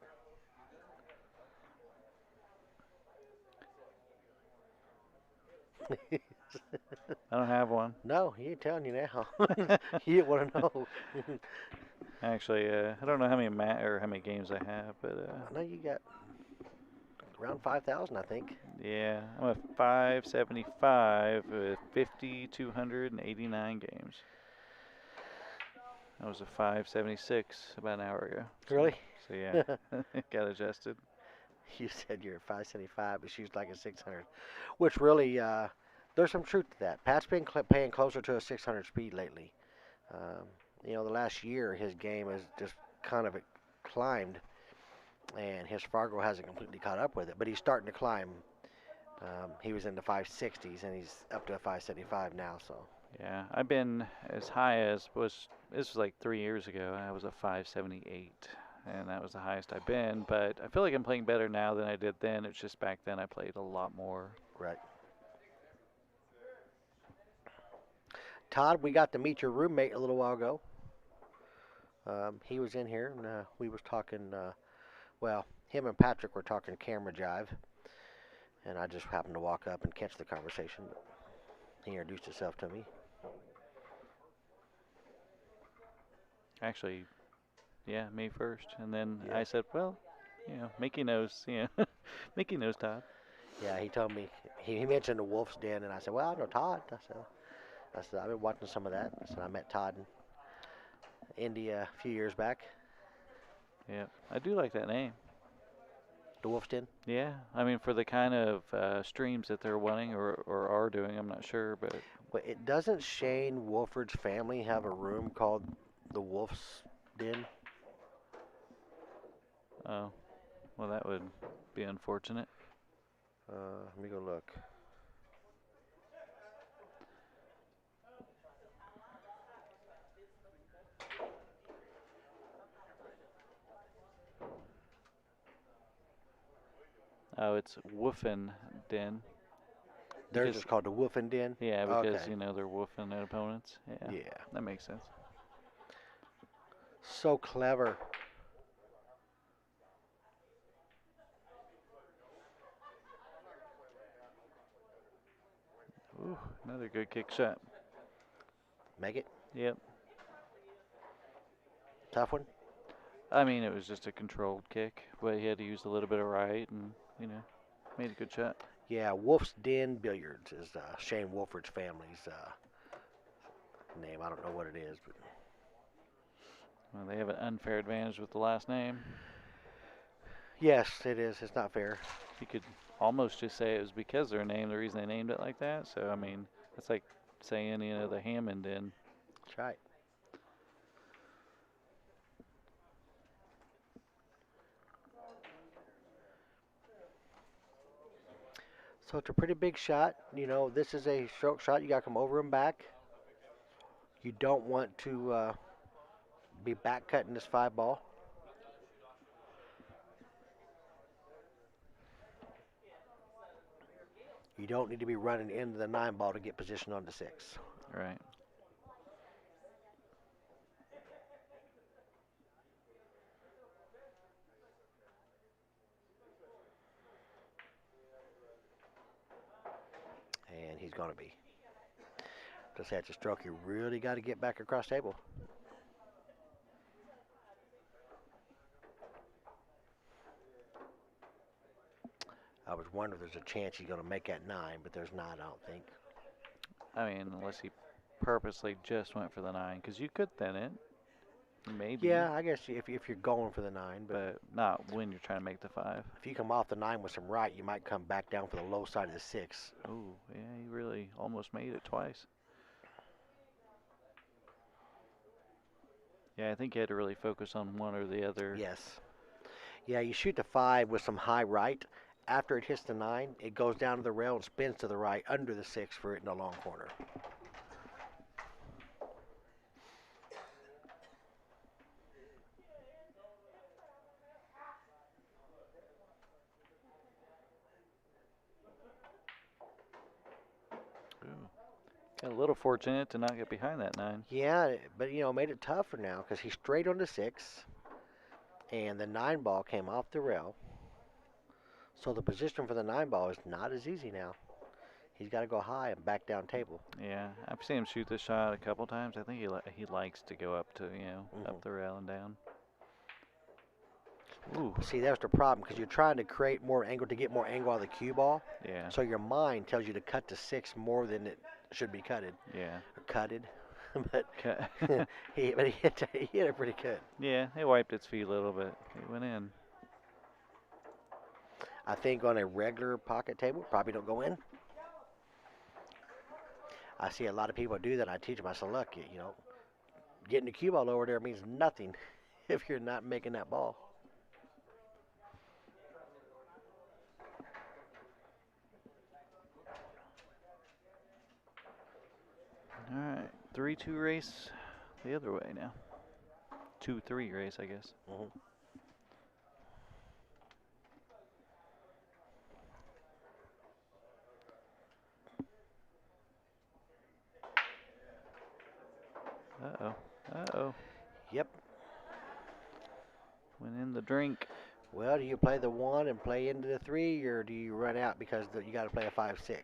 I don't have one. No, he ain't telling you now. You didn't want to know. Actually, I don't know how many or how many games I have, but I know you got around 5,000, I think. yeah, I'm a 575 with 5,289 games. I was a 576 about an hour ago. Really? So yeah, got adjusted. You said you're at 575, but she's like a 600, which really, there's some truth to that. Pat's been paying closer to a 600 speed lately. Um, the last year his game has just kind of climbed, and his Fargo hasn't completely caught up with it, but he's starting to climb. He was in the 560s, and he's up to a 575 now. So Yeah, I've been as high as this was like 3 years ago. I was a 578, and that was the highest I've been. But I feel like I'm playing better now than I did then. It's just back then I played a lot more. right. Todd, we got to meet your roommate a little while ago. He was in here, and we was talking. Well, him and Patrick were talking camera jive, and I just happened to walk up and catch the conversation. But he introduced himself to me. Actually, yeah, me first, and then Yeah. I said, well, Mickey knows, Mickey knows Todd. Yeah, he told me he mentioned the Wolf's Den, and I said, "Well, I know Todd." I said I've been watching some of that. I said I met Todd in India a few years back. Yeah, I do like that name. The Wolf's Den. Yeah, I mean for the kind of streams that they're wanting or are doing, I'm not sure, but But it doesn't Shane Wolford's family have a room called the Wolf's Den? oh, well that would be unfortunate. Let me go look. Oh, it's Woofing Den. They're Because, just called the Wolfen Den? yeah, because, Okay. you know, they're woofing at opponents. Yeah, Yeah. that makes sense. So clever. Ooh, another good kick shot. Make it. Yep. Tough one. I mean, it was just a controlled kick, but he had to use a little bit of right and, you know, made a good shot. Yeah, Wolf's Den Billiards is Shane Wolford's family's name. I don't know what it is, but Well, they have an unfair advantage with the last name. yes, it is. It's not fair. You could almost just say it was because their name, the reason they named it like that. So, I mean, it's like saying, you know, the Hammond Den. That's right. So it's a pretty big shot. You know, this is a stroke shot. You got to come over and back. You don't want to be back cutting this 5 ball. You don't need to be running into the 9 ball to get position on the 6. Right. And he's going to be. Just that's a stroke you really got to get back across table. I was wondering if there's a chance he's going to make that 9, but there's not, I don't think. I mean, unless he purposely just went for the 9, because you could thin it. Maybe. Yeah, I guess if you're going for the 9, But not when you're trying to make the 5. if you come off the 9 with some right, you might come back down for the low side of the 6. Oh, yeah, he really almost made it twice. Yeah, I think you had to really focus on one or the other. Yes. Yeah, you shoot the 5 with some high right. After it hits the 9, it goes down to the rail and spins to the right under the 6 for it in the long corner. Ooh. Got a little fortunate to not get behind that 9. Yeah, but made it tougher now because he's straight on the 6, and the 9 ball came off the rail. So the position for the 9 ball is not as easy now. He's got to go high and back down table. Yeah, I've seen him shoot this shot a couple times. I think he likes to go up to, you know, up the rail and down. Ooh. See, that's the problem because you're trying to create more angle to get more angle out of the cue ball. Yeah. So your mind tells you to cut to 6 more than it should be cutted. Yeah. Or cutted. But Okay. he hit it pretty good. Yeah, it wiped its feet a little bit. It went in. I think on a regular pocket table, probably don't go in. I see a lot of people do that. I teach them. I say, look, getting the cue ball over there means nothing if you're not making that ball. All right, 3-2 race the other way now. 2-3 race, I guess. Mm-hmm. Uh-oh. Uh-oh. Yep. Went in the drink. Well, do you play the 1 and play into the 3, or do you run out because you got to play a 5-6?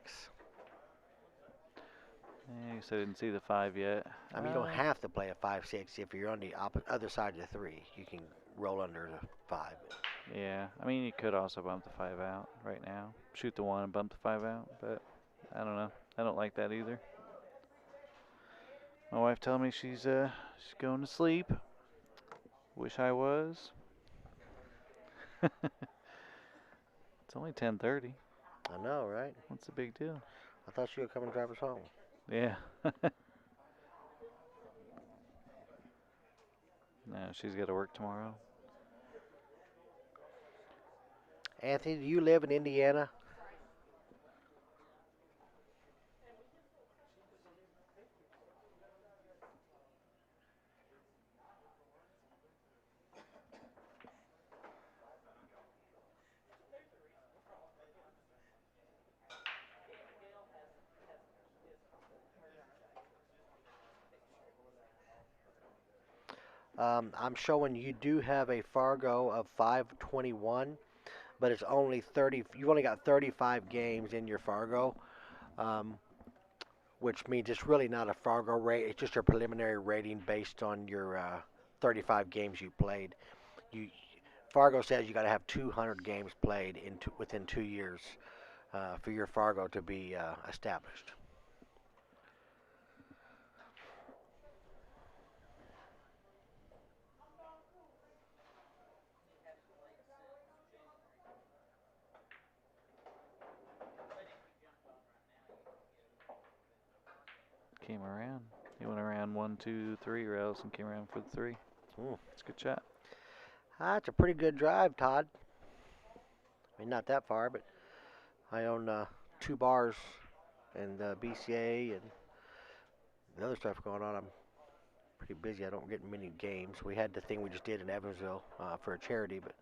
I guess I didn't see the 5 yet. I mean, you don't have to play a 5-6 if you're on the other side of the 3. You can roll under the 5. Yeah, I mean, you could also bump the 5 out right now. Shoot the 1 and bump the 5 out, but I don't know. I don't like that either. My wife telling me she's going to sleep. Wish I was. It's only 10:30. I know, right? What's the big deal? I thought you would come and drive us home. Yeah. No, she's got to work tomorrow. Anthony, do you live in Indiana? I'm showing you do have a Fargo of 521, but it's only 30. You've only got 35 games in your Fargo, um, which means it's really not a Fargo rate. It's just a preliminary rating based on your 35 games you played. You Fargo says you got to have 200 games played within 2 years for your Fargo to be established. Came around. He went around 1, 2, 3 rails and came around for the 3. Mm. It's a good shot. That's a pretty good drive, Todd. I mean, not that far, but I own 2 bars and BCA and the other stuff going on. I'm pretty busy. I don't get many games. We had the thing we just did in Evansville for a charity, but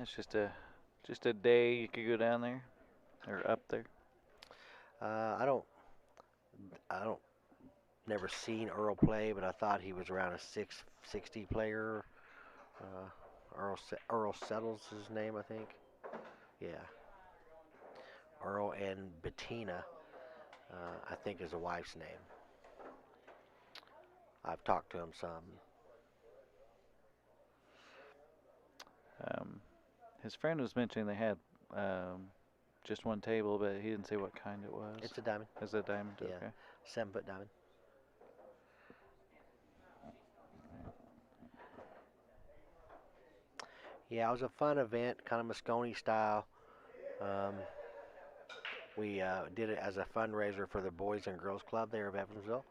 It's just a day you could go down there or up there. I don't never seen Earl play, but I thought he was around a 660 player. Earl Settles his name, I think. Yeah. Earl and Bettina, I think is the wife's name. I've talked to him some. His friend was mentioning they had just one table, but he didn't say what kind it was. It's a diamond. Is it a diamond? Yeah. Okay. 7-foot diamond. Yeah, it was a fun event, kind of Moscone style. Um, we did it as a fundraiser for the Boys and Girls Club there of Evansville.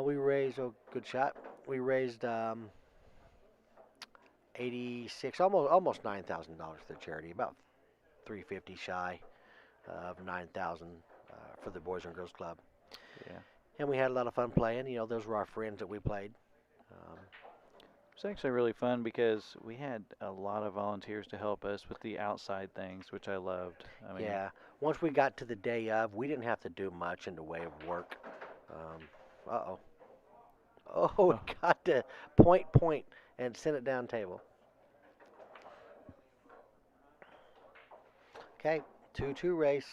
We raised a good shot. We raised 86, almost $9,000 for the charity, about 350 shy of 9,000 for the Boys and Girls Club. Yeah. And we had a lot of fun playing. You know, those were our friends that we played. It was actually really fun because we had a lot of volunteers to help us with the outside things, which I loved. I mean, Yeah, once we got to the day of, we didn't have to do much in the way of work. Uh-oh. Oh, we got to point, and send it down table. Okay, 2-2 race.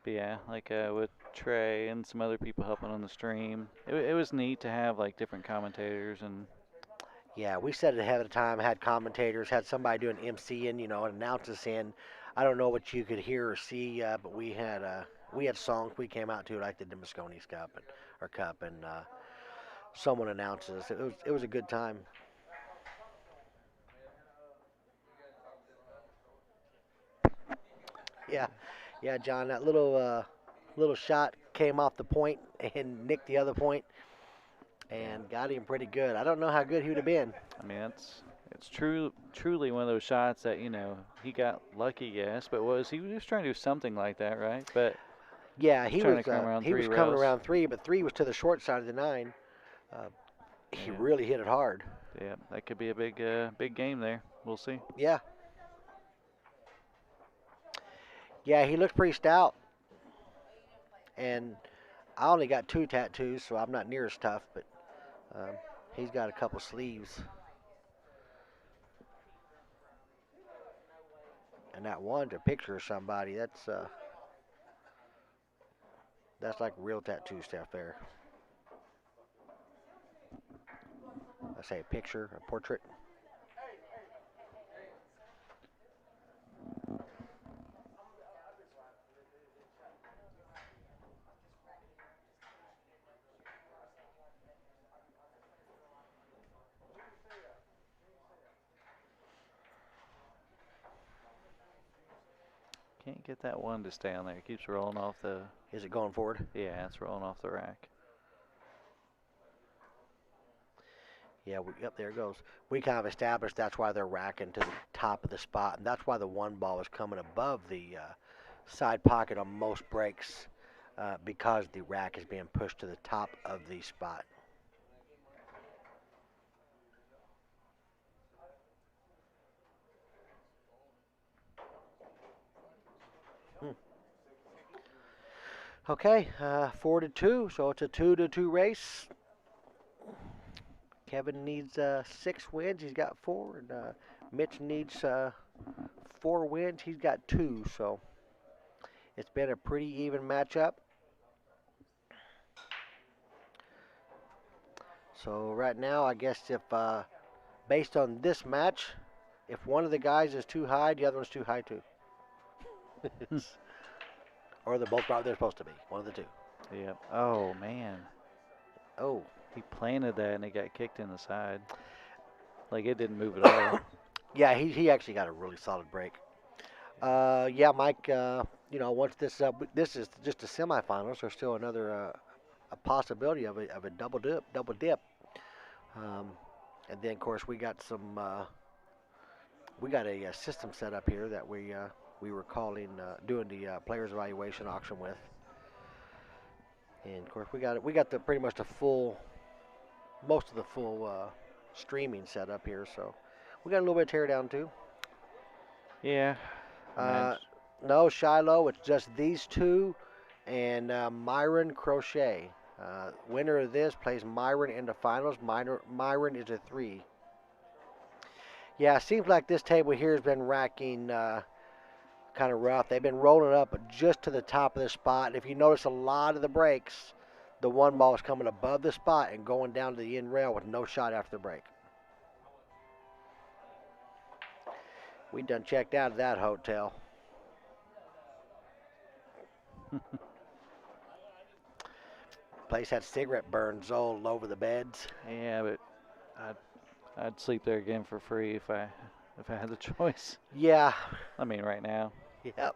but yeah, like with Trey and some other people helping on the stream, it was neat to have like different commentators and Yeah, we said it ahead of time, had commentators, had somebody doing MCing, you know, and announce us in. I don't know what you could hear or see, but we had songs we came out to, like the Moscone's Cup and someone announces us. It was a good time. Yeah, yeah, John, that little shot came off the point and nicked the other point and got him pretty good. I don't know how good he would have been. I mean it's truly one of those shots that he got lucky, yes, but he was trying to do something like that, right? But Yeah, he's trying to come around he was 3 coming rails. around 3, but 3 was to the short side of the 9. He Yeah. really hit it hard. Yeah, that could be a big game there. We'll see. Yeah. Yeah, he looks pretty stout. And I only got 2 tattoos, so I'm not near as tough, but he's got a couple sleeves. And that one's a picture of somebody. That's like real tattoo stuff there. I say a picture, a portrait. Can't get that one to stay on there. It keeps rolling off the. Is it going forward? Yeah, it's rolling off the rack. Yeah, yep, there it goes. We kind of established that's why they're racking to the top of the spot, and that's why the one ball is coming above the side pocket on most breaks because the rack is being pushed to the top of the spot. Okay, 4-2, so it's a 2-2 race. Kevin needs 6 wins. He's got 4, and Mitch needs 4 wins. He's got 2. So it's been a pretty even matchup. So right now, I guess if based on this match, if one of the guys is too high, the other one's too high too. Or they're both right they're supposed to be. One of the two. Yep. Oh, man. Oh. He planted that and it got kicked in the side. Like it didn't move at all. Yeah, he actually got a really solid break. Yeah, Mike. Once this this is just the semifinals. There's still another a possibility of a double dip. Um, and then of course we got a system set up here that we were calling doing the players evaluation auction with. And of course we got the pretty much the full most of the full streaming set up here. So we got a little bit of teardown too. Yeah. Uh, no, Shiloh. It's just these two and Myron Crochet. Winner of this plays Myron in the finals. Myron is a 3. Yeah, it seems like this table here has been racking kind of rough. They've been rolling up just to the top of the spot. And if you notice a lot of the breaks, the one ball is coming above the spot and going down to the end rail with no shot after the break. We done checked out of that hotel. Place had cigarette burns all over the beds. Yeah, but I'd sleep there again for free if I had the choice. Yeah. I mean, right now. Yep.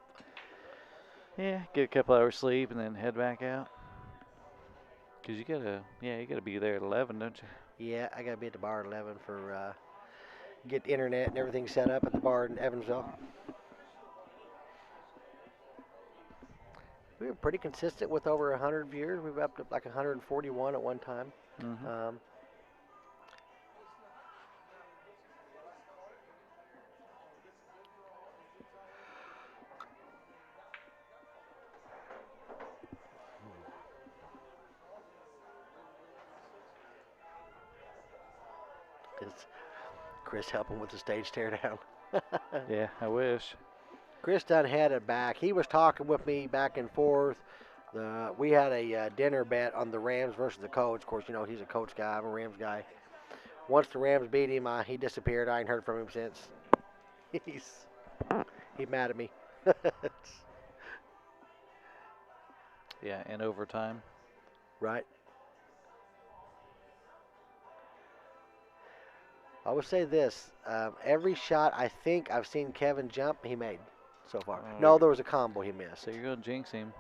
Yeah, get a couple hours sleep and then head back out. Cause you gotta be there at 11, don't you? Yeah, I gotta be at the bar at 11 for get the internet and everything set up at the bar in Evansville. We were pretty consistent with over 100 viewers. We were up to like 141 at one time. Mm-hmm. Is Chris helping with the stage teardown? Yeah, I wish. Chris done had it back. He was talking with me back and forth. We had a dinner bet on the Rams versus the Colts. Of course, he's a Colts guy. I'm a Rams guy. Once the Rams beat him, he disappeared. I ain't heard from him since. He's mad at me. Yeah, in overtime. Right. I would say this: every shot I think I've seen Kevin jump, he made so far. Oh, No, there was a combo he missed. So you're gonna jinx him.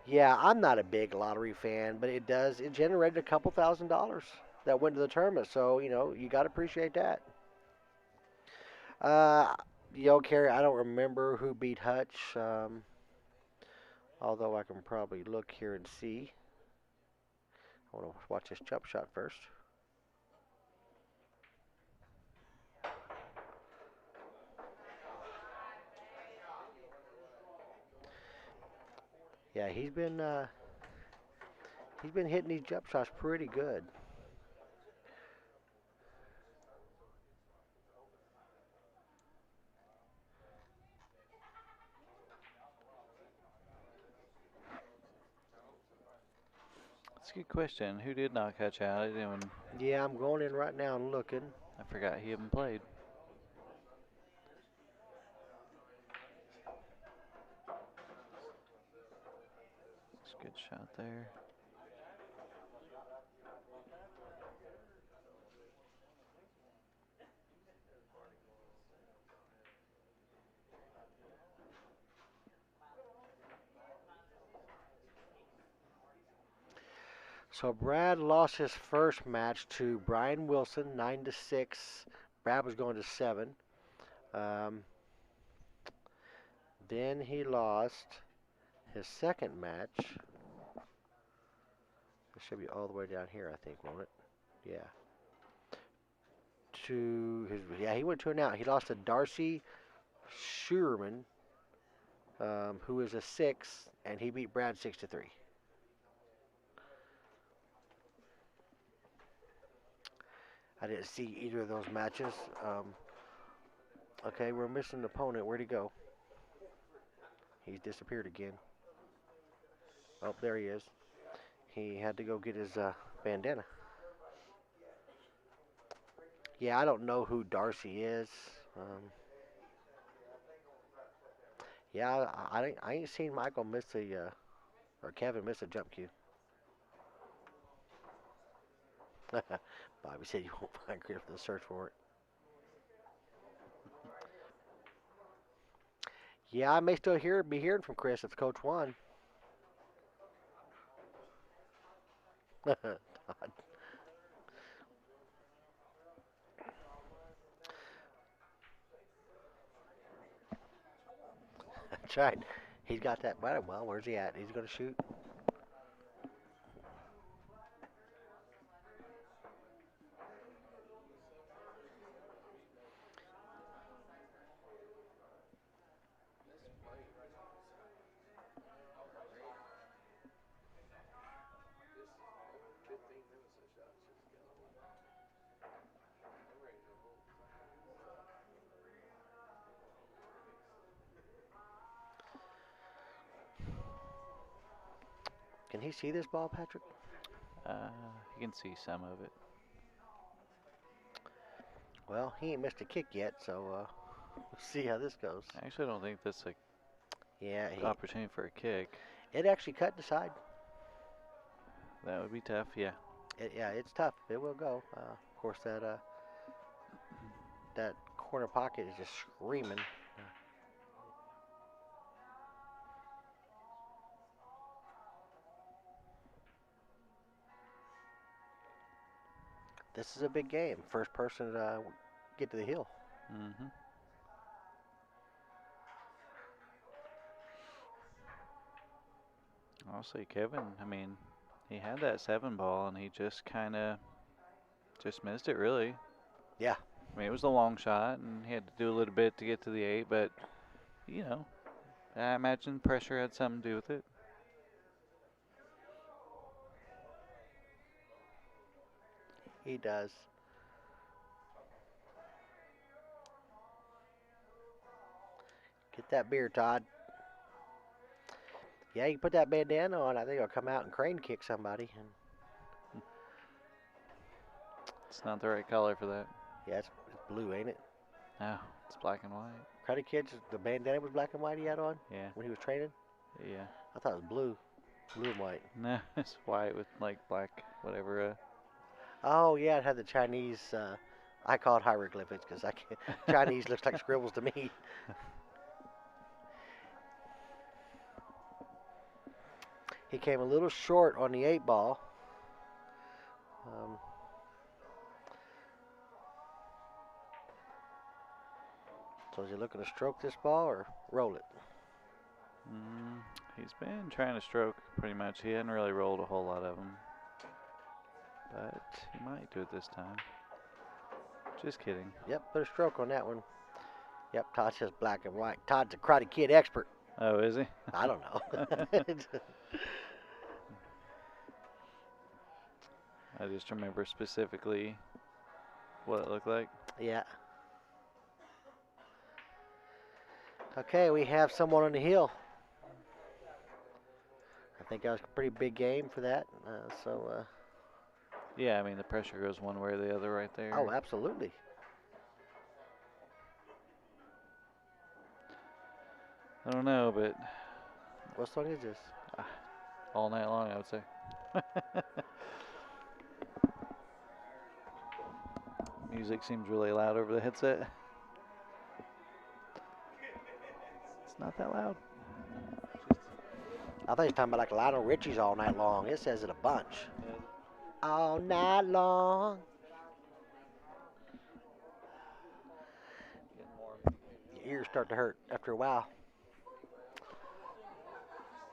Yeah, I'm not a big lottery fan, but it generated a couple $1,000s that went to the tournament. So you got to appreciate that. Uh, Carrie, I don't remember who beat Hutch. Although I can probably look here and see. I want to watch this jump shot first. Yeah, he's been hitting these jump shots pretty good. That's a good question. Who did knock Hutch out? I didn't even. Yeah, I'm going in right now and looking. I forgot he even played. That's a good shot there. So Brad lost his first match to Brian Wilson, 9-6. Brad was going to 7. Then he lost his second match. It should be all the way down here, I think, won't it? Yeah. He went to an out. He lost to Darcy Schuerman, who is a 6, and he beat Brad 6-3. I didn't see either of those matches. Okay, we're missing an opponent. Where'd he go? He's disappeared again. Oh, there he is. He had to go get his bandana. Yeah, I don't know who Darcy is. Yeah, I ain't seen Michael miss or Kevin miss a jump cue. Bobby said you won't find Griff to search for it. Yeah, I may still be hearing from Chris if Coach won. Todd. That's right. He's got that. Well, where's he at? He's going to shoot. Can he see this ball, Patrick? You can see some of it. Well, he ain't missed a kick yet, so we'll see how this goes. I actually don't think that's Yeah, opportunity for a kick. It actually cut the side. That would be tough, yeah. Yeah, it's tough. It will go. Of course, that corner pocket is just screaming. This is a big game. First person to get to the hill. Mm-hmm. I'll say Kevin, I mean, he had that 7 ball and he just kind of just missed it, really. Yeah. I mean, it was a long shot and he had to do a little bit to get to the 8, but, you know, I imagine pressure had something to do with it. He does. Get that beer, Todd. Yeah, you put that bandana on, I think he'll come out and crane kick somebody. It's not the right color for that. Yeah, it's blue, ain't it? No, it's black and white. Karate Kid's, the bandana was black and white he had on Yeah, when he was training? yeah. I thought it was blue. Blue and white. No, it's white with like black, whatever. Oh, yeah, it had the Chinese, I call it hieroglyphics because Chinese looks like scribbles to me. He came a little short on the 8 ball. So is he looking to stroke this ball or roll it? He's been trying to stroke pretty much. He hadn't really rolled a whole lot of them. But he might do it this time. Just kidding. Yep, put a stroke on that one. Yep, Todd says black and white. Todd's a Karate Kid expert. Oh, is he? I don't know. I just remember specifically what it looked like. Yeah. Okay, we have someone on the hill. I think that was a pretty big game for that. Yeah, I mean, the pressure goes one way or the other right there. Oh, absolutely. I don't know, but What song is this? all night long, I would say. Music seems really loud over the headset. It's not that loud. I think he's talking about like Lionel Richie's All Night Long. It says it a bunch. All night long. Your ears start to hurt after a while.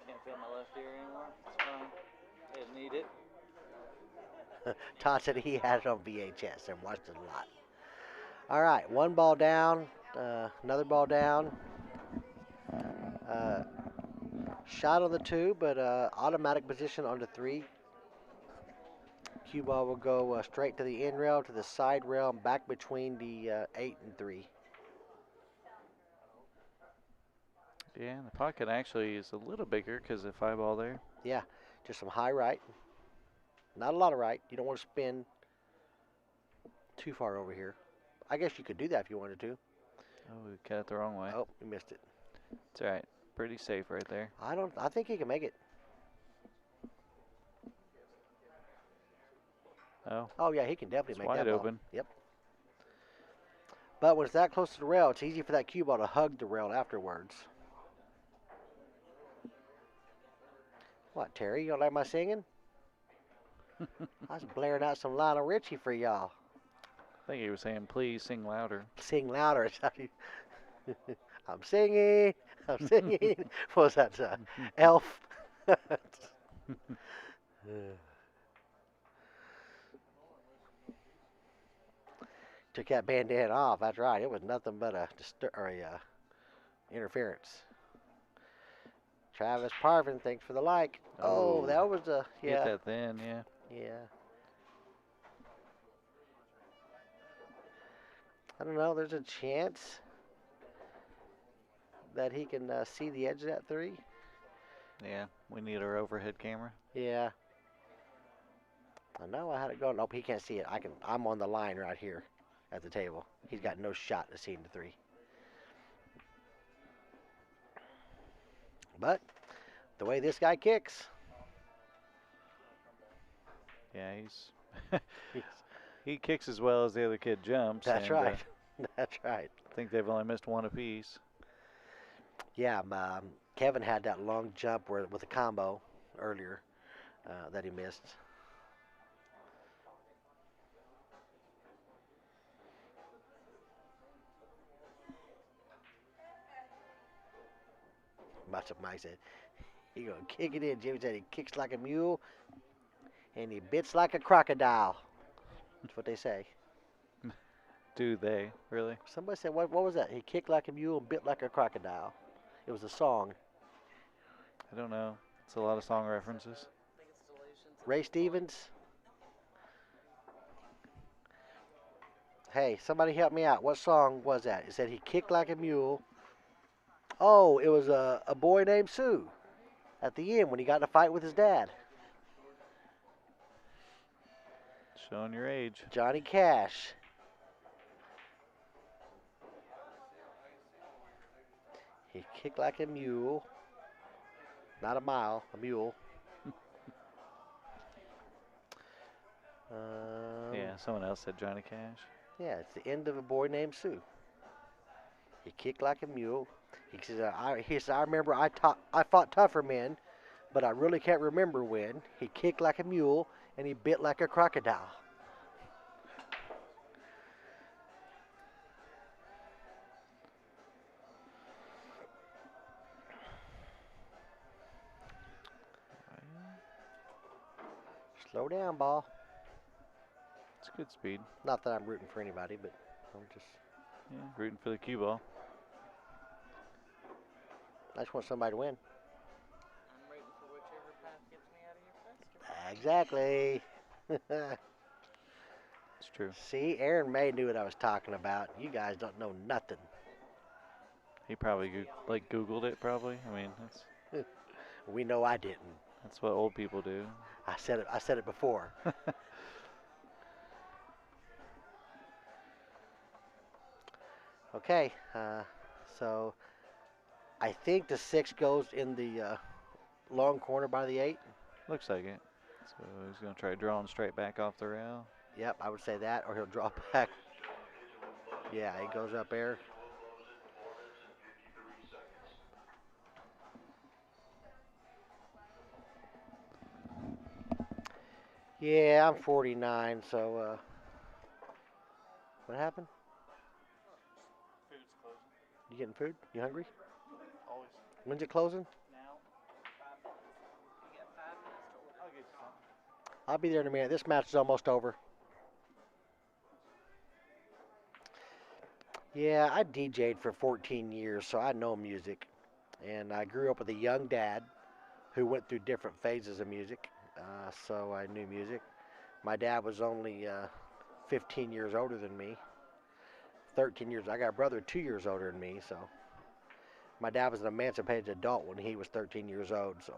Can't feel my left ear anymore. It's fine. Didn't need it. Todd said he had it on VHS and watched it a lot. All right, 1 ball down. Another ball down. Shot on the 2, but automatic position on the 3. Cue ball will go straight to the end rail, to the side rail, and back between the 8 and 3. Yeah, the pocket actually is a little bigger because of 5 ball there. Yeah, just some high right. Not a lot of right. You don't want to spin too far over here. I guess you could do that if you wanted to. Oh, we cut it the wrong way. Oh, you missed it. It's all right. Pretty safe right there. I think he can make it. Oh, Oh yeah, he can definitely it's make wide that ball. open. Yep. But when it's that close to the rail, it's easy for that cue ball to hug the rail afterwards. What, Terry? You don't like my singing? I was blaring out some Lionel Richie for y'all. I think he was saying, please sing louder. Sing louder. I'm singing. I'm singing. What was that? Elf. Took that bandana off. That's right. It was nothing but a interference. Travis Parvin, thanks for the like. Oh, that was a Hit that thin, yeah. Yeah. I don't know. There's a chance that he can see the edge of that 3. Yeah, we need our overhead camera. Yeah. I know I had it going. Nope, he can't see it. I'm on the line right here at the table. He's got no shot to seeing the 3. But the way this guy kicks, Yeah, he kicks as well as the other kid jumps. that's and, right. That's right. I think they've only missed 1 apiece. Yeah, Kevin had that long jump with a combo earlier that he missed. Much of Mike said, he gonna kick it in. Jimmy said he kicks like a mule and he bits like a crocodile. That's what they say. Do they, really? Somebody said, what was that? He kicked like a mule and bit like a crocodile. It was a song. I don't know. It's a lot of song references. Ray Stevens. Hey, somebody help me out. What song was that? It said he kicked like a mule. Oh, it was a boy named Sue at the end when he got in a fight with his dad. Showing your age. Johnny Cash. He kicked like a mule. Not a mile, a mule. Yeah, someone else said Johnny Cash. Yeah, it's the end of a boy named Sue. He kicked like a mule. He says, I remember I fought tougher men, but I really can't remember when. He kicked like a mule and he bit like a crocodile. Slow down, ball. It's good speed. Not that I'm rooting for anybody, but I'm just. Yeah, rooting for the cue ball. I just want somebody to win. I'm rooting for whichever path gets me out of your festival. Exactly. It's true. See, Aaron May knew what I was talking about. You guys don't know nothing. He probably Googled it. Probably. I mean, We know I didn't. that's what old people do. I said it before. Okay, so I think the 6 goes in the long corner by the 8. Looks like it. So he's gonna try drawing straight back off the rail. Yep, I would say that, or he'll draw back. Yeah, he goes up there. Yeah, I'm 49, so what happened? Food's closing. You getting food? You hungry? Always. When's it closing? Now. 5 minutes. You got 5 minutes to order. I'll get you some. I'll be there in a minute. This match is almost over. Yeah, I DJ'd for 14 years, so I know music. And I grew up with a young dad who went through different phases of music, so I knew music. My dad was only 15 years older than me. 13 years. I got a brother 2 years older than me, so my dad was an emancipated adult when he was 13 years old. So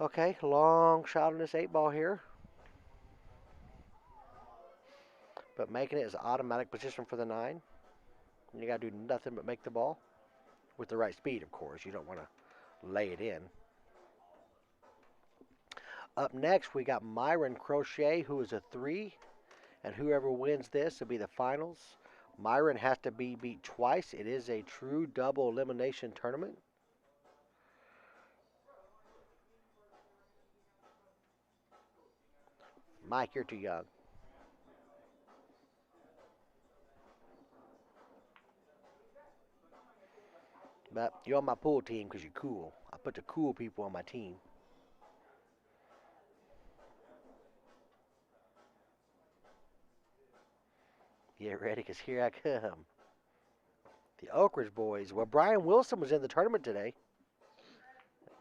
okay, long shot on this eight ball here, but making it is automatic position for the nine. And you got to do nothing but make the ball with the right speed, of course. You don't want to lay it in. Up next, we got Myron Crochet, who is a three, and whoever wins this will be the finals. Myron has to be beat twice. It is a true double elimination tournament. Mike, you're too young. But you're on my pool team because you're cool. I put the cool people on my team. Get ready because here I come. The Oak Ridge boys. Well, Brian Wilson was in the tournament today.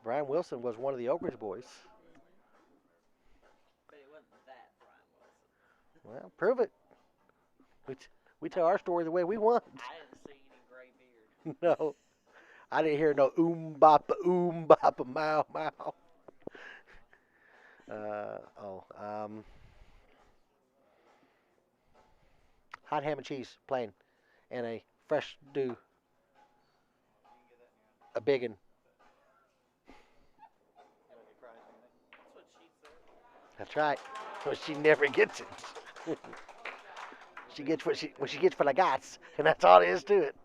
Brian Wilson was one of the Oak Ridge boys. But it wasn't that Brian Wilson. Well, prove it. We, we tell our story the way we want. I didn't see any gray beard. No, I didn't hear no oom bop mow mow. Oh, hot ham and cheese plain and a fresh stew, a biggin. That's what she said. That's right. But she never gets it. She gets what she gets for the guts, and that's all there is to it.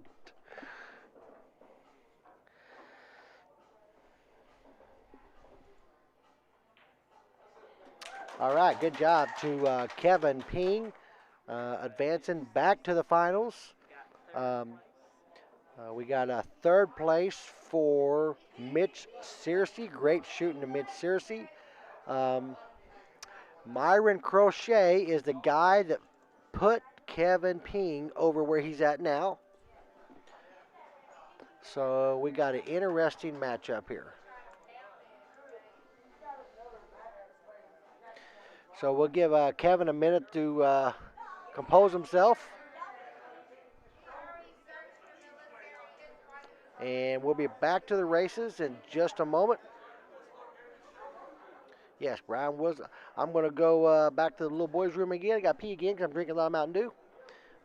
All right, good job to Kevin Ping, advancing back to the finals. Got third Um, place. we got a third place for Mitch Searcy. Great shooting to Mitch Searcy. Um, Myron Crochet is the guy that put Kevin Ping over where he's at now. So we got an interesting matchup here. So we'll give Kevin a minute to compose himself. And we'll be back to the races in just a moment. Yes, Brian was. I'm going to go back to the little boys' room again. I got to pee again because I'm drinking a lot of Mountain Dew.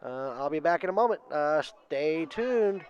I'll be back in a moment. Stay tuned.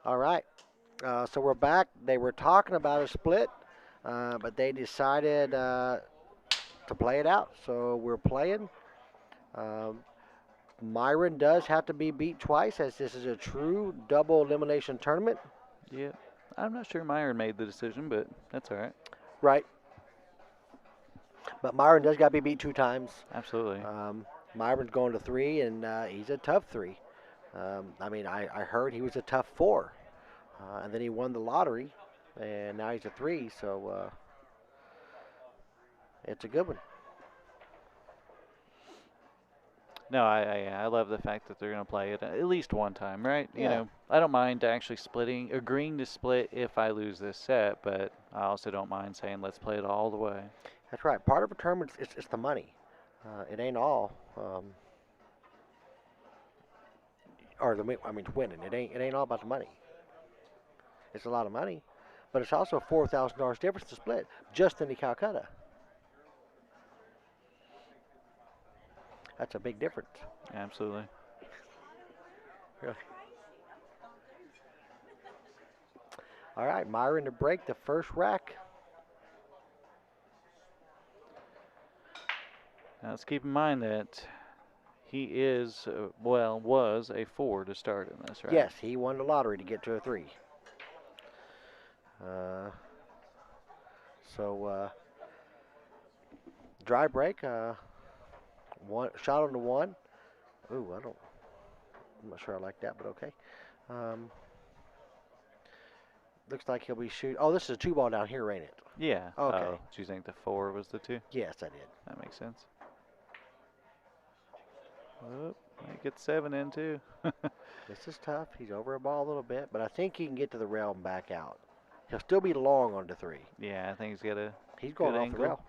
All right. So we're back. They were talking about a split, but they decided to play it out. So we're playing. Um, Myron does have to be beat twice, as this is a true double elimination tournament. Yeah. I'm not sure Myron made the decision, but that's all right. Right. But Myron does got to be beat 2 times. Absolutely. Myron's going to 3, and he's a tough 3. I heard he was a tough 4, and then he won the lottery, and now he's a 3. So it's a good one. No, I love the fact that they're going to play it at least one time, right? Yeah. You know, I don't mind actually agreeing to split if I lose this set, but I also don't mind saying let's play it all the way. That's right. Part of a tournament is it's the money. It ain't all. Winning. It ain't all about the money. It's a lot of money, but it's also $4,000 difference to split just in the Calcutta. That's a big difference. Absolutely. Really. All right, Myron to break the first rack. Now let's keep in mind that he is, was a 4 to start in this, right? Yes, he won the lottery to get to a 3. Dry break. One shot on the 1. Ooh, I'm not sure I like that, but okay. Looks like he'll be shooting. Oh, this is a 2 ball down here, ain't it? Yeah. Okay. Oh, do you think the 4 was the 2? Yes, I did. That makes sense. Oh, might get 7 in too. This is tough. He's over a ball a little bit, but I think he can get to the rail and back out. He'll still be long on the 3. Yeah, I think he's got a He's going good off angle. the rail.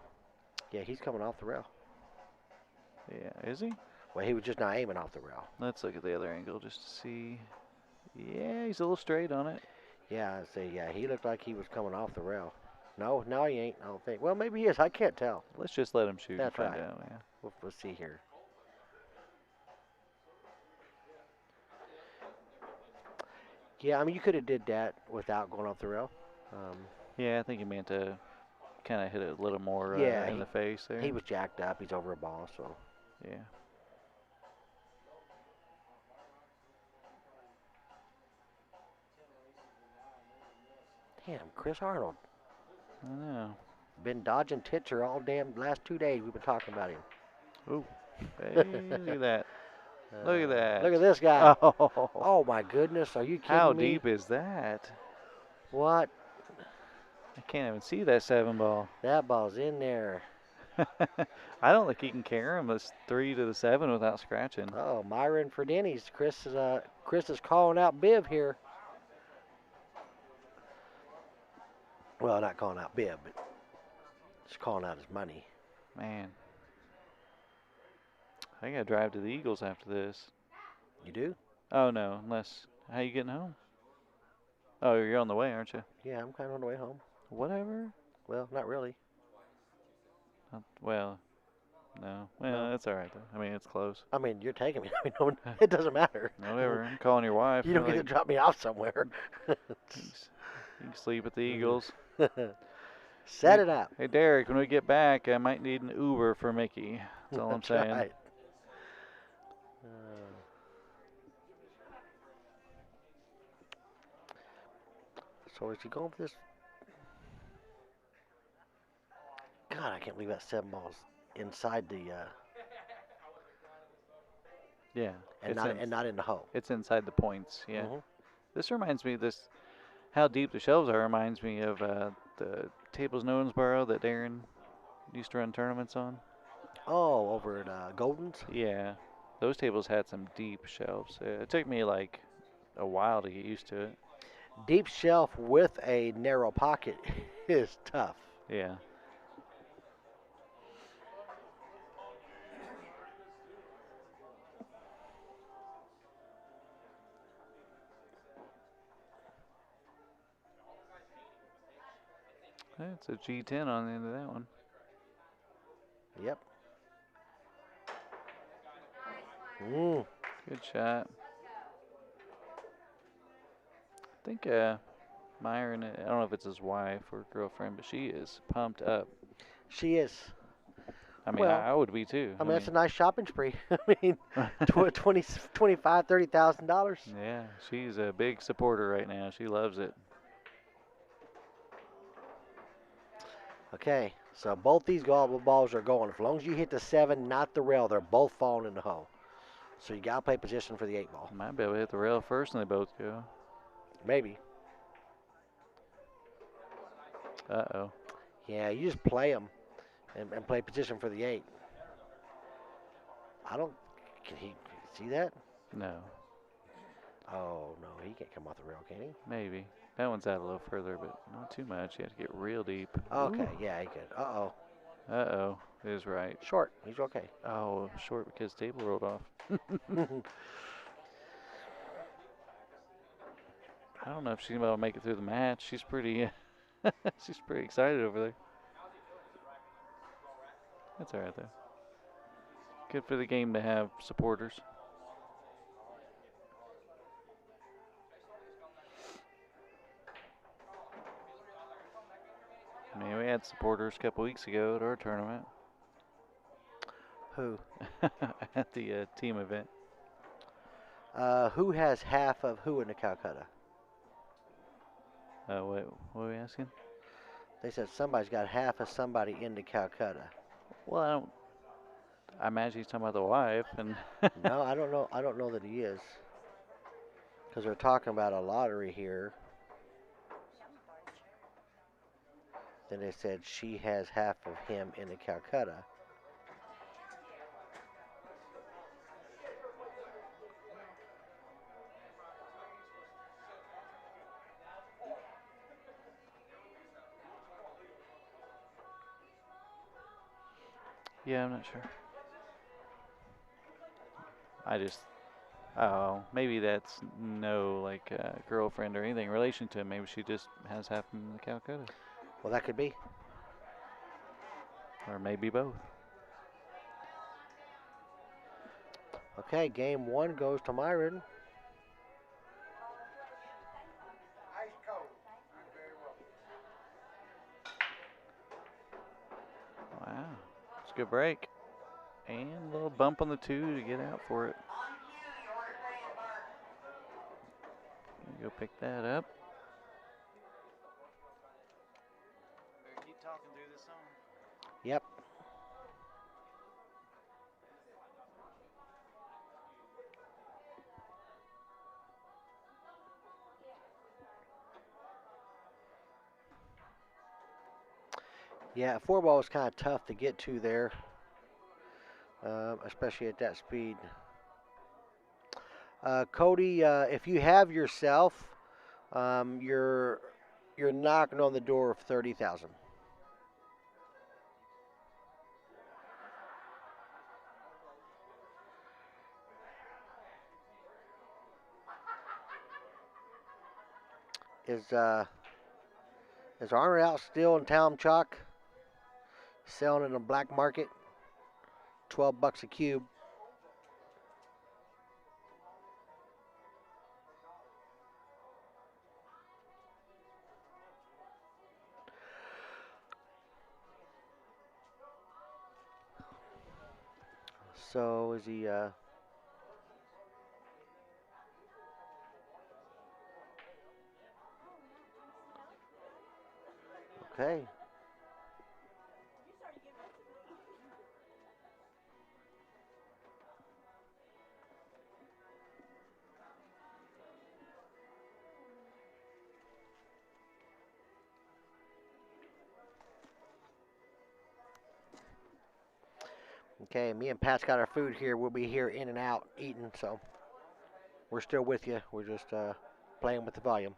Yeah, he's coming off the rail. Yeah, is he? Well, he was just not aiming off the rail. Let's look at the other angle just to see. Yeah, he's a little straight on it. Yeah, I see. Yeah, he looked like he was coming off the rail. No, he ain't. I don't think. Well, maybe he is. I can't tell. Let's just let him shoot That's and find right. out. Yeah. We'll see here. Yeah, I mean, you could have did that without going off the rail. Yeah, I think he meant to kind of hit it a little more Yeah, in the face there. He was jacked up. He's over a ball, so. Yeah. Damn, Chris Arnold. I know. Been dodging Titcher all damn last 2 days. We've been talking about him. Ooh. Hey, look at that. Look at that. Look at this guy. Oh. Oh my goodness, are you kidding How me? deep is that? What? I can't even see that 7 ball. That ball's in there. I don't think he can carry him this 3 to the 7 without scratching. Oh, Myron for Denny's. Chris is calling out Biv here. Well, not calling out Biv, but just calling out his money. Man. I gotta drive to the Eagles after this. You do? Oh no, unless how you getting home? Oh, you're on the way, aren't you? Yeah, I'm kind of on the way home. Whatever. Well, not really. Well, no. Well, No. that's all right though. I mean, it's close. I mean, you're taking me. I mean, no, it doesn't matter. Whatever. I'm calling your wife. You don't get to drop me off somewhere. You can sleep at the Eagles. Set it up. Hey, Derek, when we get back, I might need an Uber for Mickey. That's all I'm That's saying. right. So is he going for this? God, I can't believe that 7 ball's inside the Yeah. and not in the hole. It's inside the points. Yeah. Mhm. This reminds me how deep the shelves are reminds me of the tables in Owensboro that Darren used to run tournaments on. Oh, over at Golden's. Yeah, those tables had some deep shelves. It took me like a while to get used to it. Deep shelf with a narrow pocket is tough. Yeah. It's a G10 on the end of that one. Yep. Mm. Good shot. think Myron, I don't know if it's his wife or girlfriend, but she is pumped up. She is. I mean, Well, I would be too. I mean, that's a nice shopping spree. I mean, $25,000, $30,000. Yeah, she's a big supporter right now. She loves it. Okay, so both these golf balls are going. As long as you hit the 7, not the rail, they're both falling in the hole. So you got to play position for the 8 ball. Might be able to hit the rail first and they both go. Maybe. Uh-oh. Yeah, you just play them and play position for the 8. I don't. Can he see that? No, Oh, no, he can't come off the rail, can he? maybe. That one's out a little further, but not too much. You have to get real deep. Okay, yeah, he could. Uh-oh. Uh-oh. Is right. Short. He's okay. Oh, short because table rolled off. I don't know if she's going to make it through the match. She's pretty she's pretty excited over there. That's all right, though. Good for the game to have supporters. I mean, we had supporters a couple weeks ago at our tournament. Who? At the team event. Who has half of who in the Calcutta? What are we asking? They said somebody's got half of somebody in the Calcutta. Well, I imagine he's talking about the wife, and No, I don't know. I don't know that he is. Because they're talking about a lottery here. Then they said she has half of him in the Calcutta. yeah, I'm not sure. Oh, maybe that's no like girlfriend or anything in relation to him. Maybe she just has half in the Calcutta, Well, that could be. or maybe both. Okay, game 1 goes to Myron. Wow, it's a good break, and a little bump on the 2 to get out for it. Go pick that up. Better keep talking through this song. Yep. Yeah, 4 ball is kind of tough to get to there, especially at that speed. Cody, if you have yourself, you're knocking on the door of 30,000. Is Arnold out still in Town Chalk, selling in the black market, $12 a cube? So is he? Okay. Okay, me and Pat's got our food here. We'll be here in and out eating, so we're still with you. We're just playing with the volume.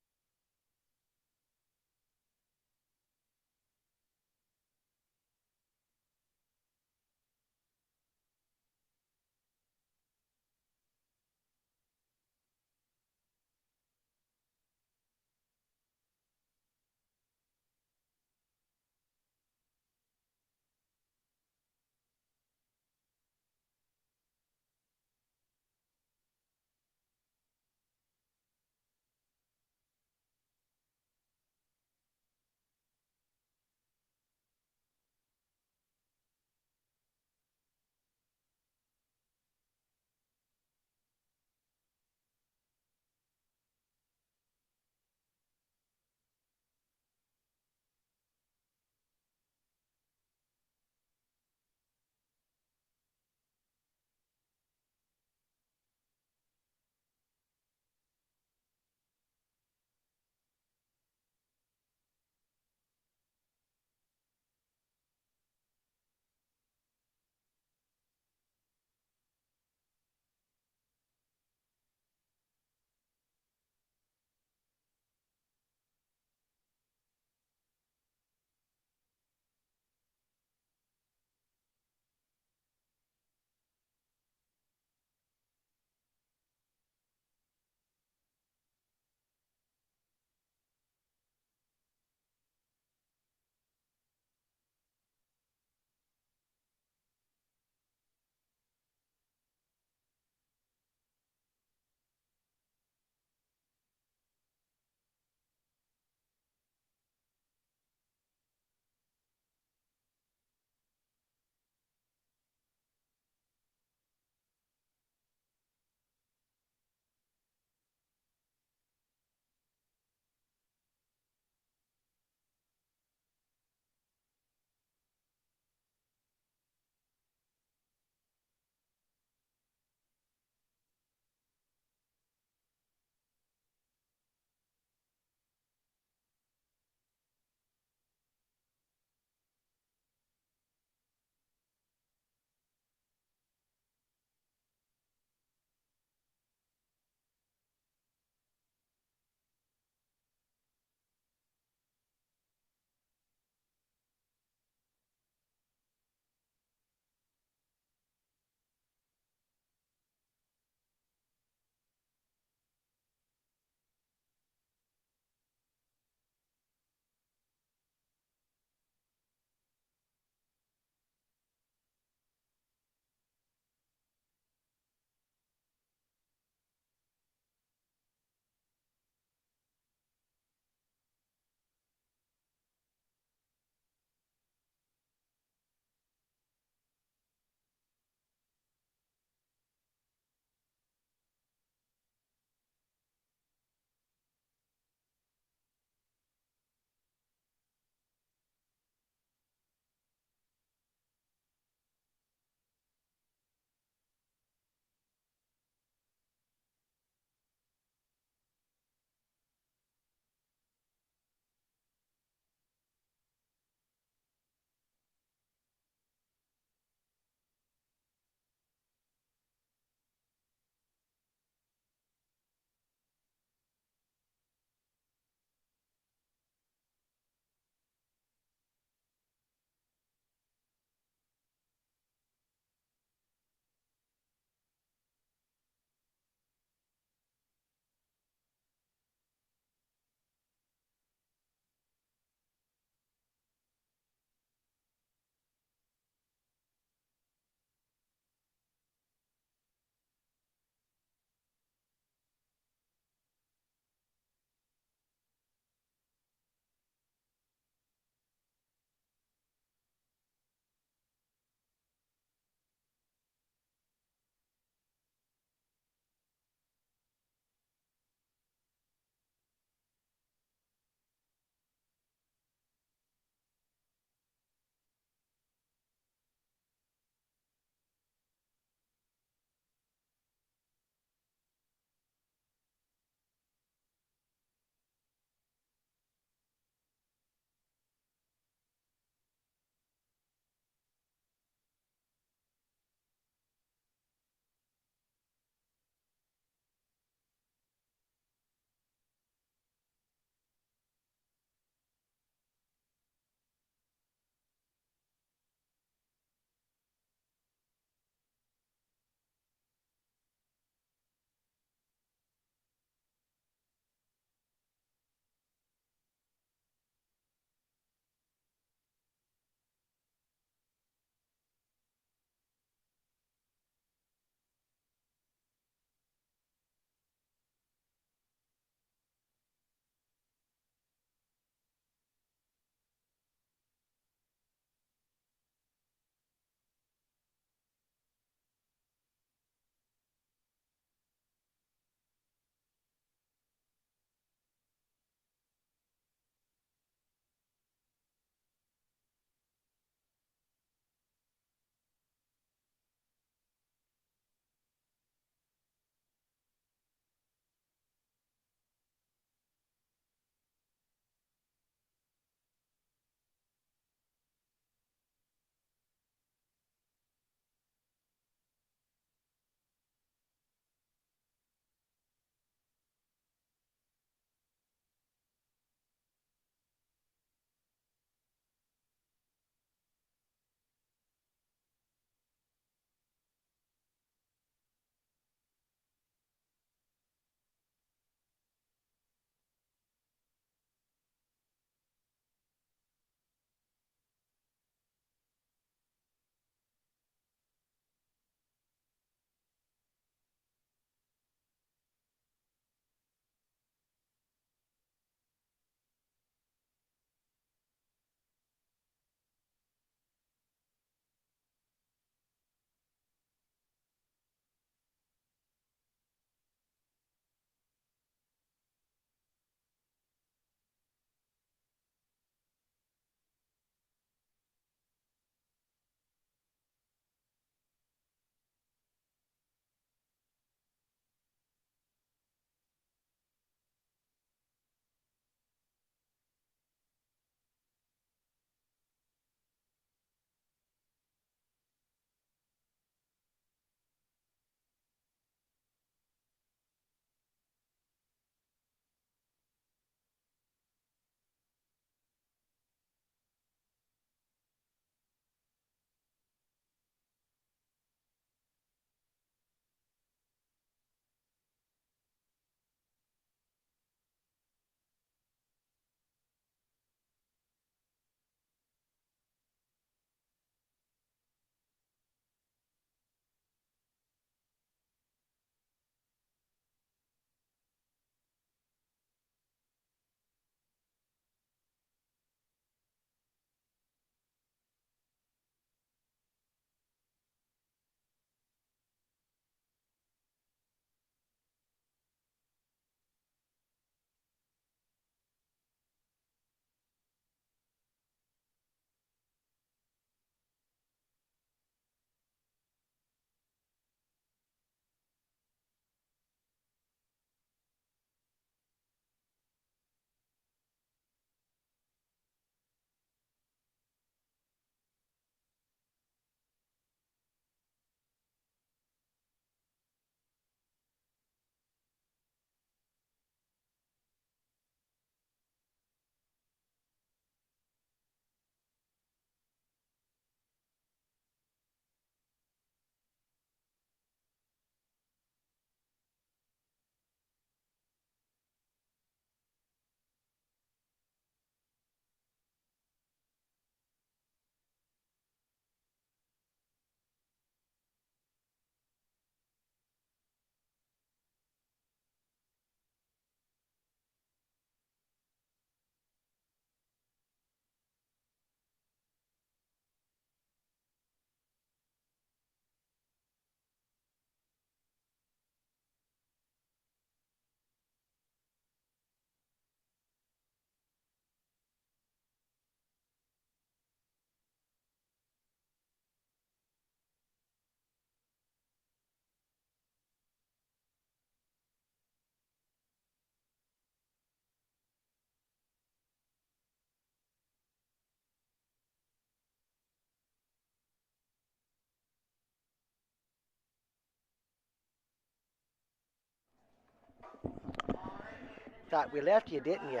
thought we left you, didn't you?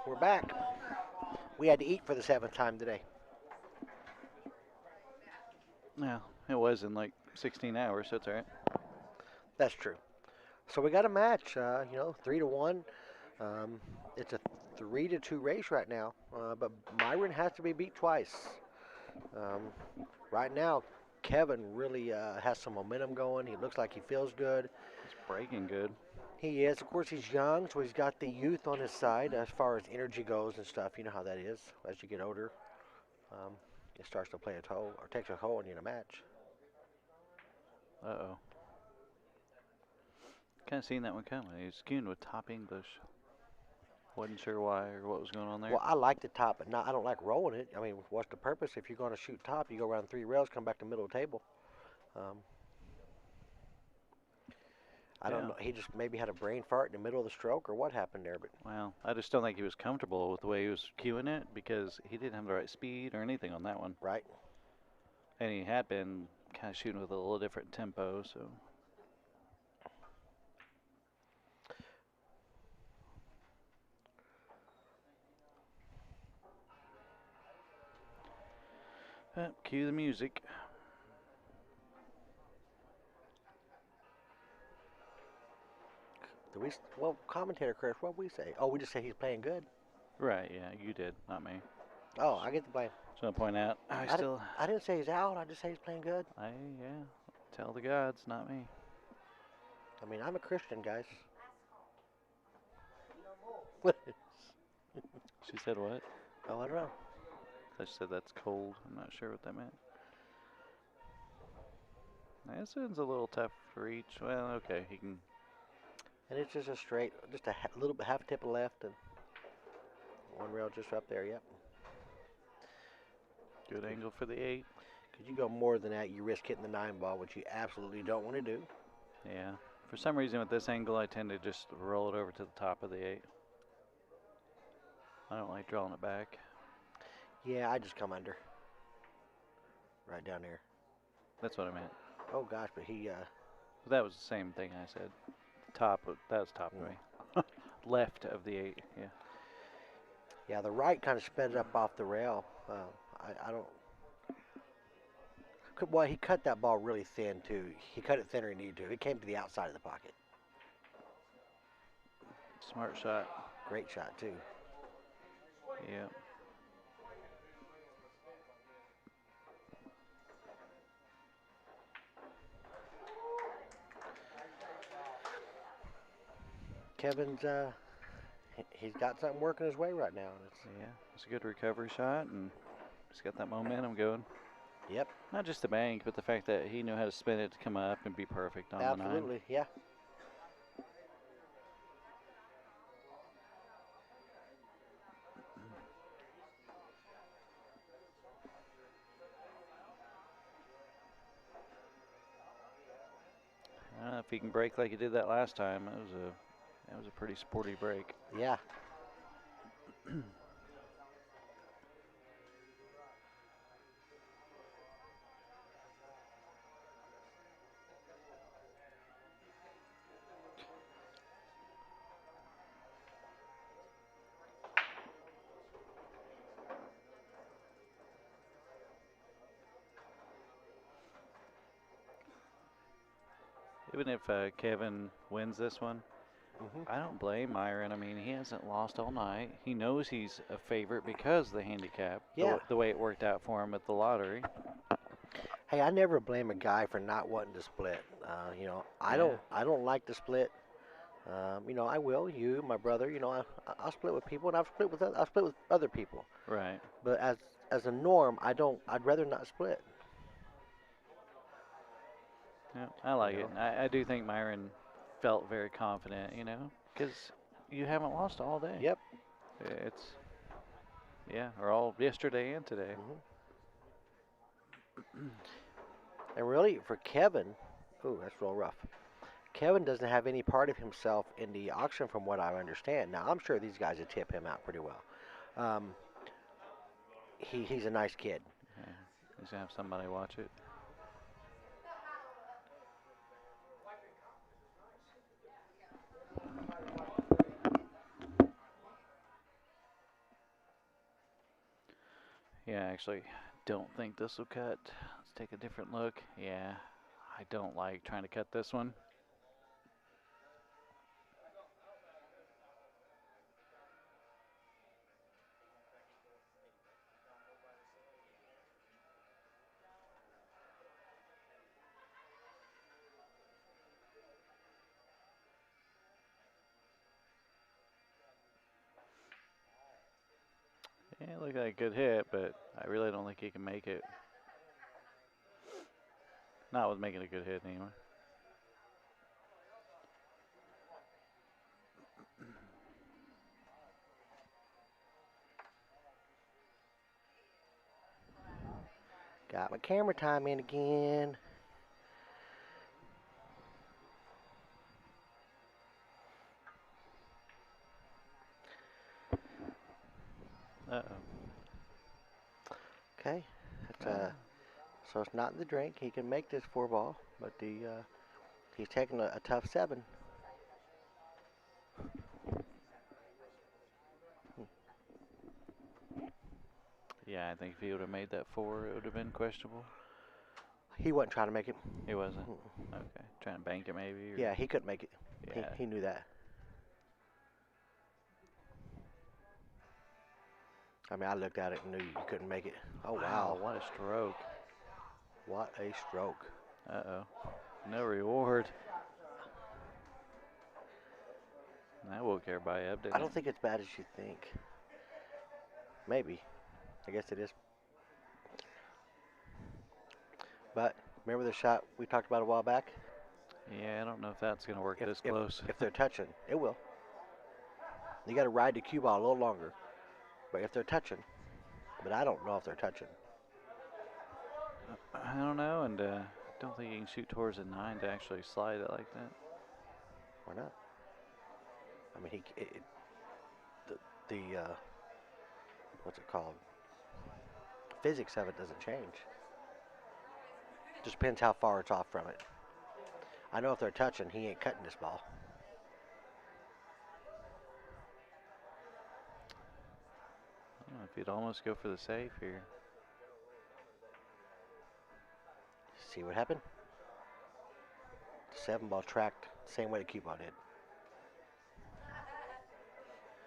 We're back. We had to eat for the 7th time today. Yeah, it was in like 16 hours, so it's all right. That's true. So we got a match, 3-1. It's a 3-2 race right now, but Myron has to be beat twice. Right now, Kevin really has some momentum going. He looks like he feels good. It's breaking good. He is. Of course, he's young, so he's got the youth on his side as far as energy goes and stuff. You know how that is. As you get older, um, it starts to play a toll or takes a toll on you in a match. Uh-oh. Kind of seen that one coming. He was skewing with top English. Wasn't sure why or what was going on there. Well, I like the top, but I don't like rolling it. I mean, what's the purpose? If you're going to shoot top, you go around 3 rails, come back to middle of the table. I don't know. He just maybe had a brain fart in the middle of the stroke or what happened there. But Well, I just don't think he was comfortable with the way he was cueing it because he didn't have the right speed or anything on that one. right. And he had been kind of shooting with a little different tempo, so. Cue the music. Well, commentator Chris, what we say? Oh, we just say he's playing good. Right, yeah, you did, not me. Oh, I get the blame. Just want to point out, I didn't say he's out. I just say he's playing good. Yeah, tell the gods, not me. I mean, I'm a Christian, guys. She said what? Oh, I don't know. I said that's cold. I'm not sure what that meant. This one's a little tough to reach. Well, okay, he can. And it's just a straight, just a little bit, half tip of left, and one rail just up there. Yep. Good angle for the 8. Because you go more than that, you risk hitting the 9 ball, which you absolutely don't want to do. Yeah. For some reason, with this angle, I tend to just roll it over to the top of the 8. I don't like drawing it back. Yeah, I just come under. Right down there. That's what I meant. Oh gosh, but he. But that was the same thing I said. Top. That was top of me. Left of the 8. Yeah. Yeah, the right kind of sped up off the rail. I don't. Well, he cut that ball really thin too. He cut it thinner than he needed to. It came to the outside of the pocket. Smart shot. Great shot too. Yeah. Kevin's he's got something working his way right now. It's a good recovery shot, and he's got that momentum going. Yep. Not just the bank, but the fact that he knew how to spin it to come up and be perfect on the 9. Absolutely, yeah. I don't know if he can break like he did that last time. That was a pretty sporty break. Yeah. Even if Kevin wins this one, I don't blame Myron. I mean, he hasn't lost all night. He knows he's a favorite because of the handicap. Yeah. The way it worked out for him at the lottery. Hey, I never blame a guy for not wanting to split. I don't like to split. I will. You, my brother. I'll split with people, and I'll split with other people. Right. But as a norm, I'd rather not split. Yeah, I like it. I do think Myron felt very confident, because you haven't lost all day. Yep. Or all yesterday and today. And really, for Kevin, that's real rough. Kevin doesn't have any part of himself in the auction, from what I understand. Now, I'm sure these guys would tip him out pretty well. He's a nice kid. Yeah. He's gonna have somebody watch it. Yeah, I actually don't think this will cut. Let's take a different look. Yeah, I don't like trying to cut this one. Yeah, it looked like a good hit, but I really don't think he can make it. Not with making a good hit anyway. Got my camera time in again. Uh-oh. Okay. So it's not in the drink. He can make this 4-ball, but he's taking a tough 7. Yeah, I think if he would have made that 4, it would have been questionable. He wasn't trying to make it. He wasn't. Okay, trying to bank it maybe. Or, Yeah, he couldn't make it. Yeah. He knew that. I mean, I looked at it and knew you couldn't make it. Oh, wow. What a stroke. What a stroke. Uh-oh. No reward. That woke everybody up, didn't I don't it? think it's bad as you think. Maybe. I guess it is. But remember the shot we talked about a while back? Yeah, I don't know if that's going to work this close. If they're touching, it will. You got to ride the cue ball a little longer. But if they're touching, but I don't know if they're touching. I don't know, and don't think you can shoot towards a 9 to actually slide it like that. Why not? I mean, what's it called? Physics of it doesn't change. Just depends how far it's off from it. I know if they're touching, he ain't cutting this ball. I don't know if you'd almost go for the save here. See what happened? The 7-ball tracked the same way the cue ball did.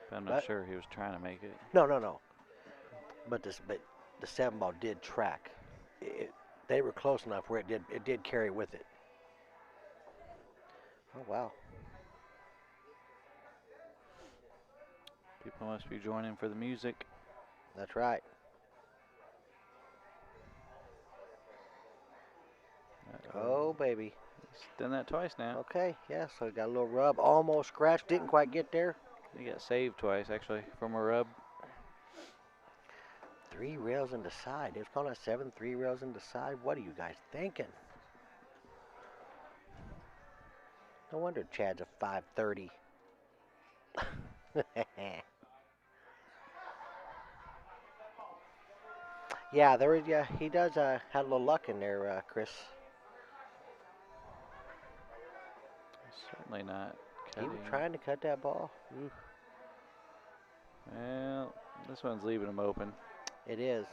But I'm not sure he was trying to make it. No. But the 7-ball did track. They were close enough where it did carry with it. Oh wow. People must be joining for the music. That's right. Oh baby. He's done that twice now. Okay, yeah. So he got a little rub, almost scratched, didn't quite get there. He got saved twice actually from a rub. 3 rails in the side. It was calling it 7, 3 rails in the side. What are you guys thinking? No wonder Chad's a 530. Yeah, he does have a little luck in there, Chris. Certainly not cutting. He was trying to cut that ball. Well, this one's leaving him open. It is.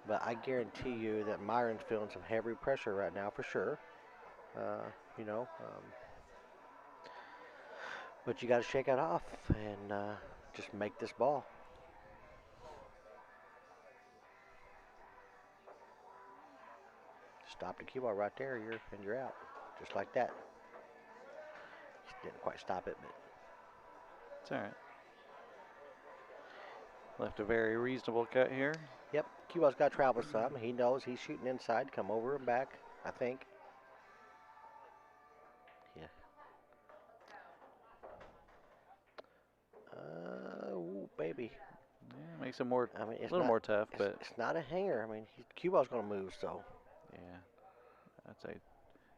But I guarantee you that Myron's feeling some heavy pressure right now for sure. You know. But you got to shake it off and just make this ball. Stop the cue ball right there, you're out. Just like that. Just didn't quite stop it, but It's all right. Left a very reasonable cut here. yep, cue ball's got to travel some. He knows he's shooting inside, come over and back, I think. Yeah. Ooh, baby. Yeah, makes it more, I mean, a little more tough, but it's not a hanger. I mean, cue ball's going to move, so. yeah, I'd say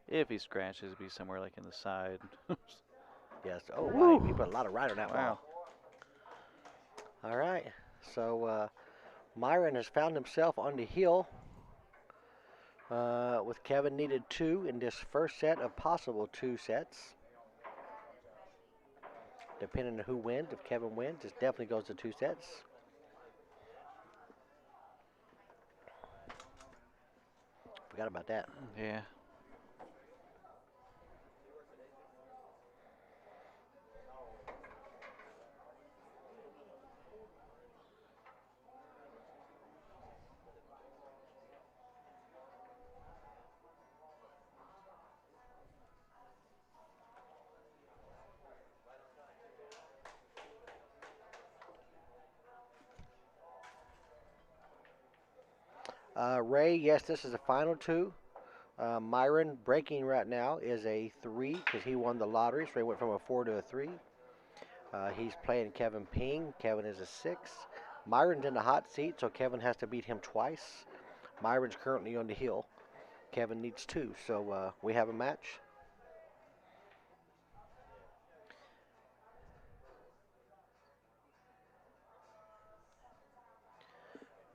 if he scratches, it'd be somewhere like in the side. Yes. Oh, wow. He put a lot of ride on that Wow. ball. All right. So Myron has found himself on the hill with Kevin needed 2 in this first set of possible 2 sets. Depending on who wins, if Kevin wins, it definitely goes to 2 sets. Forgot about that. Yeah. Ray, yes, this is the final two. Myron breaking right now is a 3 because he won the lottery, so he went from a 4 to a 3. He's playing Kevin Ping. Kevin is a 6. Myron's in the hot seat, so Kevin has to beat him twice. Myron's currently on the hill. Kevin needs 2, so we have a match.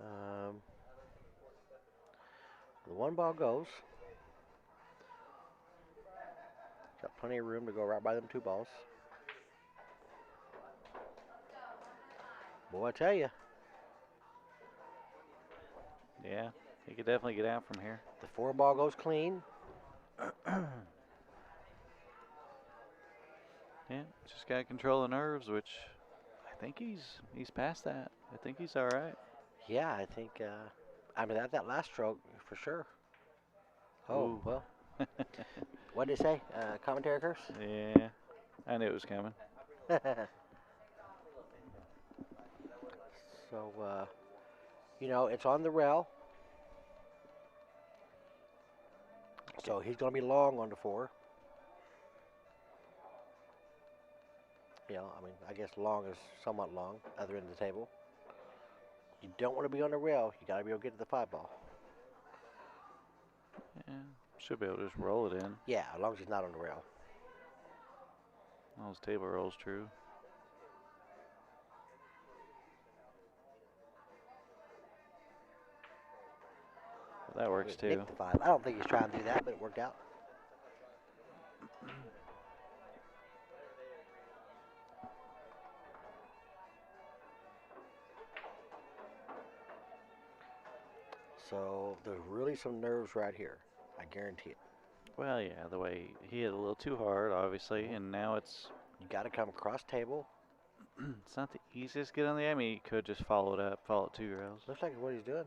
Um, the one ball goes. Got plenty of room to go right by them 2 balls. Boy, I tell you, Yeah. He could definitely get out from here. the 4 ball goes clean. Yeah. Just got to control the nerves, which I think he's past that. I think he's all right. Yeah, I think, I mean, that last stroke, for sure. Oh, Ooh. well. What did it say? Commentary curse? Yeah. I knew it was coming. So, it's on the rail. So he's going to be long on the 4. I mean, I guess long is somewhat long, other end of the table. You don't want to be on the rail. You got to be able to get to the 5 ball. Yeah. Should be able to just roll it in. Yeah, as long as he's not on the rail. All his table rolls true. That works too. Nick the 5. I don't think he's trying to do that, but it worked out. So there's really some nerves right here. I guarantee it. Well, yeah, the way he hit a little too hard, obviously, and now it's You got to come across table. it's not the easiest to get on the. I mean, he could just follow it up, follow it 2 rails. Looks like what he's doing.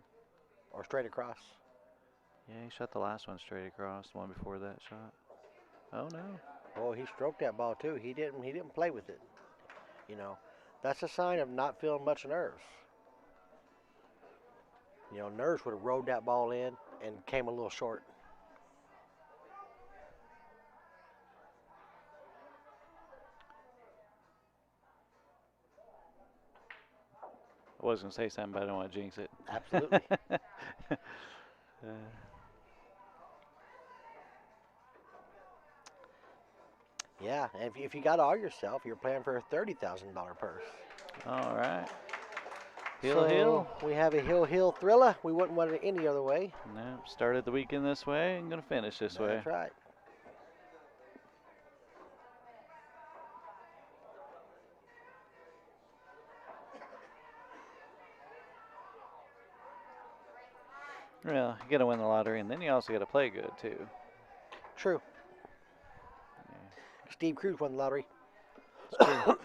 Or straight across. Yeah, he shot the last one straight across, the one before that shot. Oh no. Oh, he stroked that ball too. He didn't play with it. That's a sign of not feeling much nerves. Nerves would have rode that ball in and came a little short. I was gonna say something, but I don't want to jinx it. Absolutely. Yeah, and if you got all yourself, you're playing for a $30,000 purse. All right. So Hill. we have a hill thriller. We wouldn't want it any other way. No, started the weekend this way and gonna finish this way. That's right. Well, you gotta win the lottery, and then you also gotta play good too. True. Yeah. Steve Cruz won the lottery. It's true.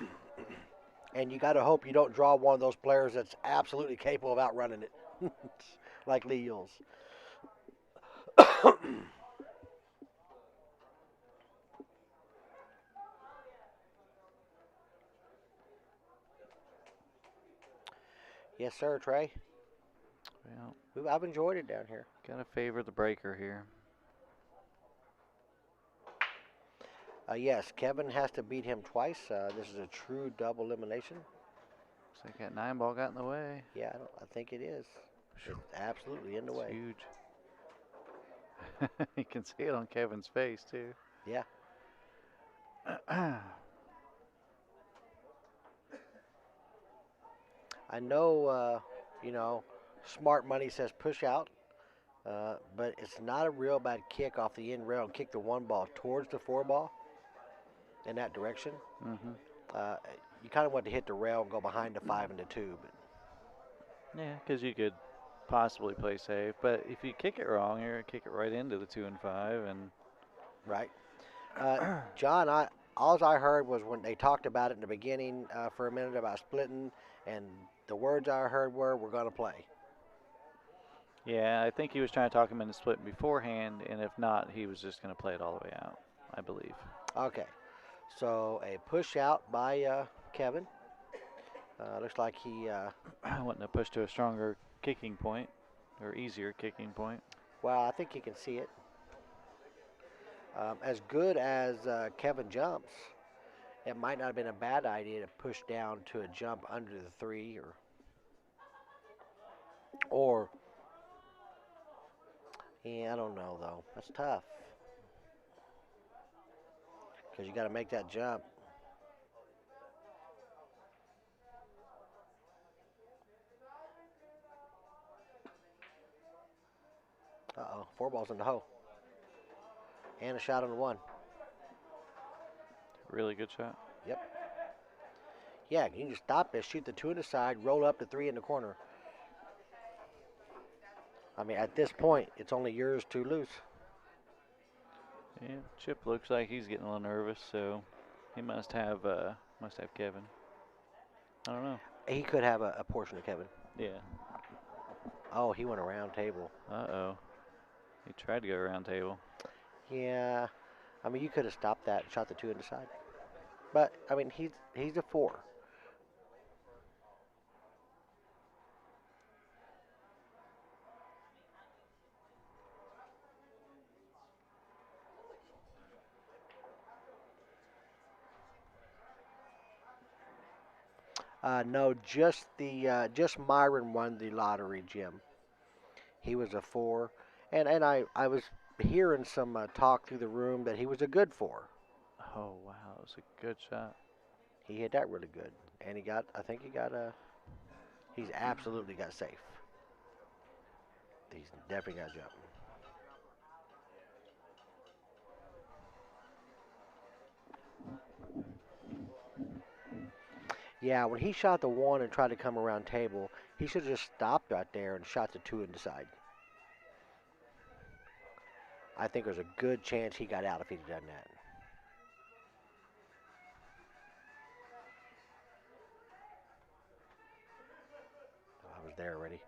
And you got to hope you don't draw one of those players that's absolutely capable of outrunning it, like Lee Yules. Yes, sir, Trey. Well, I've enjoyed it down here. gotta favor the breaker here. Yes, Kevin has to beat him twice. This is a true double elimination. Looks like that 9 ball got in the way. Yeah, I think it is. It's absolutely in the way. Huge. You can see it on Kevin's face too. Yeah. I know, smart money says push out, but it's not a real bad kick off the end rail and kick the 1 ball towards the 4 ball in that direction. Mm-hmm. You kind of want to hit the rail and go behind the 5 and the 2. But Yeah, because you could possibly play safe. But if you kick it wrong, you're gonna kick it right into the 2 and 5, and Right. John, all I heard was when they talked about it in the beginning for a minute about splitting, and the words I heard were, "We're going to play." yeah, I think he was trying to talk him into splitting beforehand, and if not, he was just gonna play it all the way out, I believe. Okay. So a push out by Kevin. Looks like he, Wanting to push to a stronger kicking point, or easier kicking point. well, I think he can see it. As good as Kevin jumps, it might not have been a bad idea to push down to a jump under the 3 or yeah, I don't know though. That's tough because you got to make that jump. Uh-oh, 4 balls in the hole and a shot on the 1. Really good shot. Yep. Yeah, you can just stop it, shoot the 2 in the side, roll up the 3 in the corner. I mean, at this point, it's only yours to lose. Yeah, Chip looks like he's getting a little nervous, so he must have Kevin. I don't know. He could have a portion of Kevin. Yeah. Oh, he went around table. Uh-oh. He tried to go around table. Yeah, I mean, you could have stopped that and shot the 2 in the side. But I mean, he's a 4. No, just Myron won the lottery, Jim. He was a 4, and I was hearing some talk through the room that he was a good 4. Oh, wow. That was a good shot. He hit that really good, and I think he got a. He's absolutely got safe. He's definitely got jump. Yeah, when he shot the 1 and tried to come around table, he should have just stopped right there and shot the 2 in the side. I think there's a good chance he got out if he'd done that. I was there already.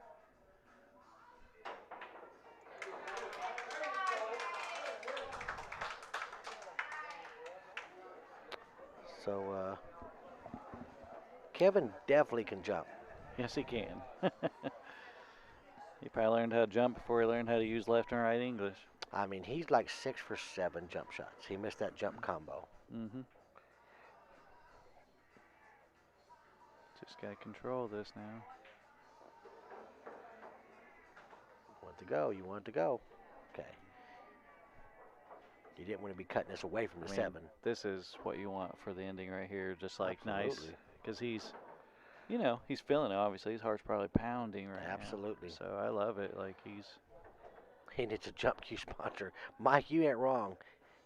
So Kevin definitely can jump. Yes, he can. He probably learned how to jump before he learned how to use left and right English. I mean, he's like 6 for 7 jump shots. He missed that jump combo. Mm-hmm. Just got to control this now. Want to go? You want to go? Okay. You didn't want to be cutting this away from the 7. This is what you want for the ending right here. Just like Absolutely. nice, because he's feeling it. Obviously, his heart's probably pounding right now. Absolutely. So I love it. Like He needs a jump cue sponsor. Mike, you ain't wrong.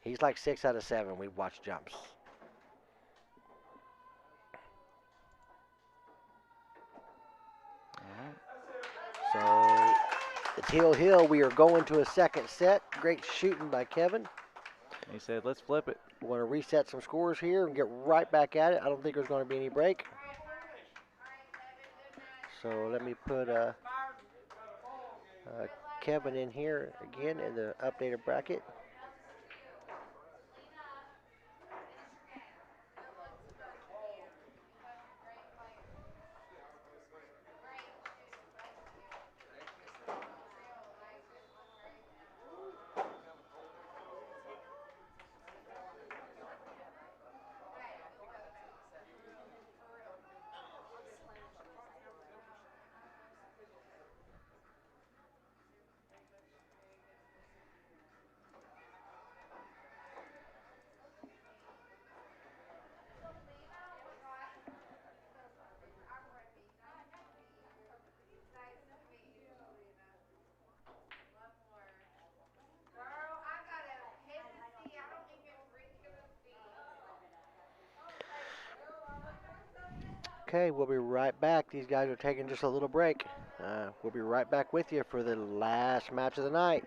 He's like 6 out of 7. We've watched jumps. So the Teal Hill, we are going to a second set. Great shooting by Kevin. He said, "Let's flip it." We're going to reset some scores here and get right back at it. I don't think there's going to be any break. So let me put Kevin in here again in the updated bracket. Okay, we'll be right back. These guys are taking just a little break. We'll be right back with you for the last match of the night.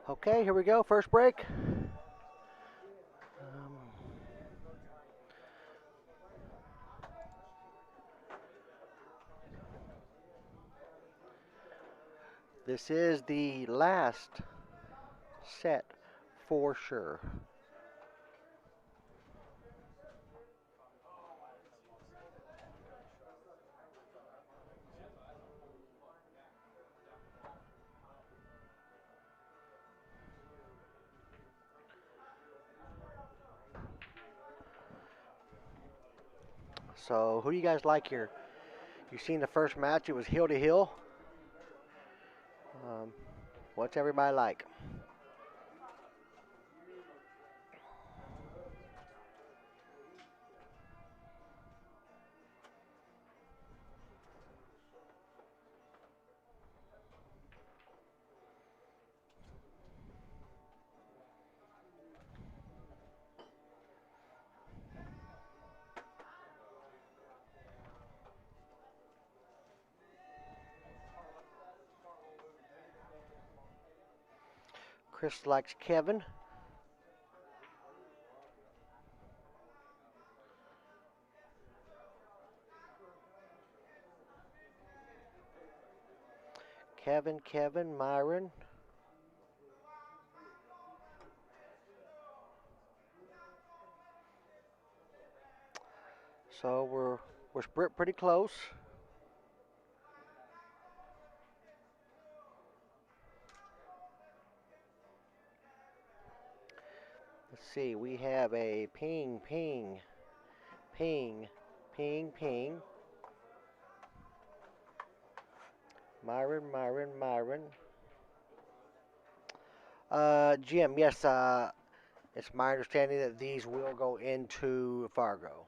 Okay, here we go. First break. This is the last set for sure. So, who do you guys like here? You've seen the first match, it was hill to hill. What's everybody like? Chris likes Kevin. Kevin, Myron. So we're split pretty close. Let's see, we have a ping, ping, ping, ping, ping. Myron. Jim, yes, it's my understanding that these will go into Fargo.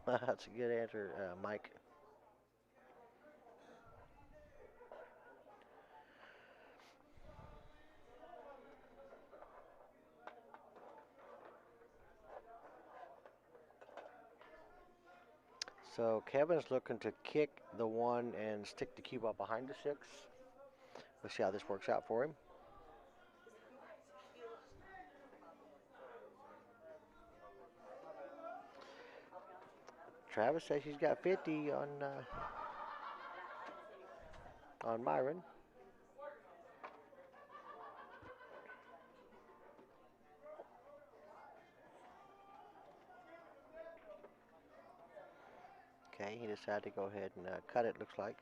That's a good answer, Mike. So Kevin's looking to kick the one and stick the cube up behind the 6. We'll see how this works out for him. Travis says he's got 50 on Myron. Okay, he decided to go ahead and cut it, looks like.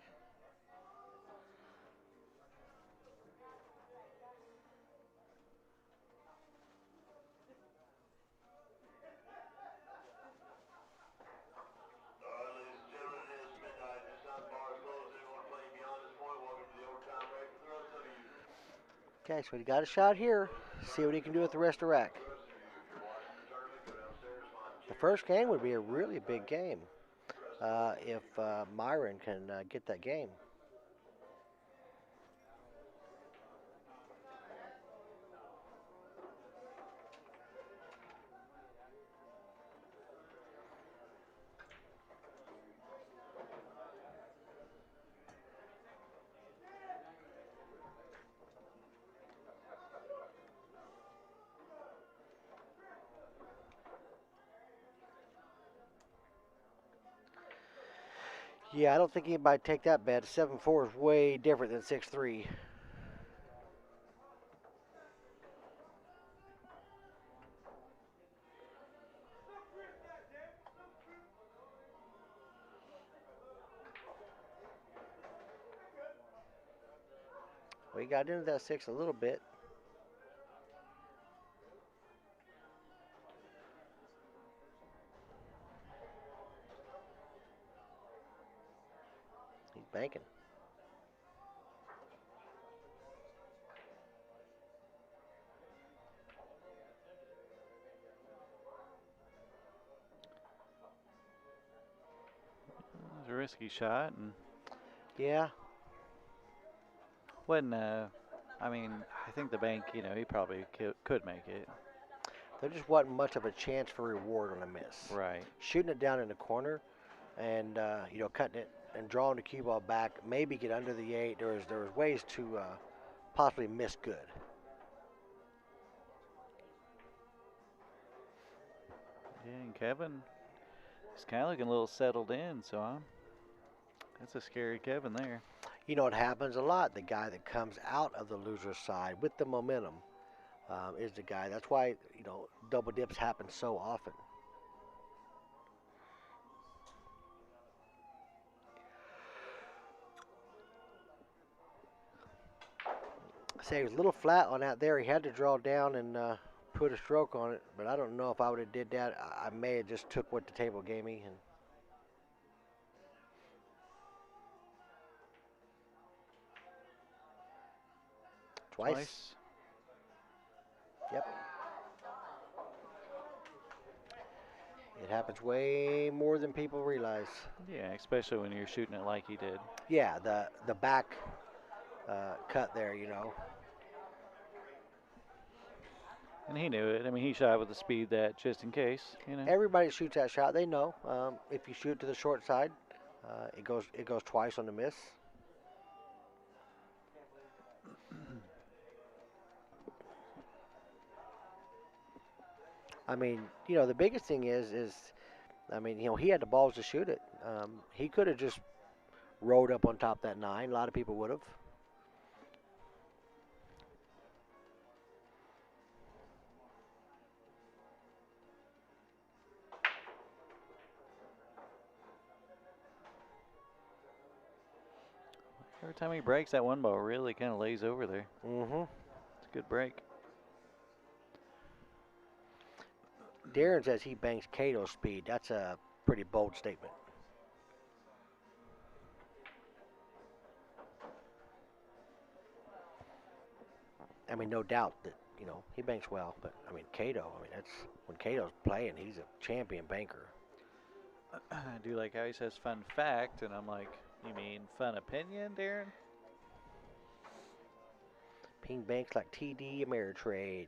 Okay, so he got a shot here. See what he can do with the rest of rack. The first game would be a really big game if Myron can get that game. Yeah, I don't think anybody take that bet. 7-4 is way different than 6-3. We got into that 6 a little bit. He's banking. risky shot, and Yeah. wasn't. I mean, I think the bank, he probably could make it. There just wasn't much of a chance for reward on a miss. Right. Shooting it down in the corner and cutting it and drawing the cue ball back, maybe get under the 8. There was ways to possibly miss good. Yeah, and Kevin, he's kind of looking a little settled in, so that's a scary Kevin there. You know, it happens a lot. The guy that comes out of the loser side with the momentum is the guy. That's why, double dips happen so often. Say he was a little flat on that there. He had to draw down and put a stroke on it, but I don't know if I would have did that. I may have just took what the table gave me and twice. Yep. It happens way more than people realize. Yeah, especially when you're shooting it like he did. Yeah, the back cut there, And he knew it. I mean, he shot with the speed that just in case, Everybody shoots that shot. They know if you shoot to the short side, it goes twice on the miss. I mean, the biggest thing is I mean, he had the balls to shoot it. He could have just rode up on top of that 9. A lot of people would have. Every time he breaks, that one ball really kind of lays over there. Mm-hmm. It's a good break. Darren says he banks Cato's speed. That's a pretty bold statement. I mean, no doubt that, he banks well, but I mean, Cato, that's when Cato's playing, he's a champion banker. I do like how he says fun fact, and I'm like, you mean fun opinion, Darren? Ping banks like TD Ameritrade.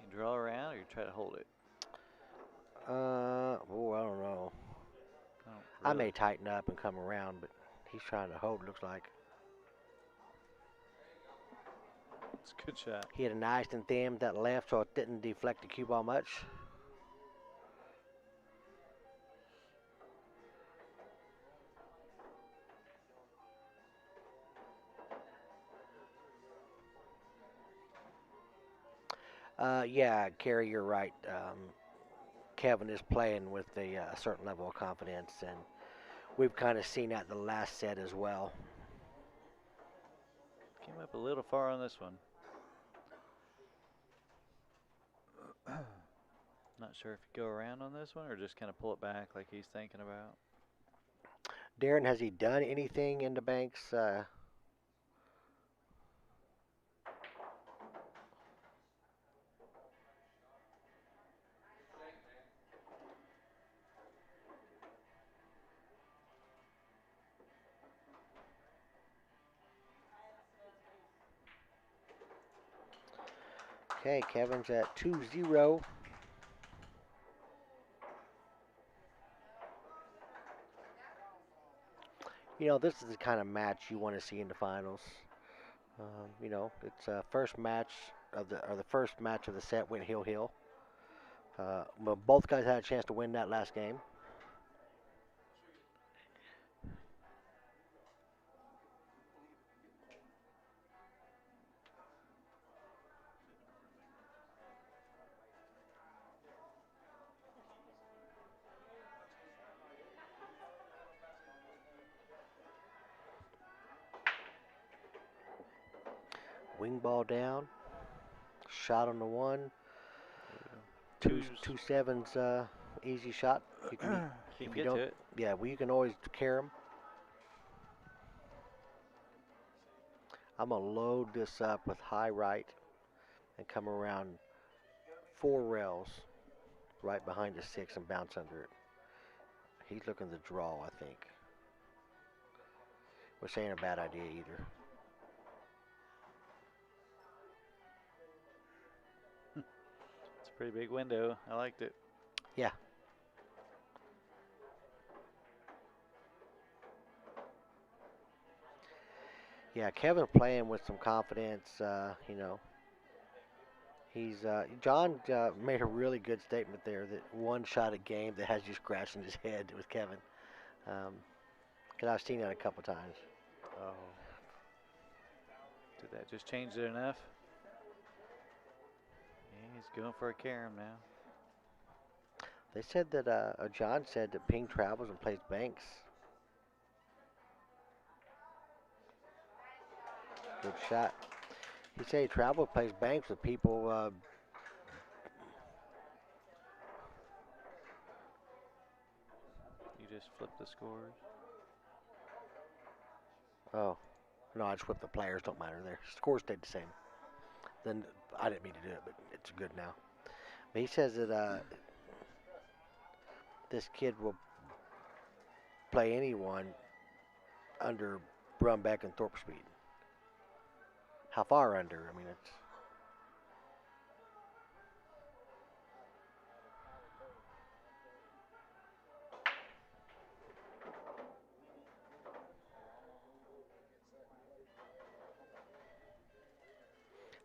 You draw around or you try to hold it? I don't know. Oh, I really? may tighten up and come around, but he's trying to hold, looks like. It's a good shot. He had a nice and thin that left, so it didn't deflect the cue ball much. Yeah, Kerry, you're right. Kevin is playing with a certain level of confidence, and we've kind of seen that in the last set as well. Came up a little far on this one. Not sure if you go around on this one or just kind of pull it back like he's thinking about. Darren, has he done anything in the banks? Okay, Kevin's at 2-0. This is the kind of match you want to see in the finals. It's first match of the first match of the set went heel. But both guys had a chance to win that last game. Wing ball down. Shot on the 1. Two sevens, easy shot. You can, He can if you get don't, to it. yeah, well, you can always carry them. I'm going to load this up with high right and come around 4 rails right behind the 6 and bounce under it. He's looking to draw, I think. Which ain't a bad idea either. It's a pretty big window. I liked it. Yeah. Yeah, Kevin playing with some confidence, you know. John made a really good statement there that one shot a game that has you scratching his head with Kevin. Because I've seen that a couple times. Oh. Did that just change it enough? Yeah, he's going for a carom now. They said that, John said that Ping travels and plays banks. Good shot. He said he travels, plays banks with people. You just flip the scores. Oh, no, I just flipped the players. Don't matter there. Scores stayed the same. Then I didn't mean to do it, but it's good now. But he says that this kid will play anyone under Brumbeck and Thorpe speed. How far under? I mean, it's.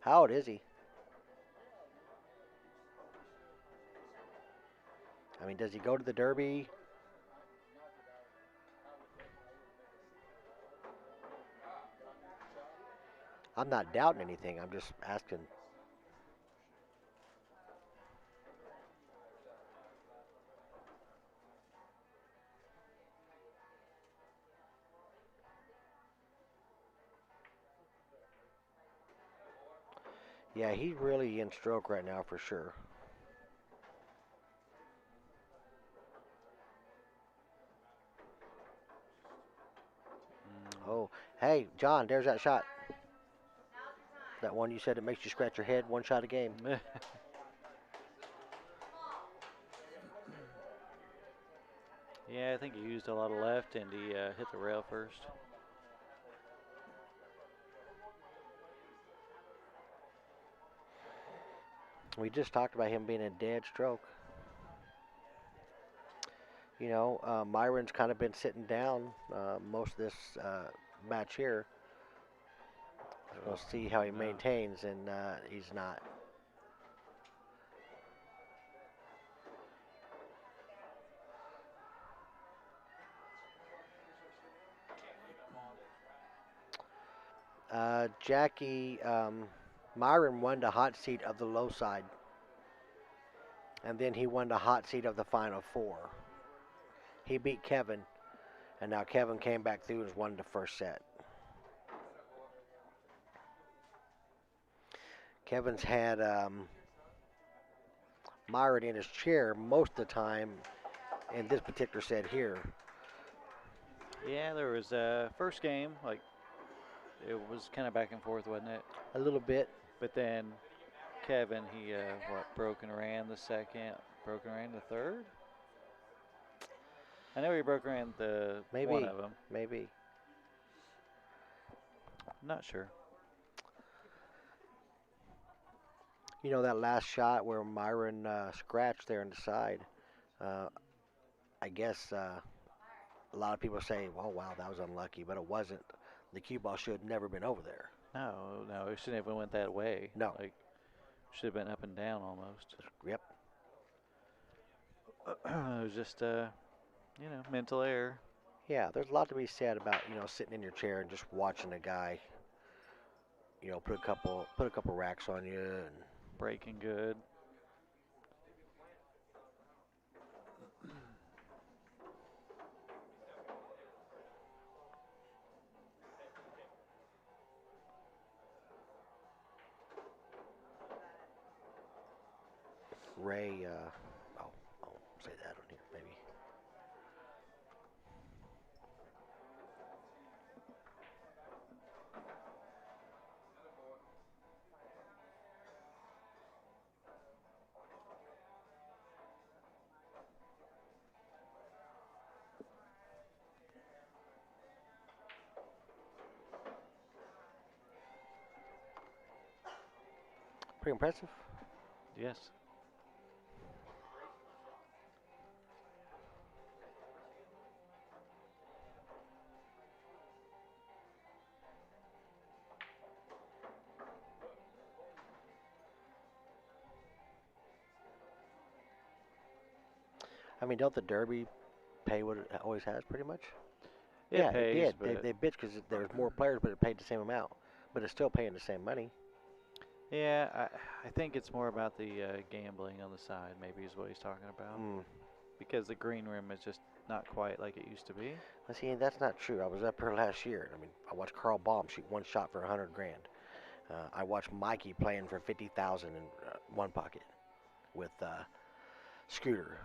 How old is he? I mean, does he go to the Derby? I'm not doubting anything. I'm just asking. Yeah, he's really in stroke right now for sure. Oh, hey, John, there's that shot. That one you said it makes you scratch your head, one shot a game. Yeah, I think he used a lot of left and he hit the rail first. We just talked about him being a dead stroke. You know, Myron's kind of been sitting down most of this match here. We'll see how he maintains, and he's not. Jackie, Myron won the hot seat of the low side, and then he won the hot seat of the final 4. He beat Kevin, and now Kevin came back through and has won the first set. Kevin's had Myron in his chair most of the time in this particular set here. Yeah, there was a first game, like it was kind of back and forth, wasn't it? A little bit. But then Kevin, he broke and ran the second, broke and ran the third. I know he broke and ran the Maybe. one of them. Maybe. Not sure. You know that last shot where Myron scratched there on the side. I guess a lot of people say, "Oh wow, that was unlucky," but it wasn't. The cue ball should have never been over there. No, it shouldn't have went that way. No. Like, should have been up and down almost. Yep. It was just mental error. Yeah, there's a lot to be said about sitting in your chair and just watching a guy, put a couple racks on you and Breaking good. Ray. I'll say that on here maybe. Pretty impressive. Yes. I mean, don't the Derby pay what it always has, pretty much? It Yeah, it pays, did. but They bitched because there was more players, but it paid the same amount. But it's still paying the same money. yeah, I think it's more about the gambling on the side. Maybe is what he's talking about. Mm. Because the green room is just not quite like it used to be. Well, see, that's not true. I was up here last year. I mean, I watched Carl Baum shoot one shot for 100 grand. I watched Mikey playing for 50,000 in one pocket with Scooter.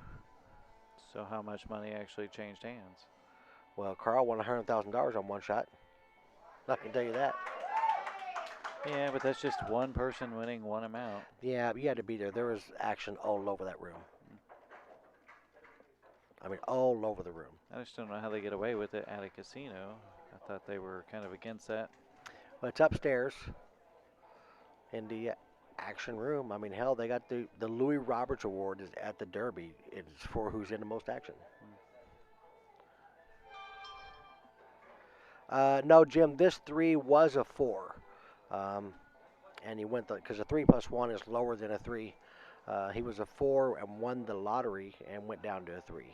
So how much money actually changed hands? Well, Carl won $100,000 on one shot. I can tell you that. Yeah, but that's just one person winning one amount. Yeah, you had to be there. There was action all over that room. I mean, all over the room. I just don't know how they get away with it at a casino. I thought they were kind of against that. But it's upstairs in the action room. I mean, hell, they got the Louis Roberts Award is at the Derby. It's for who's in the most action. No, Jim, this 3 was a 4. And he went because a 3 plus 1 is lower than a 3. He was a 4 and won the lottery and went down to a 3.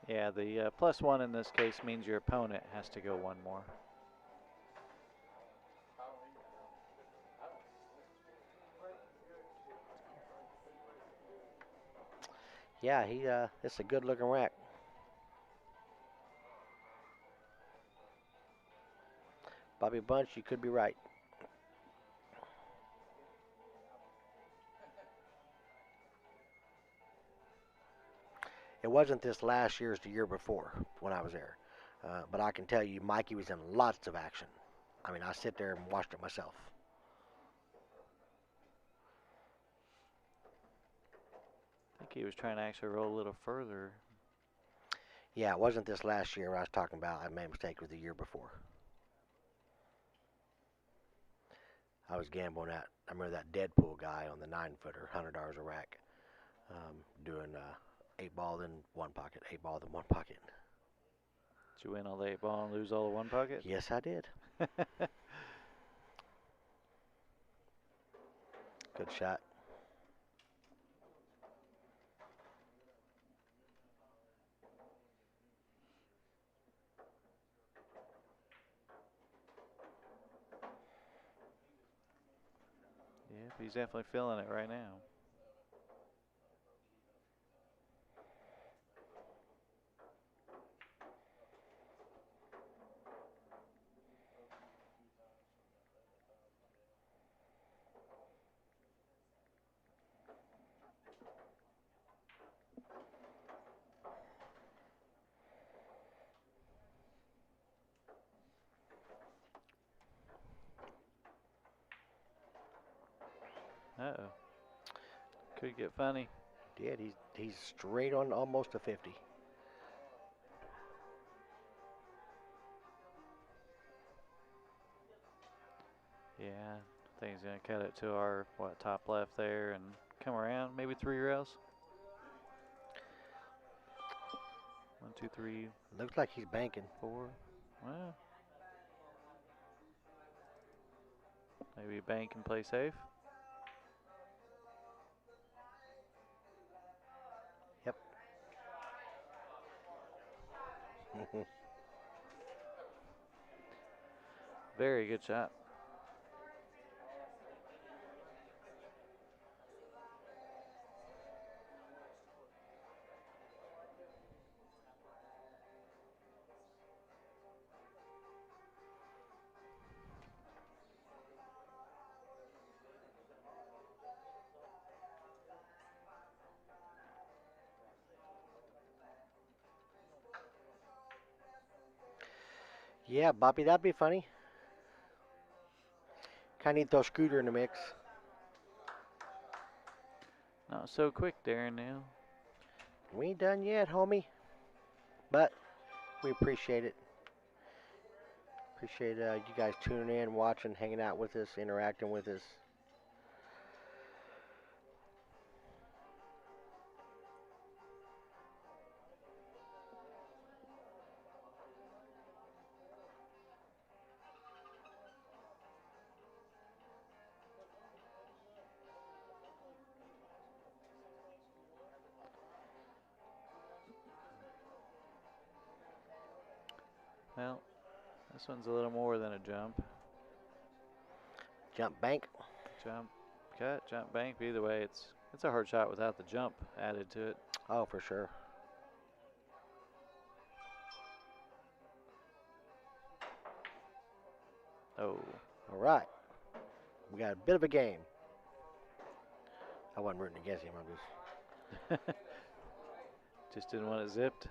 Yeah, the +1 in this case means your opponent has to go one more. Yeah, it's a good looking rack. Bobby Bunch, you could be right. It wasn't this last year, it's the year before when I was there. But I can tell you, Mikey was in lots of action. I mean, I sit there and watched it myself. I think he was trying to actually roll a little further. Yeah, it wasn't this last year I was talking about. I made a mistake with the year before. I was gambling at, I remember that Deadpool guy on the 9-footer, $100 a rack, doing 8 ball in one pocket, 8 ball in one pocket. Did you win all the 8 ball and lose all the one pocket? Yes, I did. Good shot. Yeah, he's definitely feeling it right now. Uh-oh. Could get funny. Did. He's straight on almost a 50. Yeah, I think he's going to cut it to our, top left there and come around. Maybe 3 rails. 1, 2, 3, Looks like he's banking. 4. Well, maybe bank and play safe. Yep. Very good shot. Yeah, Bobby, that'd be funny. Kind of need to throw Scooter in the mix. Not so quick, Darren, now. We ain't done yet, homie. But we appreciate it. Appreciate you guys tuning in, watching, hanging out with us, interacting with us. Well, this one's a little more than a jump. Jump bank. Jump, cut, jump, bank. Either way, it's a hard shot without the jump added to it. Oh, for sure. Oh. All right. We got a bit of a game. I wasn't rooting against him. I'm just. Just didn't want it zipped.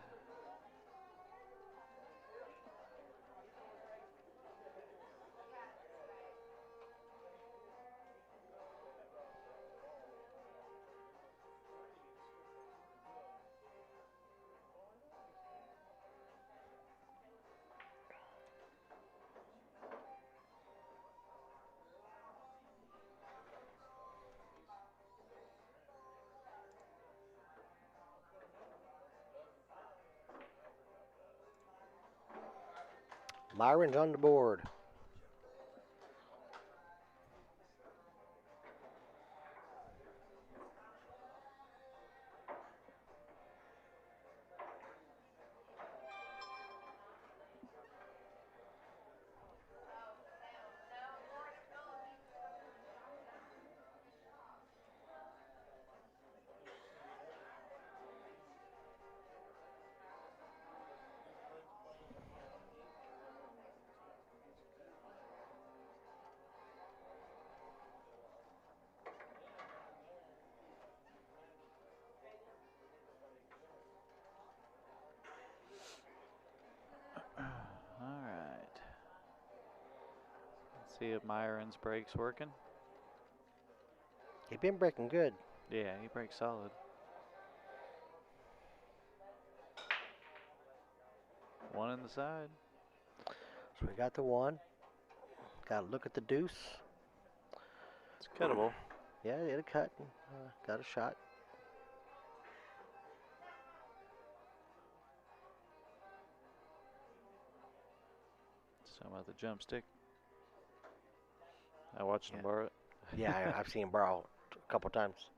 Myron's on the board. All right. Let's see if Myron's brake's working. He's been breaking good. Yeah, he brakes solid. One in the side. So we got the one. Got to look at the deuce. It's cuttable. Yeah, it a cut. Got a shot. Something about the jump stick. I watched him Yeah. borrow it. Yeah, I've seen him borrow a couple times.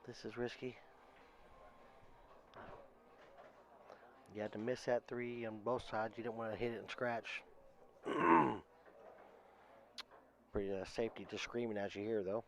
This is risky. You had to miss that 3 on both sides. You didn't want to hit it and scratch. Pretty safety just screaming at you here, though.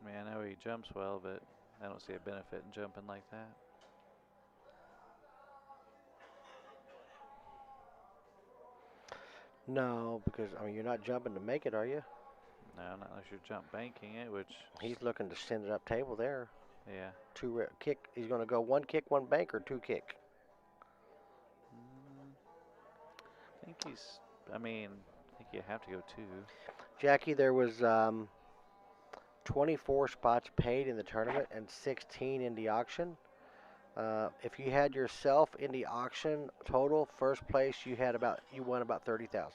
I mean, I know he jumps well, but I don't see a benefit in jumping like that. No, because I mean you're not jumping to make it, are you? No, not unless you're jump banking it, which He's looking to send it up table there. yeah. Kick. He's going to go 1 kick, 1 bank, or 2 kick. I think he's. I mean, I think you have to go 2. Jackie, there was 24 spots paid in the tournament and 16 in the auction. If you had yourself in the auction total, first place you won about 30,000.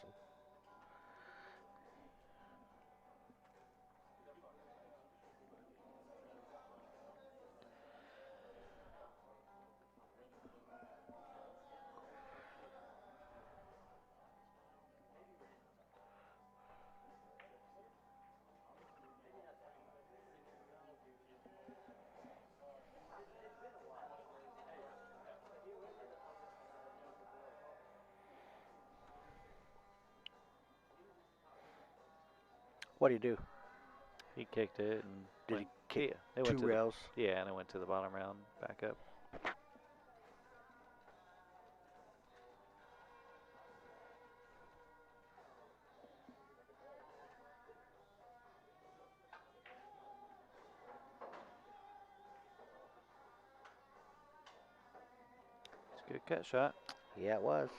What do you do? He kicked it and Did went, he kick yeah, they 2 went to rails? yeah, and it went to the bottom round back up. It's a good cut shot. Yeah, it was.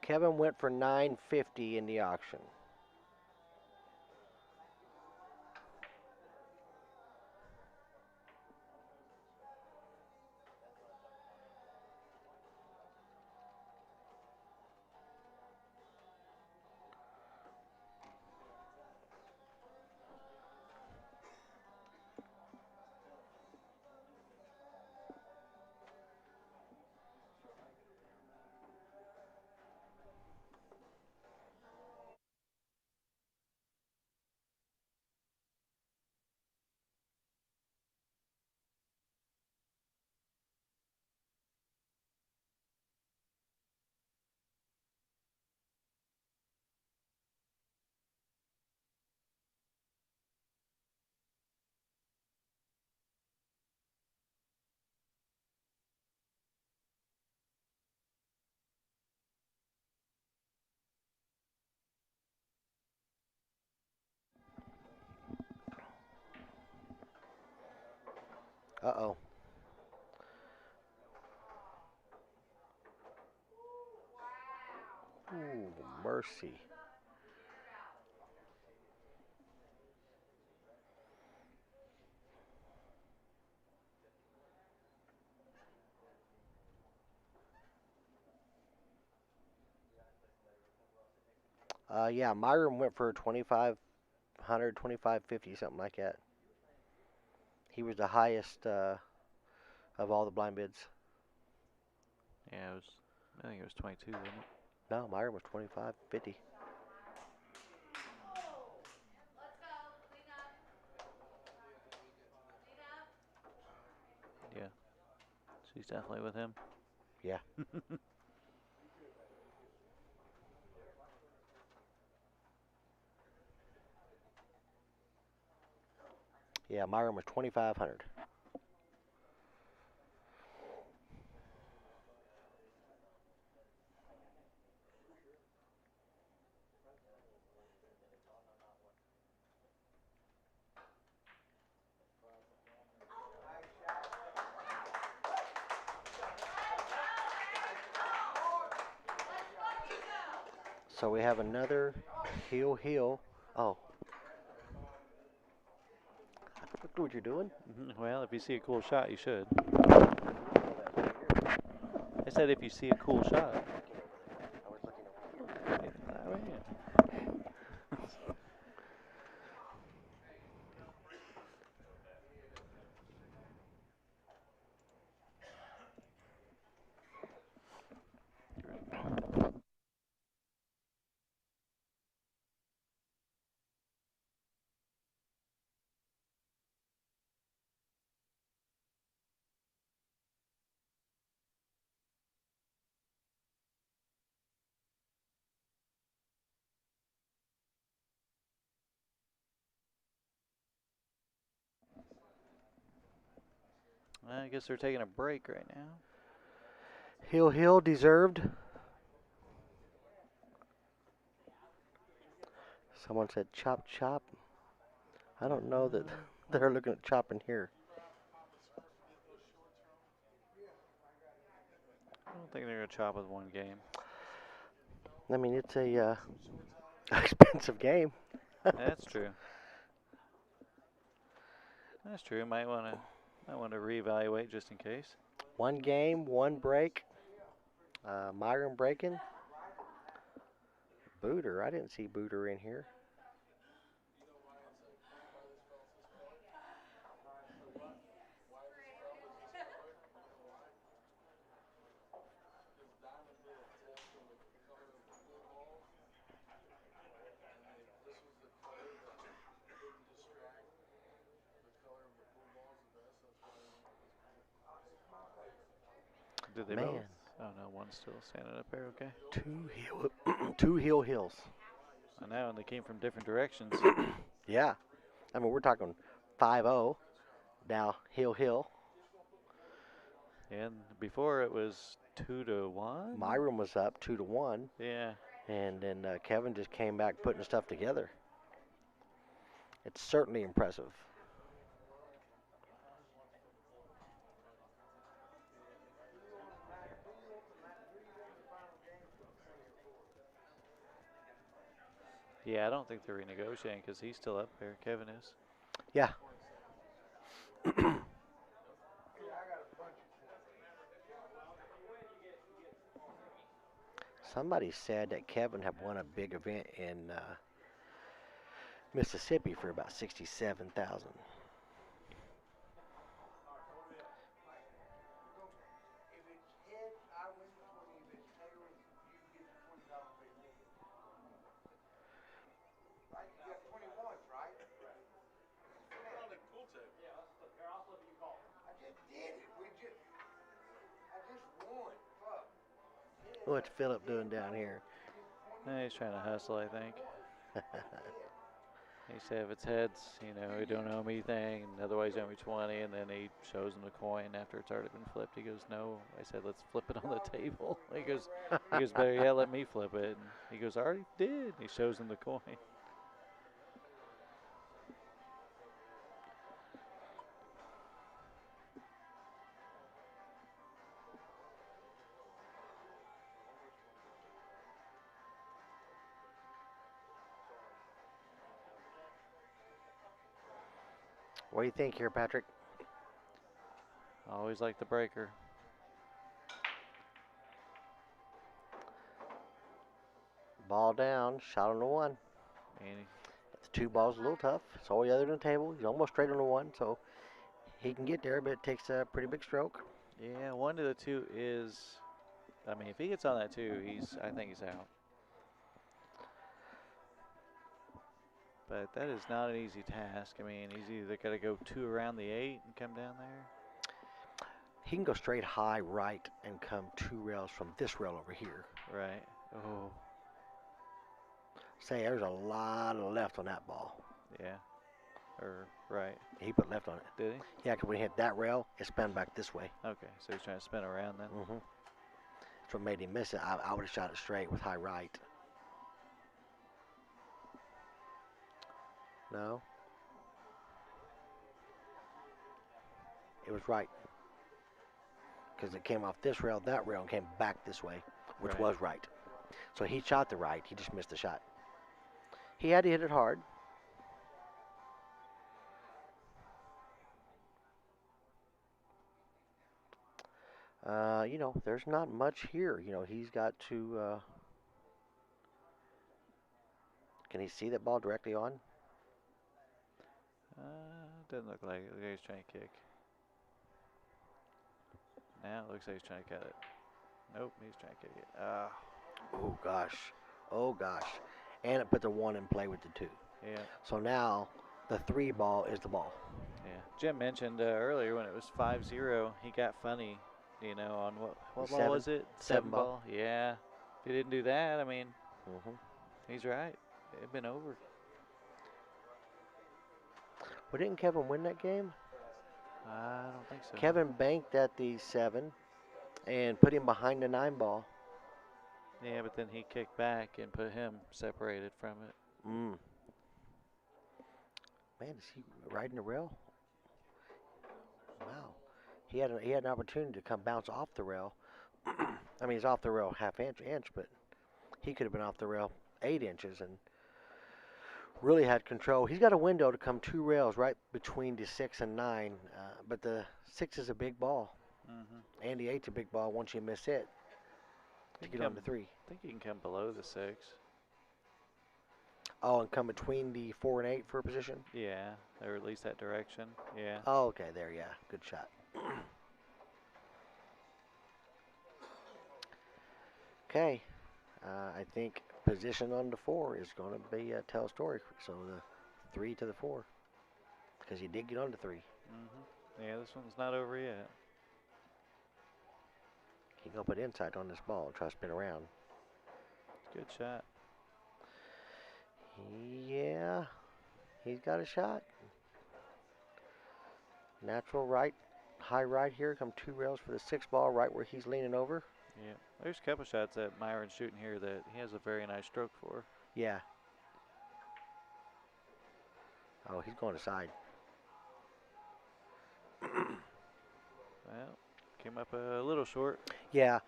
Kevin went for 950 in the auction. Uh-oh. Ooh, mercy. Yeah, Myron went for 2500, 2550, something like that. He was the highest of all the blind bids. Yeah, it was. I think it was 22, wasn't it? No, Myron was 2550. Yeah. She's definitely with him. Yeah. Yeah, Myron was 2500. So we have another heel. Oh, look what you're doing. Well, if you see a cool shot, you should. I said if you see a cool shot. I was looking over here. I guess they're taking a break right now. Heel deserved. Someone said chop. I don't know that they're looking at chopping here. I don't think they're gonna chop with one game. I mean, it's a expensive game. That's true. That's true. Might wanna reevaluate just in case. One game, one break. Myron breaking. Booter. I didn't see Booter in here. Did they Man. both? Oh no, one's still standing up there. Okay. Two heel hills. I know, and they came from different directions. Yeah. I mean, we're talking 5-0. Now Hill. And before it was 2-1. Myron was up 2-1, Yeah. and then Kevin just came back putting stuff together. It's certainly impressive. Yeah, I don't think they're renegotiating because he's still up there. Kevin is. Yeah. Somebody said that Kevin had won a big event in Mississippi for about 67,000. What's Philip doing down here? He's trying to hustle, I think. He said if it's heads, he don't owe me anything, and otherwise you owe me 20, and then he shows him the coin after it's already been flipped. He goes, no. I said, let's flip it on the table. He goes, better yet, let me flip it. And he goes, I already did. He shows him the coin. What do you think here, Patrick? I always like the breaker. Ball down, shot on the one. And The two balls a little tough. It's all the other than the table. He's almost straight on the one, so he can get there, but it takes a pretty big stroke. yeah, 1 to the 2 is. I mean, if he gets on that 2, I think he's out. But that is not an easy task. I mean, he's either got to go 2 around the 8 and come down there. He can go straight high right and come 2 rails from this rail over here. Right. Oh. Say, there's a lot of left on that ball. Yeah. Or right. He put left on it. Did he? Yeah, because when he hit that rail, it spun back this way. Okay, so he's trying to spin around then. Mm-hmm. That's what made him miss it. I would have shot it straight with high right. No. It was right. Because it came off this rail, that rail, and came back this way, which Right. was right. So he shot the right. He just missed the shot. He had to hit it hard. There's not much here. He's got to. Can he see that ball directly on? Doesn't look like it. Look like he's trying to kick. Now it looks like he's trying to cut it. Nope, he's trying to kick it. Oh gosh. Oh gosh. And it put the 1 in play with the 2. Yeah. So now the 3 ball is the ball. Yeah. Jim mentioned earlier when it was 5-0, he got funny. On what ball was it? 7 ball. Ball. Yeah. If he didn't do that, I mean, Mm-hmm. he's right. It'd been over. But didn't Kevin win that game? I don't think so. Kevin banked at the 7 and put him behind the 9 ball. Yeah, but then he kicked back and put him separated from it. Man, is he riding the rail? Wow. He had an opportunity to come bounce off the rail. I mean, he's off the rail half inch, but he could have been off the rail 8 inches and really had control. He's got a window to come 2 rails right between the 6 and 9, but the 6 is a big ball. Mm-hmm. And the 8's a big ball once you miss it to get on the 3. I think he can come below the 6. Oh, and come between the 4 and 8 for a position? Yeah, or at least that direction. Yeah. Oh, okay, there, yeah. Good shot. Okay. I think position on the 4 is going to be tell a story. So the 3 to the 4. Because he did get on the 3. Mm-hmm. Yeah, this one's not over yet. He going to put inside on this ball and try to spin around. Good shot. Yeah. He's got a shot. Natural right. High right here. Come 2 rails for the 6 ball right where he's leaning over. Yeah. There's a couple shots that Myron's shooting here that he has a very nice stroke for. Yeah. Oh, he's going to side. Well, came up a little short. Yeah.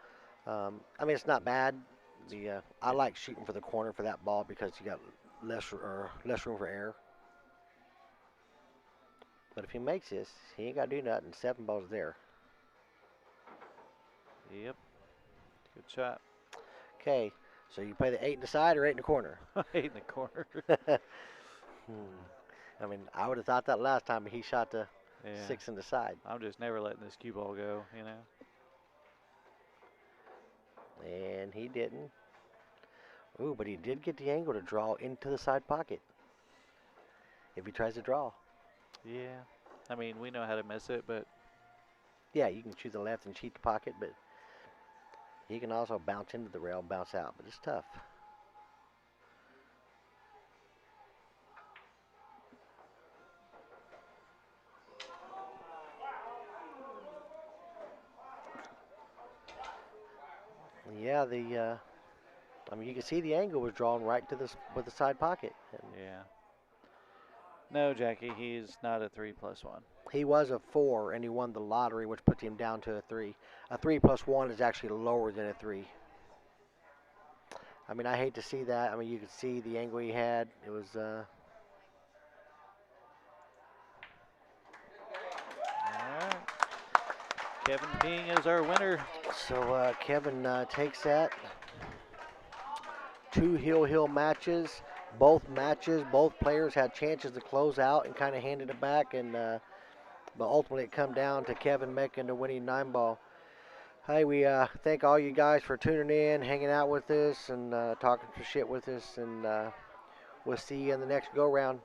I mean, it's not bad. I like shooting for the corner for that ball because you got less room for error. But if he makes this, he ain't got to do nothing. 7 balls there. Yep. Good shot. Okay, so you play the 8 in the side or 8 in the corner? 8 in the corner. I mean, I would have thought that last time he shot the Yeah. 6 in the side. I'm just never letting this cue ball go, you know. And he didn't. Ooh, but he did get the angle to draw into the side pocket. If he tries to draw. Yeah. I mean, we know how to miss it, but Yeah, you can shoot the left and cheat the pocket, but he can also bounce into the rail and bounce out. But it's tough. Yeah, I mean, you can see the angle was drawn right to this with the side pocket. And yeah. No, Jackie, he's not a 3+1. he was a 4, and he won the lottery, which puts him down to a 3. A 3+1 is actually lower than a 3. I mean, I hate to see that. I mean, you could see the angle he had. It was, All right. Kevin Ping is our winner. so Kevin takes that. 2 hill matches. Both players had chances to close out and kind of handed it back, and but ultimately it come down to Kevin making the winning 9 ball. Hey, we thank all you guys for tuning in, hanging out with us, and talking some shit with us, and we'll see you in the next go round.